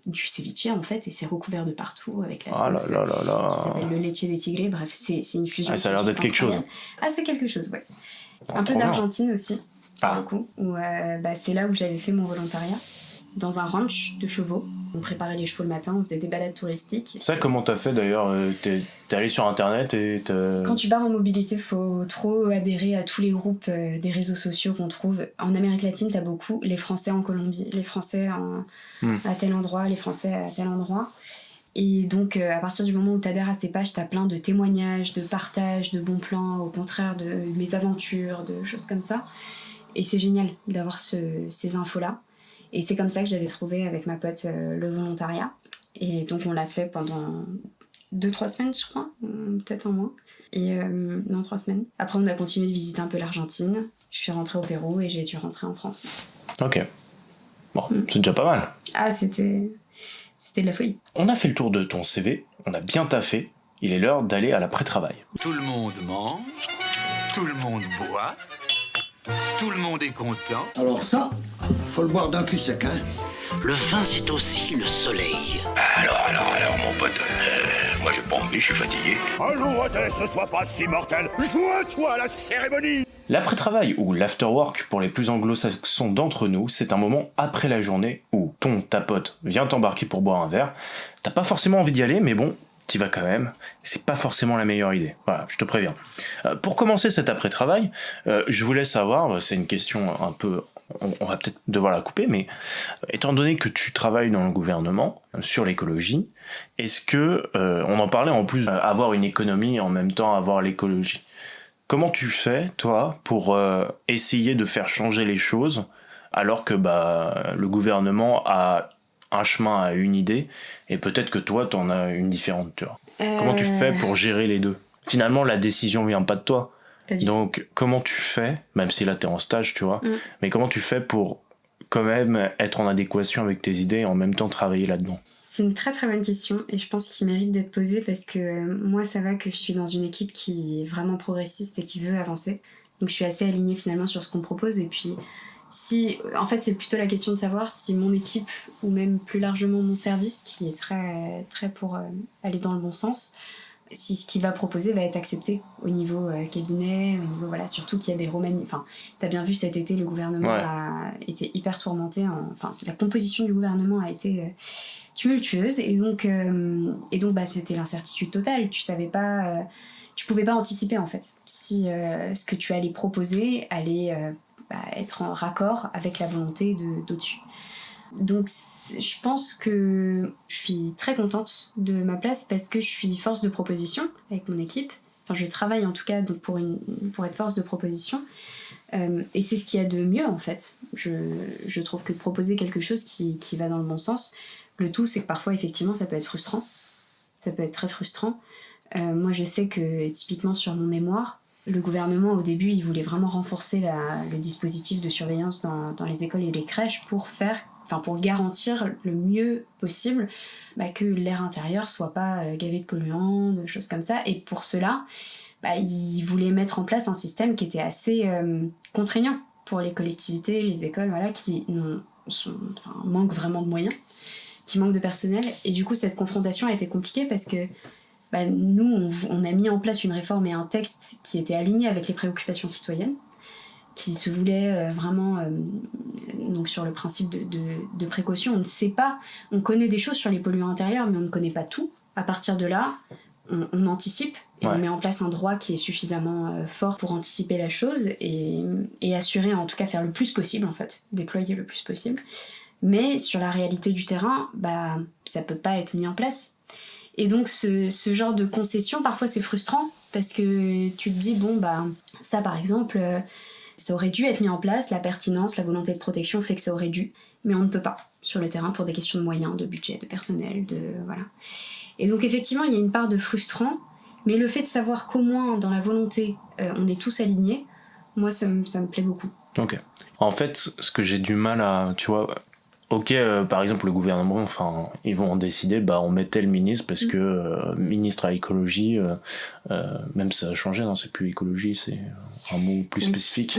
du ceviche en fait, et c'est recouvert de partout avec la sauce qui s'appelle le leche de tigre. Bref, c'est une fusion. Ah, ça a l'air d'être quelque chose. Ah, c'est quelque chose, ouais. Un peu d'Argentine aussi, pour le coup, où c'est là où j'avais fait mon volontariat, dans un ranch de chevaux. On préparait les chevaux le matin, on faisait des balades touristiques. Ça, comment t'as fait d'ailleurs ? T'es allé sur internet et Quand tu pars en mobilité, faut trop adhérer à tous les groupes des réseaux sociaux qu'on trouve. En Amérique latine, t'as beaucoup les Français en Colombie, les Français à tel endroit, les Français à tel endroit. Et donc, à partir du moment où t'adhères à ces pages, t'as plein de témoignages, de partages, de bons plans, au contraire de mes aventures, de choses comme ça. Et c'est génial d'avoir ces infos-là. Et c'est comme ça que j'avais trouvé avec ma pote le volontariat. Et donc, on l'a fait pendant 2-3 semaines, je crois, peut-être un mois. Et non, 3 semaines. Après, on a continué de visiter un peu l'Argentine. Je suis rentrée au Pérou et j'ai dû rentrer en France. Ok. Bon, c'est déjà pas mal. Ah, c'était de la folie. On a fait le tour de ton CV, on a bien taffé. Il est l'heure d'aller à l'après-travail. Tout le monde mange, tout le monde boit, tout le monde est content. Alors ça, faut le boire d'un cul sec, hein. Le vin, c'est aussi le soleil. Alors, mon pote, moi j'ai pas envie, je suis fatigué. Allons, Odès, ne sois pas si mortel. Joins-toi à la cérémonie. L'après-travail, ou l'afterwork pour les plus anglo-saxons d'entre nous, c'est un moment après la journée où ta pote vient t'embarquer pour boire un verre. T'as pas forcément envie d'y aller, mais bon, t'y vas quand même. C'est pas forcément la meilleure idée. Voilà, je te préviens. Pour commencer cet après-travail, je voulais savoir, c'est une question un peu... On va peut-être devoir la couper, mais étant donné que tu travailles dans le gouvernement sur l'écologie, est-ce que, on en parlait en plus, avoir une économie et en même temps avoir l'écologie. Comment tu fais, toi, pour essayer de faire changer les choses alors que le gouvernement a un chemin, a une idée, et peut-être que toi, t'en as une différente, tu vois. Comment tu fais pour gérer les deux ? Finalement, la décision vient pas de toi. Donc, comment tu fais, même si là t'es en stage, tu vois, mais comment tu fais pour quand même être en adéquation avec tes idées et en même temps travailler là-dedans ? C'est une très très bonne question et je pense qu'il mérite d'être posée parce que moi ça va que je suis dans une équipe qui est vraiment progressiste et qui veut avancer. Donc je suis assez alignée finalement sur ce qu'on propose et puis en fait c'est plutôt la question de savoir si mon équipe ou même plus largement mon service qui est très, très pour aller dans le bon sens, si ce qu'il va proposer va être accepté au niveau cabinet, au niveau voilà, surtout qu'il y a des remaniements. Enfin, t'as bien vu cet été, le gouvernement a été hyper tourmenté. La composition du gouvernement a été tumultueuse et donc c'était l'incertitude totale. Tu savais pas, tu pouvais pas anticiper en fait si ce que tu allais proposer allait être en raccord avec la volonté d'au-dessus. Donc je pense que je suis très contente de ma place parce que je suis force de proposition avec mon équipe. Enfin, je travaille en tout cas donc pour être force de proposition. Et c'est ce qu'il y a de mieux en fait. Je trouve que de proposer quelque chose qui va dans le bon sens. Le tout, c'est que parfois effectivement ça peut être frustrant. Ça peut être très frustrant. Moi je sais que typiquement sur mon mémoire, le gouvernement au début il voulait vraiment renforcer le dispositif de surveillance dans les écoles et les crèches pour garantir le mieux possible que l'air intérieur soit pas gavé de polluants, de choses comme ça. Et pour cela, ils voulaient mettre en place un système qui était assez contraignant pour les collectivités, les écoles, voilà, qui manquent vraiment de moyens, qui manquent de personnel. Et du coup, cette confrontation a été compliquée parce que nous, on a mis en place une réforme et un texte qui était aligné avec les préoccupations citoyennes, qui se voulait vraiment donc sur le principe de précaution. On ne sait pas, on connaît des choses sur les polluants intérieurs, mais on ne connaît pas tout. À partir de là, on anticipe et on met en place un droit qui est suffisamment fort pour anticiper la chose et assurer, en tout cas faire le plus possible en fait, déployer le plus possible. Mais sur la réalité du terrain, ça peut pas être mis en place. Et donc ce genre de concession, parfois c'est frustrant parce que tu te dis ça par exemple, ça aurait dû être mis en place, la pertinence, la volonté de protection fait que ça aurait dû, mais on ne peut pas sur le terrain pour des questions de moyens, de budget, de personnel, voilà. Et donc effectivement il y a une part de frustrant, mais le fait de savoir qu'au moins dans la volonté on est tous alignés, moi ça me plaît beaucoup. Ok. En fait, ce que j'ai du mal à, tu vois, ok, par exemple le gouvernement, ils vont en décider, on met tel ministre parce que ministre à l'écologie, même ça a changé, non, c'est plus écologie, c'est un mot plus spécifique.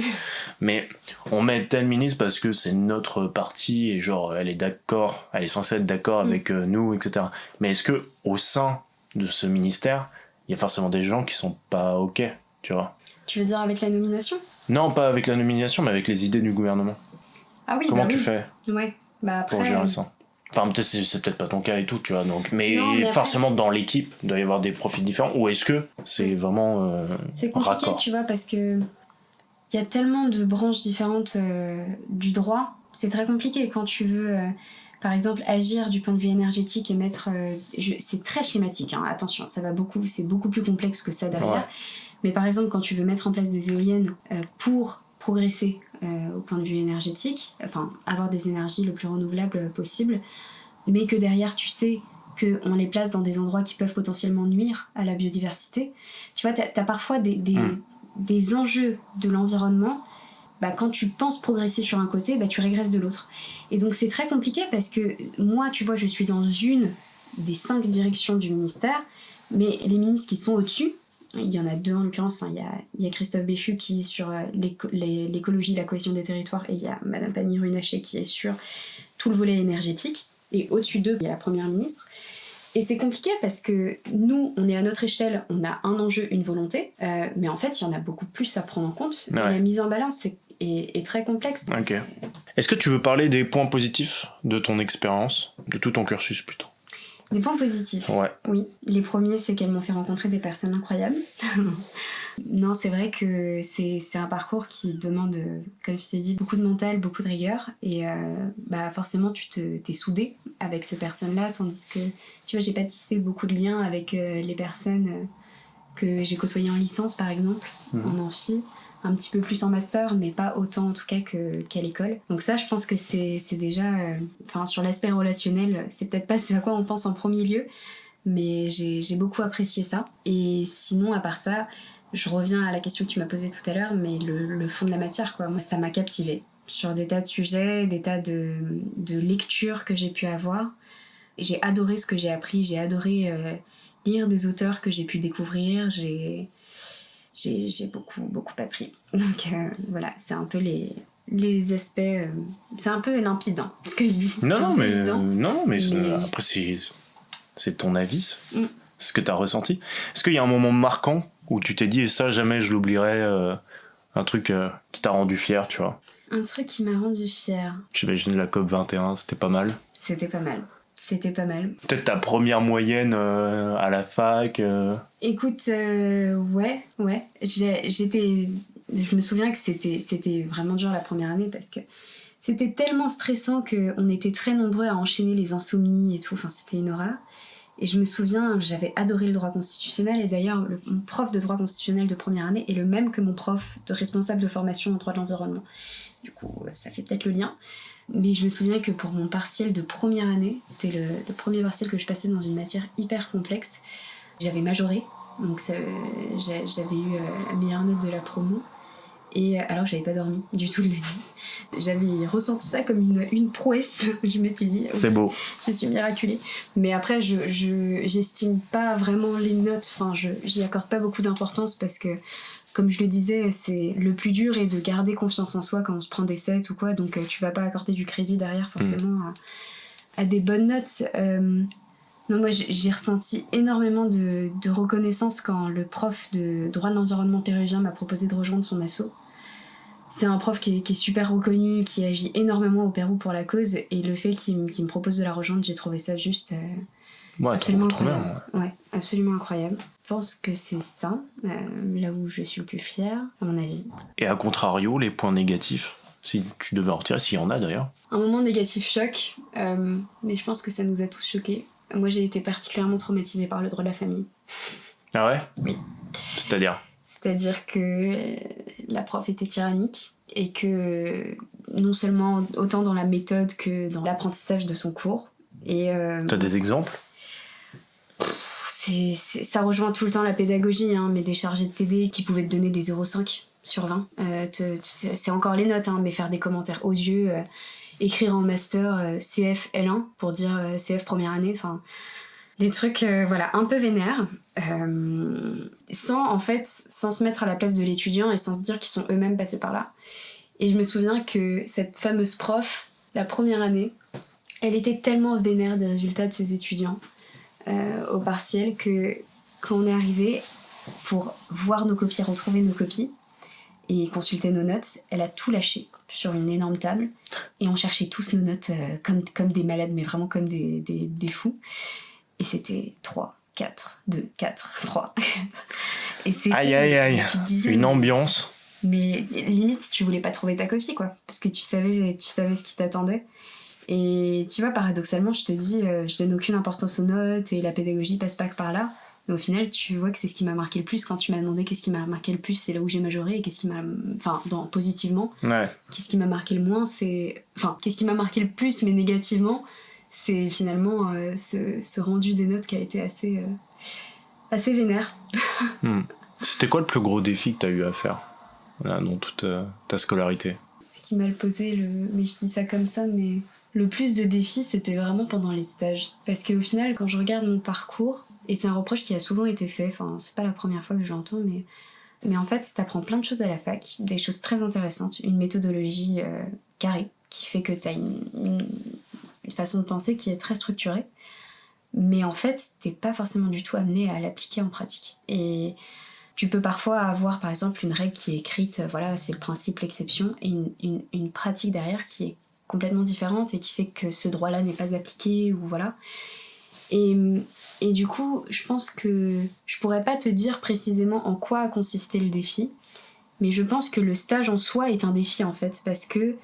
Mais on met tel ministre parce que c'est notre parti et genre elle est censée être d'accord avec nous, etc. Mais est-ce que au sein de ce ministère, il y a forcément des gens qui sont pas ok, tu vois? Tu veux dire avec la nomination? Non, pas avec la nomination, mais avec les idées du gouvernement. Ah oui. Comment tu fais? Ouais. Après, pour gérer ça. Enfin, c'est peut-être pas ton cas et tout, tu vois. Donc, mais forcément, dans l'équipe, il doit y avoir des profils différents. Ou est-ce que c'est vraiment c'est compliqué, raccord, tu vois, parce que il y a tellement de branches différentes du droit. C'est très compliqué quand tu veux, par exemple, agir du point de vue énergétique et mettre... c'est très schématique, hein, attention, c'est beaucoup plus complexe que ça derrière. Ouais. Mais par exemple, quand tu veux mettre en place des éoliennes pour progresser au point de vue énergétique, avoir des énergies le plus renouvelables possible, mais que derrière tu sais qu'on les place dans des endroits qui peuvent potentiellement nuire à la biodiversité. Tu vois, t'as parfois des enjeux de l'environnement. Quand tu penses progresser sur un côté, tu régresses de l'autre. Et donc c'est très compliqué parce que moi, tu vois, je suis dans une des 5 directions du ministère, mais les ministres qui sont au-dessus, il y en a 2 en l'occurrence, il y a Christophe Béchu qui est sur l'écologie, la cohésion des territoires, et il y a Madame Pannier-Runacher qui est sur tout le volet énergétique, et au-dessus d'eux, il y a la première ministre. Et c'est compliqué parce que nous, on est à notre échelle, on a un enjeu, une volonté, mais en fait, il y en a beaucoup plus à prendre en compte. Ouais. La mise en balance est très complexe. Ok. Est-ce que tu veux parler des points positifs de ton expérience, de tout ton cursus plutôt ? Des points positifs. Ouais. Oui. Les premiers, c'est qu'elles m'ont fait rencontrer des personnes incroyables. Non, c'est vrai que c'est un parcours qui demande, comme je t'ai dit, beaucoup de mental, beaucoup de rigueur. Et forcément, tu t'es soudé avec ces personnes-là, tandis que, tu vois, j'ai pas tissé beaucoup de liens avec les personnes que j'ai côtoyées en licence, par exemple, en amphi. Un petit peu plus en master, mais pas autant en tout cas qu'à l'école. Donc ça, je pense que c'est déjà... sur l'aspect relationnel, c'est peut-être pas ce à quoi on pense en premier lieu, mais j'ai beaucoup apprécié ça. Et sinon, à part ça, je reviens à la question que tu m'as posée tout à l'heure, mais le fond de la matière, quoi. Moi, ça m'a captivée. Sur des tas de sujets, des tas de lectures que j'ai pu avoir. J'ai adoré ce que j'ai appris, j'ai adoré lire des auteurs que j'ai pu découvrir, j'ai beaucoup appris. Donc voilà, c'est un peu les aspects... c'est un peu limpide, hein, ce que je dis. Non, mais après, c'est ton avis, c'est ce que t'as ressenti. Est-ce qu'il y a un moment marquant où tu t'es dit, et ça, jamais je l'oublierai, un truc qui t'a rendu fier, tu vois ? Un truc qui m'a rendu fier. J'imagine la COP21, c'était pas mal. C'était pas mal. Peut-être ta première moyenne à la fac Écoute, ouais. Je me souviens que c'était vraiment dur la première année parce que c'était tellement stressant qu'on était très nombreux à enchaîner les insomnies et tout. Enfin, c'était une horreur. Et je me souviens, j'avais adoré le droit constitutionnel. Et d'ailleurs, mon prof de droit constitutionnel de première année est le même que mon prof de responsable de formation en droit de l'environnement. Du coup, ça fait peut-être le lien. Mais je me souviens que pour mon partiel de première année, c'était le premier partiel que je passais dans une matière hyper complexe. J'avais majoré, donc j'avais eu la meilleure note de la promo. Et alors j'avais pas dormi du tout de la nuit. J'avais ressenti ça comme une prouesse. Je me suis dit, c'est beau. Je suis miraculée. Mais après, j'estime pas vraiment les notes. Enfin, j'y accorde pas beaucoup d'importance parce que, comme je le disais, c'est le plus dur est de garder confiance en soi quand on se prend des 7 ou quoi. Donc tu vas pas accorder du crédit derrière forcément à des bonnes notes. Non, moi j'ai ressenti énormément de reconnaissance quand le prof de droit de l'environnement péruvien m'a proposé de rejoindre son asso. C'est un prof qui est super reconnu, qui agit énormément au Pérou pour la cause, et le fait qu'il me propose de la rejoindre, j'ai trouvé ça juste absolument incroyable. Ouais, absolument incroyable. Je pense que c'est ça, là où je suis le plus fière, à mon avis. Et à contrario, les points négatifs, si tu devais en retirer, s'il y en a d'ailleurs. Un moment négatif choc, mais je pense que ça nous a tous choqués. Moi, j'ai été particulièrement traumatisée par le droit de la famille. Ah ouais ? Oui. C'est-à-dire que la prof était tyrannique et que non seulement autant dans la méthode que dans l'apprentissage de son cours. T'as des exemples ? Ça rejoint tout le temps la pédagogie, hein, mais des chargés de TD qui pouvaient te donner des 0,5 sur 20. C'est encore les notes, hein, mais faire des commentaires odieux, écrire en master CF L1 pour dire CF première année, enfin des trucs un peu vénères, sans se mettre à la place de l'étudiant et sans se dire qu'ils sont eux-mêmes passés par là. Et je me souviens que cette fameuse prof, la première année, elle était tellement vénère des résultats de ses étudiants au partiel que quand on est arrivé pour voir nos copies, retrouver nos copies et consulter nos notes, elle a tout lâché sur une énorme table et on cherchait tous nos notes comme des malades, mais vraiment comme des fous. Et c'était 3, 4, 2, 4, 3. Et c'était, aïe. Une ambiance. Mais limite, tu voulais pas trouver ta copie, quoi. Parce que tu savais ce qui t'attendait. Et tu vois, paradoxalement, je te dis, je donne aucune importance aux notes et la pédagogie passe pas que par là. Mais au final, tu vois que c'est ce qui m'a marqué le plus. Quand tu m'as demandé qu'est-ce qui m'a marqué le plus, c'est là où j'ai majoré. Et qu'est-ce qui m'a... Enfin, positivement. Ouais. Qu'est-ce qui m'a marqué le moins, c'est... Enfin, qu'est-ce qui m'a marqué le plus, mais négativement, c'est finalement ce rendu des notes qui a été assez vénère. C'était quoi le plus gros défi que t'as eu à faire là, dans toute ta scolarité? Ce qui m'a posé, mais je dis ça comme ça, mais le plus de défis, c'était vraiment pendant les stages. Parce qu'au final, quand je regarde mon parcours, et c'est un reproche qui a souvent été fait, enfin, c'est pas la première fois que j'entends, mais en fait, t'apprends plein de choses à la fac, des choses très intéressantes, une méthodologie carrée, qui fait que t'as une façon de penser qui est très structurée, mais en fait, t'es pas forcément du tout amené à l'appliquer en pratique. Et tu peux parfois avoir, par exemple, une règle qui est écrite, voilà, c'est le principe, l'exception, et une pratique derrière qui est complètement différente et qui fait que ce droit-là n'est pas appliqué, ou voilà. Et du coup, je pense que je pourrais pas te dire précisément en quoi a consisté le défi, mais je pense que le stage en soi est un défi, en fait, parce que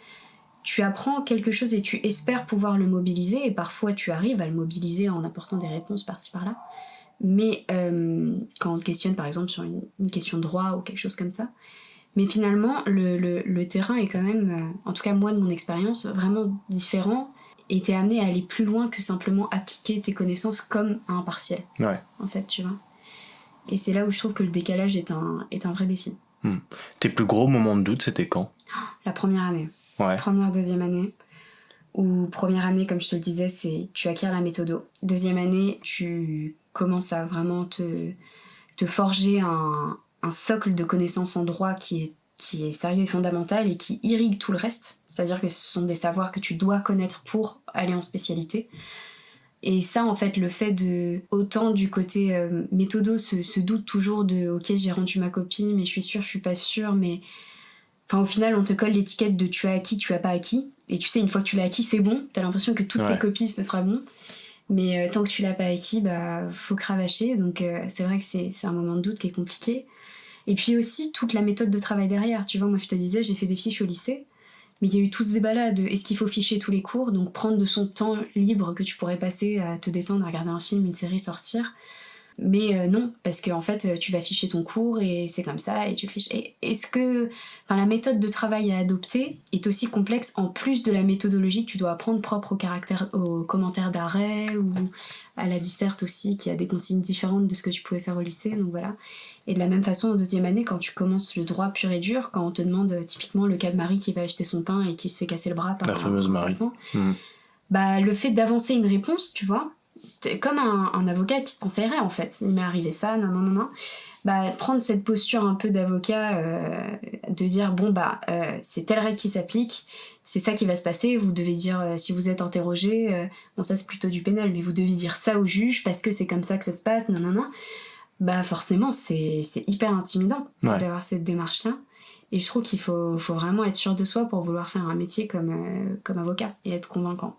tu apprends quelque chose et tu espères pouvoir le mobiliser, et parfois tu arrives à le mobiliser en apportant des réponses par-ci par-là. Mais quand on te questionne par exemple sur une question de droit ou quelque chose comme ça, mais finalement le terrain est quand même, en tout cas moi de mon expérience, vraiment différent, et t'es amené à aller plus loin que simplement appliquer tes connaissances comme à un partiel. Ouais. En fait, tu vois. Et c'est là où je trouve que le décalage est un vrai défi. Tes plus gros moments de doute, c'était quand? La première année. Ouais. Première, deuxième année. Ou première année, comme je te le disais, c'est tu acquiers la méthode. Deuxième année, tu commences à vraiment te forger un socle de connaissances en droit qui est sérieux et fondamental et qui irrigue tout le reste. C'est-à-dire que ce sont des savoirs que tu dois connaître pour aller en spécialité. Et ça, en fait, le fait de... Autant du côté méthodo se doute toujours de « Ok, j'ai rendu ma copie, mais je suis sûre, je suis pas sûre, mais... » Enfin, au final, on te colle l'étiquette de « Tu as acquis, tu as pas acquis ». Et tu sais, une fois que tu l'as acquis, c'est bon. T'as l'impression que toutes tes copies, ce sera bon. Mais tant que tu l'as pas acquis, faut cravacher. Donc c'est vrai que c'est un moment de doute qui est compliqué. Et puis aussi, toute la méthode de travail derrière. Tu vois, moi je te disais, j'ai fait des fiches au lycée. Mais il y a eu tout ce débat-là de est-ce qu'il faut ficher tous les cours, donc prendre de son temps libre que tu pourrais passer à te détendre, à regarder un film, une série, sortir. Mais non, parce qu'en fait, tu vas ficher ton cours et c'est comme ça, et tu le fiches. Et est-ce que... Enfin, la méthode de travail à adopter est aussi complexe en plus de la méthodologie que tu dois apprendre propre aux commentaires d'arrêt ou à la disserte aussi, qui a des consignes différentes de ce que tu pouvais faire au lycée, donc voilà. Et de la même façon, en deuxième année, quand tu commences le droit pur et dur, quand on te demande typiquement le cas de Marie qui va acheter son pain et qui se fait casser le bras par la fameuse Marie. Passant, le fait d'avancer une réponse, tu vois, t'es comme un avocat qui te conseillerait en fait. Il m'est arrivé ça, non. Prendre cette posture un peu d'avocat, de dire c'est telle règle qui s'applique, c'est ça qui va se passer, vous devez dire, si vous êtes interrogé, ça c'est plutôt du pénal, mais vous devez dire ça au juge parce que c'est comme ça que ça se passe, forcément c'est hyper intimidant d'avoir cette démarche-là. Et je trouve qu'il faut vraiment être sûr de soi pour vouloir faire un métier comme avocat et être convaincant.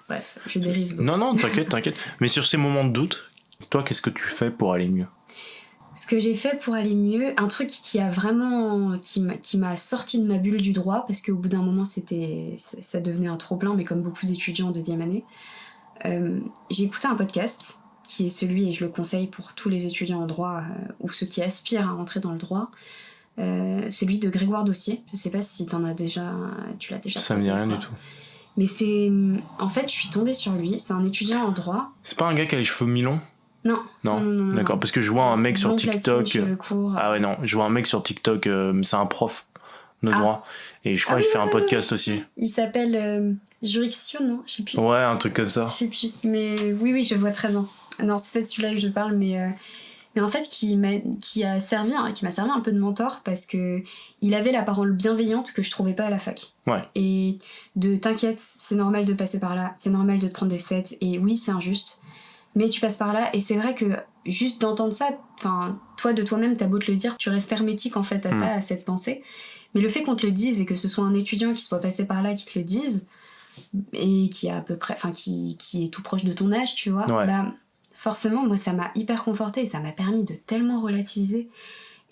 Bref, je dérive beaucoup. Non, t'inquiète. Mais sur ces moments de doute, toi, qu'est-ce que tu fais pour aller mieux? Ce que j'ai fait pour aller mieux, un truc qui m'a sorti de ma bulle du droit, parce qu'au bout d'un moment, ça devenait un trop-plein, mais comme beaucoup d'étudiants en deuxième année, j'ai écouté un podcast, qui est celui, et je le conseille pour tous les étudiants en droit, ou ceux qui aspirent à rentrer dans le droit, celui de Grégoire Dossier. Je sais pas si tu l'as déjà Ça me dit rien du tout. Mais en fait, je suis tombée sur lui. C'est un étudiant en droit. C'est pas un gars qui a les cheveux mi-longs? Non. D'accord, parce que je vois un mec sur TikTok. Cheveux courts. Ah ouais, non, je vois un mec sur TikTok, c'est un prof de droit. Et je crois qu'il fait un podcast aussi. Il s'appelle Juriction, non? Je sais plus. Ouais, un truc comme ça. Je sais plus. Mais oui, je vois très bien. Non, c'est pas de celui-là que je parle, mais en fait, qui m'a servi un peu de mentor parce que il avait la parole bienveillante que je trouvais pas à la fac. Ouais. Et t'inquiète, c'est normal de passer par là, c'est normal de te prendre des 7, et oui, c'est injuste, mais tu passes par là, et c'est vrai que juste d'entendre ça, toi de toi-même, t'as beau te le dire, tu restes hermétique en fait à ça, à cette pensée, mais le fait qu'on te le dise et que ce soit un étudiant qui soit passé par là qui te le dise, et qui a à peu près, qui est tout proche de ton âge, tu vois, forcément, moi, ça m'a hyper confortée et ça m'a permis de tellement relativiser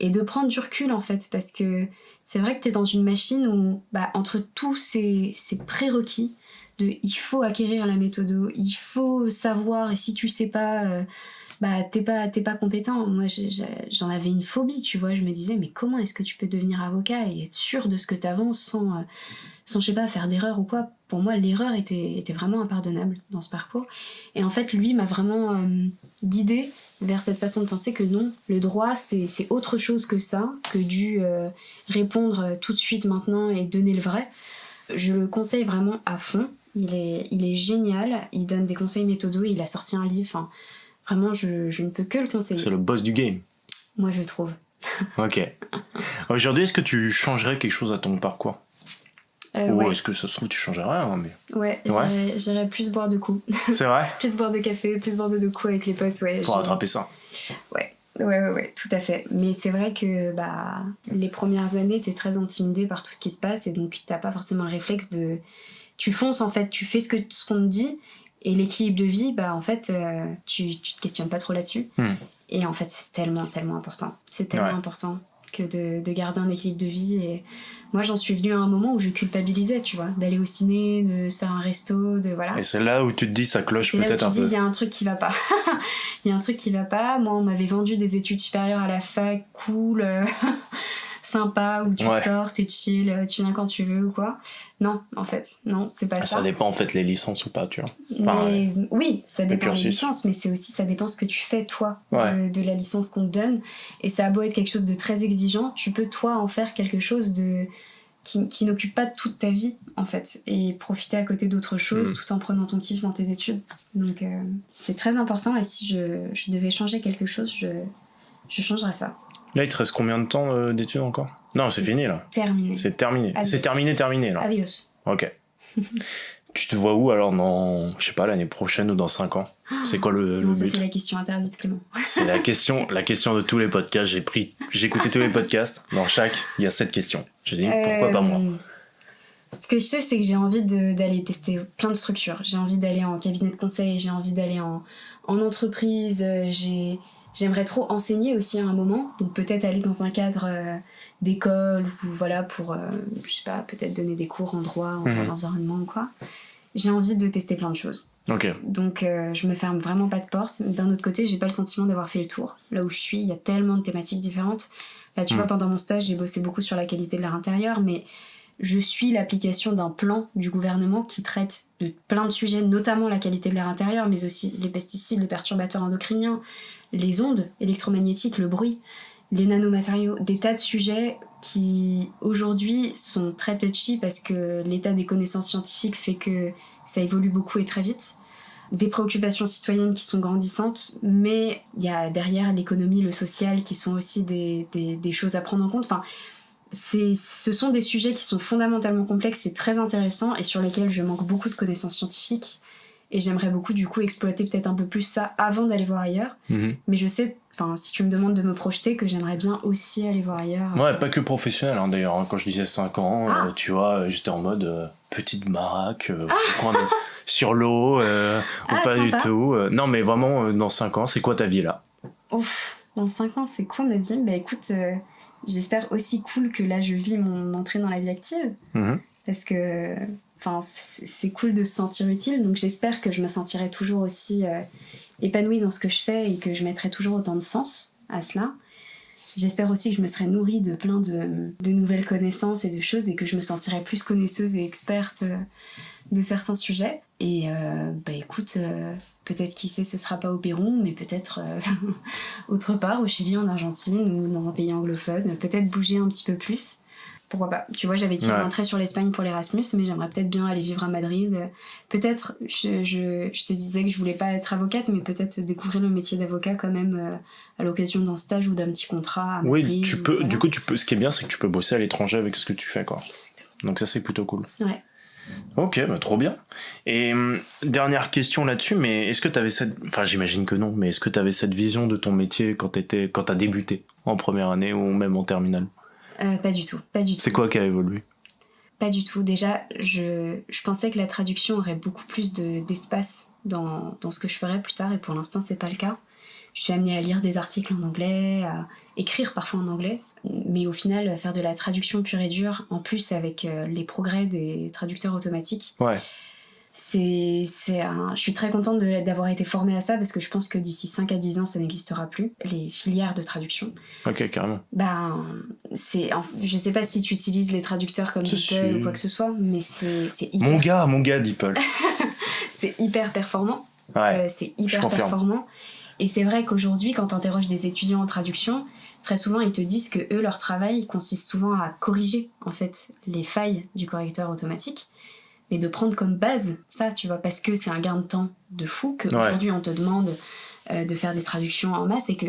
et de prendre du recul, en fait, parce que c'est vrai que t'es dans une machine où, entre tous ces prérequis de il faut acquérir la méthode, il faut savoir, et si tu sais pas, t'es pas compétent. Moi, j'en avais une phobie, tu vois. Je me disais, mais comment est-ce que tu peux devenir avocat et être sûr de ce que t'avances sans je sais pas, faire d'erreur ou quoi. Pour moi, l'erreur était vraiment impardonnable dans ce parcours. Et en fait, lui m'a vraiment guidée vers cette façon de penser que non, le droit, c'est autre chose que ça, que dû répondre tout de suite maintenant et donner le vrai. Je le conseille vraiment à fond. Il est génial, il donne des conseils méthodos, il a sorti un livre. Enfin, vraiment, je ne peux que le conseiller. C'est le boss du game. Moi, je trouve. Ok. Aujourd'hui, est-ce que tu changerais quelque chose à ton parcours ? Ou ouais. est-ce que ça se trouve tu changerais rien mais... Ouais, j'irais plus boire de coups. C'est vrai. Plus boire de café, plus boire de coups avec les potes, ouais. Faut rattraper ça. Ouais, tout à fait. Mais c'est vrai que les premières années, t'es très intimidée par tout ce qui se passe et donc t'as pas forcément le réflexe de... Tu fonces en fait, tu fais ce qu'on te dit et l'équilibre de vie, en fait, tu te questionnes pas trop là-dessus. Et en fait, c'est tellement, tellement important. C'est tellement important que de garder un équilibre de vie. Et moi, j'en suis venue à un moment où je culpabilisais, tu vois, d'aller au ciné, de se faire un resto, de voilà. Et c'est là où tu te dis ça cloche c'est peut-être là où un tu te peu. dis, il y a un truc qui va pas. Il y a un truc qui va pas. Moi, on m'avait vendu des études supérieures à la fac, cool, sympa, où tu sors, t'es chill, tu viens quand tu veux ou quoi. Non, en fait, non, c'est pas ça. Ça dépend en fait les licences ou pas, tu vois. Enfin, oui, ça dépend des licences, mais c'est aussi, ça dépend ce que tu fais toi de la licence qu'on te donne. Et ça a beau être quelque chose de très exigeant, tu peux toi en faire quelque chose qui n'occupe pas toute ta vie en fait, et profiter à côté d'autres choses tout en prenant ton kiff dans tes études. Donc c'est très important, et si je devais changer quelque chose, je changerais ça. Là, il te reste combien de temps d'études encore ? Non, c'est fini là. Terminé. C'est terminé. Adios. C'est terminé là. Adios. Ok. Tu te vois où alors dans, je sais pas, l'année prochaine ou dans 5 ans ? C'est quoi le non, ça, but ? c'est la question interdite, Clément. C'est la question de tous les podcasts. J'ai écouté tous les podcasts. Dans chaque, il y a cette question. J'ai dit pourquoi pas moi ? Ce que je sais, c'est que j'ai envie d'aller tester plein de structures. J'ai envie d'aller en cabinet de conseil, j'ai envie d'aller en entreprise, j'aimerais trop enseigner aussi à un moment, donc peut-être aller dans un cadre d'école, ou voilà, pour, je sais pas, peut-être donner des cours en droit, en environnement ou quoi. J'ai envie de tester plein de choses. Ok. Donc je me ferme vraiment pas de porte. D'un autre côté, j'ai pas le sentiment d'avoir fait le tour. Là où je suis, il y a tellement de thématiques différentes. Là, tu vois, pendant mon stage, j'ai bossé beaucoup sur la qualité de l'air intérieur, mais je suis l'application d'un plan du gouvernement qui traite de plein de sujets, notamment la qualité de l'air intérieur, mais aussi les pesticides, les perturbateurs endocriniens, les ondes électromagnétiques, le bruit, les nanomatériaux, des tas de sujets qui aujourd'hui sont très touchy parce que l'état des connaissances scientifiques fait que ça évolue beaucoup et très vite. Des préoccupations citoyennes qui sont grandissantes, mais il y a derrière l'économie, le social qui sont aussi des choses à prendre en compte. Enfin, ce sont des sujets qui sont fondamentalement complexes et très intéressants et sur lesquels je manque beaucoup de connaissances scientifiques. Et j'aimerais beaucoup du coup exploiter peut-être un peu plus ça avant d'aller voir ailleurs. Mais je sais, enfin si tu me demandes de me projeter, que j'aimerais bien aussi aller voir ailleurs. Ouais, pas que professionnel d'ailleurs. Quand je disais 5 ans, tu vois, j'étais en mode petite baraque, sur l'eau, ou pas du tout. Non mais vraiment, dans 5 ans, c'est quoi ta vie là ? Ouf, dans 5 ans, c'est quoi ma vie ? Bah écoute, j'espère aussi cool que là je vis mon entrée dans la vie active. Parce que... Enfin, c'est cool de se sentir utile, donc j'espère que je me sentirai toujours aussi épanouie dans ce que je fais et que je mettrai toujours autant de sens à cela. J'espère aussi que je me serai nourrie de plein de nouvelles connaissances et de choses et que je me sentirai plus connaisseuse et experte de certains sujets. Et écoute, peut-être qui sait, ce sera pas au Pérou, mais peut-être autre part, au Chili, en Argentine ou dans un pays anglophone, peut-être bouger un petit peu plus. Pourquoi pas ? Tu vois, j'avais tiré un trait sur l'Espagne pour l'Erasmus, mais j'aimerais peut-être bien aller vivre à Madrid. Peut-être, je te disais que je voulais pas être avocate, mais peut-être découvrir le métier d'avocat quand même à l'occasion d'un stage ou d'un petit contrat à Madrid. Oui, tu peux. Voilà. Du coup, ce qui est bien, c'est que tu peux bosser à l'étranger avec ce que tu fais, quoi. Exactement. Donc ça, c'est plutôt cool. Ouais. Ok, trop bien. Et dernière question là-dessus, mais est-ce que t'avais enfin j'imagine que non, mais est-ce que t'avais cette vision de ton métier quand t'as débuté en première année ou même en terminale ? Pas du tout. C'est quoi qui a évolué ? Pas du tout. Déjà, je pensais que la traduction aurait beaucoup plus d'espace dans ce que je ferais plus tard, et pour l'instant, c'est pas le cas. Je suis amenée à lire des articles en anglais, à écrire parfois en anglais, mais au final, faire de la traduction pure et dure, en plus avec les progrès des traducteurs automatiques, je suis très contente d'avoir été formée à ça parce que je pense que d'ici 5 à 10 ans, ça n'existera plus, les filières de traduction. Ok, carrément. Je sais pas si tu utilises les traducteurs comme DeepL ou quoi que ce soit, mais c'est hyper... Mon gars, DeepL. C'est hyper performant. Ouais, c'est hyper performant. Et c'est vrai qu'aujourd'hui, quand tu interroges des étudiants en traduction, très souvent, ils te disent que eux, leur travail consiste souvent à corriger, en fait, les failles du correcteur automatique. Mais de prendre comme base ça, tu vois, parce que c'est un gain de temps de fou qu'aujourd'hui on te demande de faire des traductions en masse et que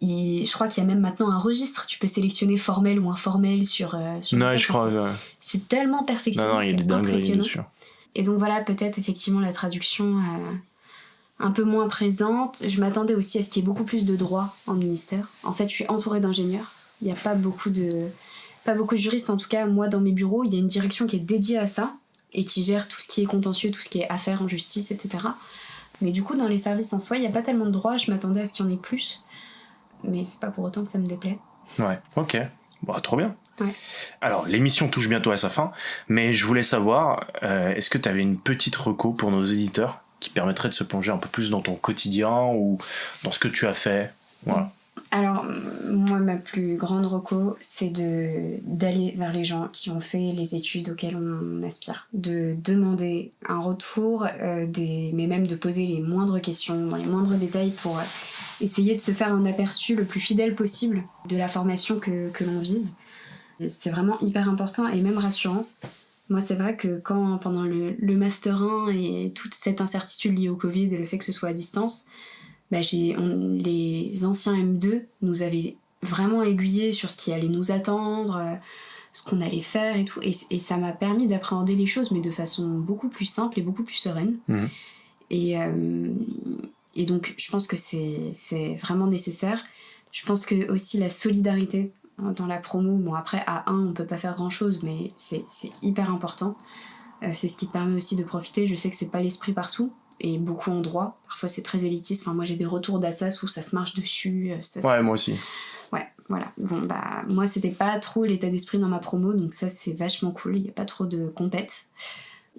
je crois qu'il y a même maintenant un registre, tu peux sélectionner formel ou informel sur ouais, je crois. C'est tellement perfectionné, il y a des dingueries dessus. Et donc voilà, peut-être effectivement la traduction un peu moins présente. Je m'attendais aussi à ce qu'il y ait beaucoup plus de droits en ministère. En fait, je suis entourée d'ingénieurs. Il n'y a pas beaucoup de juristes, en tout cas, moi dans mes bureaux, il y a une direction qui est dédiée à ça et qui gère tout ce qui est contentieux, tout ce qui est affaires en justice, etc. Mais du coup, dans les services en soi, il n'y a pas tellement de droits, je m'attendais à ce qu'il y en ait plus. Mais c'est pas pour autant que ça me déplaît. Ouais, ok. Bon, trop bien. Ouais. Alors, l'émission touche bientôt à sa fin, mais je voulais savoir, est-ce que tu avais une petite reco pour nos éditeurs qui permettrait de se plonger un peu plus dans ton quotidien ou dans ce que tu as fait? Voilà. Alors, moi, ma plus grande reco, c'est d'aller vers les gens qui ont fait les études auxquelles on aspire. De demander un retour, mais même de poser les moindres questions, dans les moindres détails pour essayer de se faire un aperçu le plus fidèle possible de la formation que l'on vise. C'est vraiment hyper important et même rassurant. Moi, c'est vrai que pendant le Master 1 et toute cette incertitude liée au Covid et le fait que ce soit à distance, les anciens M2 nous avaient vraiment aiguillés sur ce qui allait nous attendre, ce qu'on allait faire et tout. Et ça m'a permis d'appréhender les choses, mais de façon beaucoup plus simple et beaucoup plus sereine. Mmh. Et donc, je pense que c'est vraiment nécessaire. Je pense que aussi la solidarité dans la promo, bon après à 1 on peut pas faire grand chose, mais c'est hyper important. C'est ce qui te permet aussi de profiter. Je sais que c'est pas l'esprit partout, et beaucoup en droit. Parfois c'est très élitiste. Enfin, moi j'ai des retours d'Assas où ça se marche dessus. Ouais, moi aussi. Ouais, voilà. Bon, moi c'était pas trop l'état d'esprit dans ma promo, donc ça c'est vachement cool. Il y a pas trop de compètes.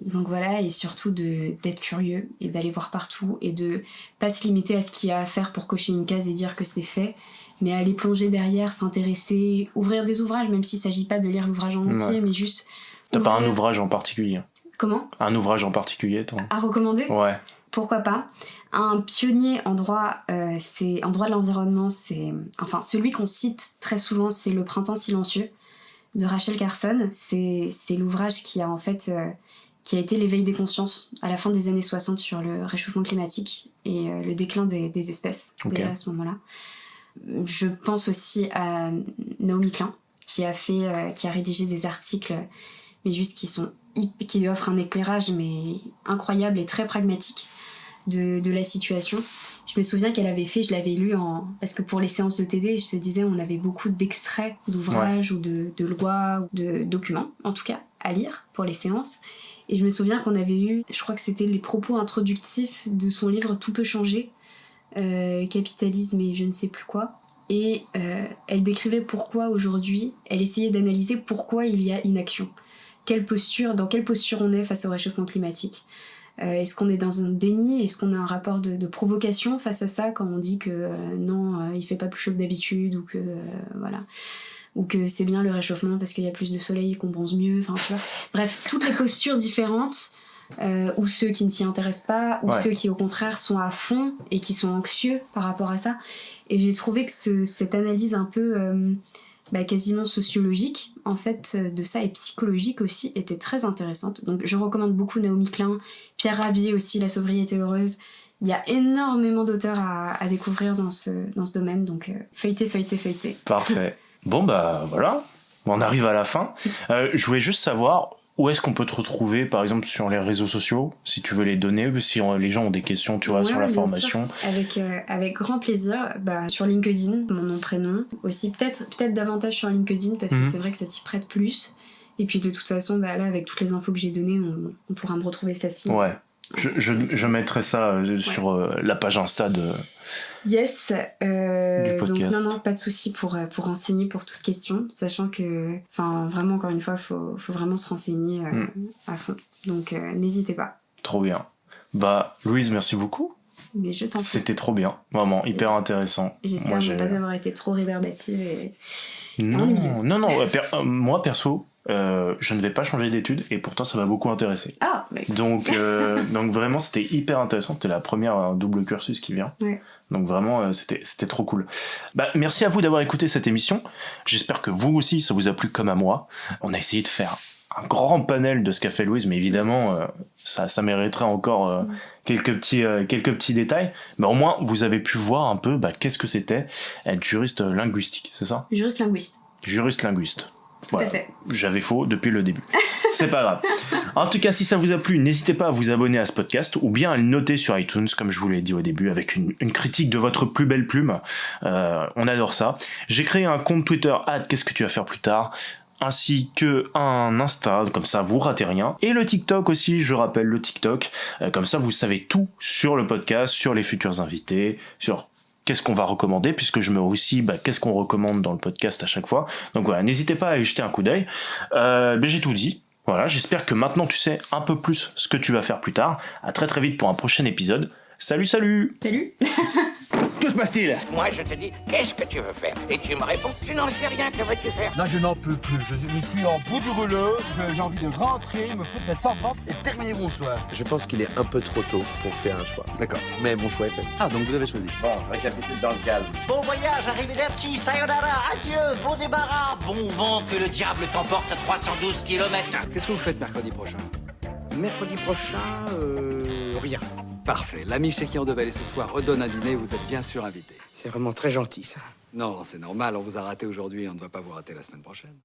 Donc voilà, et surtout d'être curieux et d'aller voir partout et de pas se limiter à ce qu'il y a à faire pour cocher une case et dire que c'est fait, mais aller plonger derrière, s'intéresser, ouvrir des ouvrages, même s'il s'agit pas de lire l'ouvrage en entier, mais juste... T'as pas un ouvrage en particulier? Comment? Un ouvrage en particulier, toi? À recommander? Ouais. Pourquoi pas? Un pionnier en droit, en droit de l'environnement, enfin celui qu'on cite très souvent, c'est Le Printemps silencieux de Rachel Carson. C'est l'ouvrage qui a en fait... qui a été l'éveil des consciences à la fin des années 60 sur le réchauffement climatique et le déclin des espèces, déjà à ce moment-là. Je pense aussi à Naomi Klein, qui a rédigé des articles, mais juste qui offrent un éclairage mais incroyable et très pragmatique de la situation. Je me souviens qu'elle avait fait, je l'avais lu parce que pour les séances de TD, je te disais, on avait beaucoup d'extraits d'ouvrages ou de lois ou de documents, en tout cas, à lire pour les séances. Et je me souviens qu'on avait eu, je crois que c'était les propos introductifs de son livre Tout peut changer, capitalisme et je ne sais plus quoi. Et elle décrivait pourquoi aujourd'hui, elle essayait d'analyser pourquoi il y a inaction. Dans quelle posture on est face au réchauffement climatique. Est-ce qu'on est dans un déni? Est-ce qu'on a un rapport de provocation face à ça quand on dit que non, il fait pas plus chaud que d'habitude ou que voilà. Ou que c'est bien le réchauffement parce qu'il y a plus de soleil et qu'on bronze mieux, enfin tu vois. Bref, toutes les postures différentes, ou ceux qui ne s'y intéressent pas, ou ceux qui au contraire sont à fond et qui sont anxieux par rapport à ça. Et j'ai trouvé que cette analyse un peu quasiment sociologique, en fait, de ça, et psychologique aussi, était très intéressante. Donc je recommande beaucoup Naomi Klein, Pierre Rabhi aussi, La sobriété heureuse. Il y a énormément d'auteurs à découvrir dans ce domaine, donc feuilletez. Parfait. Bon voilà, on arrive à la fin. Je voulais juste savoir où est-ce qu'on peut te retrouver, par exemple sur les réseaux sociaux, si tu veux les donner, si les gens ont des questions, tu vois, sur la formation. Avec grand plaisir. Sur LinkedIn, mon nom, prénom. Aussi peut-être davantage sur LinkedIn parce que c'est vrai que ça s'y prête plus. Et puis de toute façon, là, avec toutes les infos que j'ai données, on pourra me retrouver facilement. Ouais. Je mettrai ça sur la page Insta de... Yes, du podcast. Donc non, pas de souci pour renseigner pour toute question, sachant que, enfin, vraiment, encore une fois, faut vraiment se renseigner à fond. Donc, n'hésitez pas. Trop bien. Bah, Louise, merci beaucoup. Mais je t'en prie. C'était trop bien, vraiment, hyper intéressant. J'espère ne pas avoir été trop réverbative et Non, moi perso, je ne vais pas changer d'études et pourtant ça m'a beaucoup intéressé. Ah, bah, donc vraiment c'était hyper intéressant. C'était la première double cursus qui vient. Ouais. Donc vraiment c'était trop cool. Bah merci à vous d'avoir écouté cette émission. J'espère que vous aussi ça vous a plu comme à moi. On a essayé de faire un grand panel de ce qu'a fait Louise, mais évidemment ça mériterait encore quelques petits détails. Mais au moins vous avez pu voir un peu qu'est-ce que c'était être juriste linguistique, c'est ça ? Juriste linguiste. Juriste linguiste. Voilà. Tout à fait. J'avais faux depuis le début. C'est pas grave. En tout cas, si ça vous a plu, n'hésitez pas à vous abonner à ce podcast ou bien à le noter sur iTunes, comme je vous l'ai dit au début, avec une critique de votre plus belle plume. On adore ça. J'ai créé un compte Twitter @qu'est-ce que tu vas faire plus tard, ainsi que un Insta, comme ça vous ratez rien, et le TikTok aussi, je rappelle le TikTok, comme ça vous savez tout sur le podcast, sur les futurs invités, sur qu'est-ce qu'on va recommander, puisque je mets aussi qu'est-ce qu'on recommande dans le podcast à chaque fois. Donc voilà, n'hésitez pas à y jeter un coup d'œil. J'ai tout dit. Voilà, j'espère que maintenant tu sais un peu plus ce que tu vas faire plus tard. À très très vite pour un prochain épisode. Salut. Salut. Que se passe-t-il? Moi, je te dis, qu'est-ce que tu veux faire? Et tu me réponds, tu n'en sais rien, que veux-tu faire? Là, je n'en peux plus. Je suis en bout du rouleau. J'ai envie de rentrer, me foutre mes servantes et terminer mon soir. Je pense qu'il est un peu trop tôt pour faire un choix. D'accord. Mais mon choix est fait. Ah, donc vous avez choisi. Bon, récapitule dans le calme. Bon voyage, arrivederci, sayonara, adieu, bon débarras, bon vent, que le diable t'emporte à 312 km. Qu'est-ce que vous faites mercredi prochain? Mercredi prochain, rien. Parfait. L'ami chez qui on devait aller ce soir redonne un dîner, vous êtes bien sûr invité. C'est vraiment très gentil, ça. Non, c'est normal, on vous a raté aujourd'hui, on ne va pas vous rater la semaine prochaine.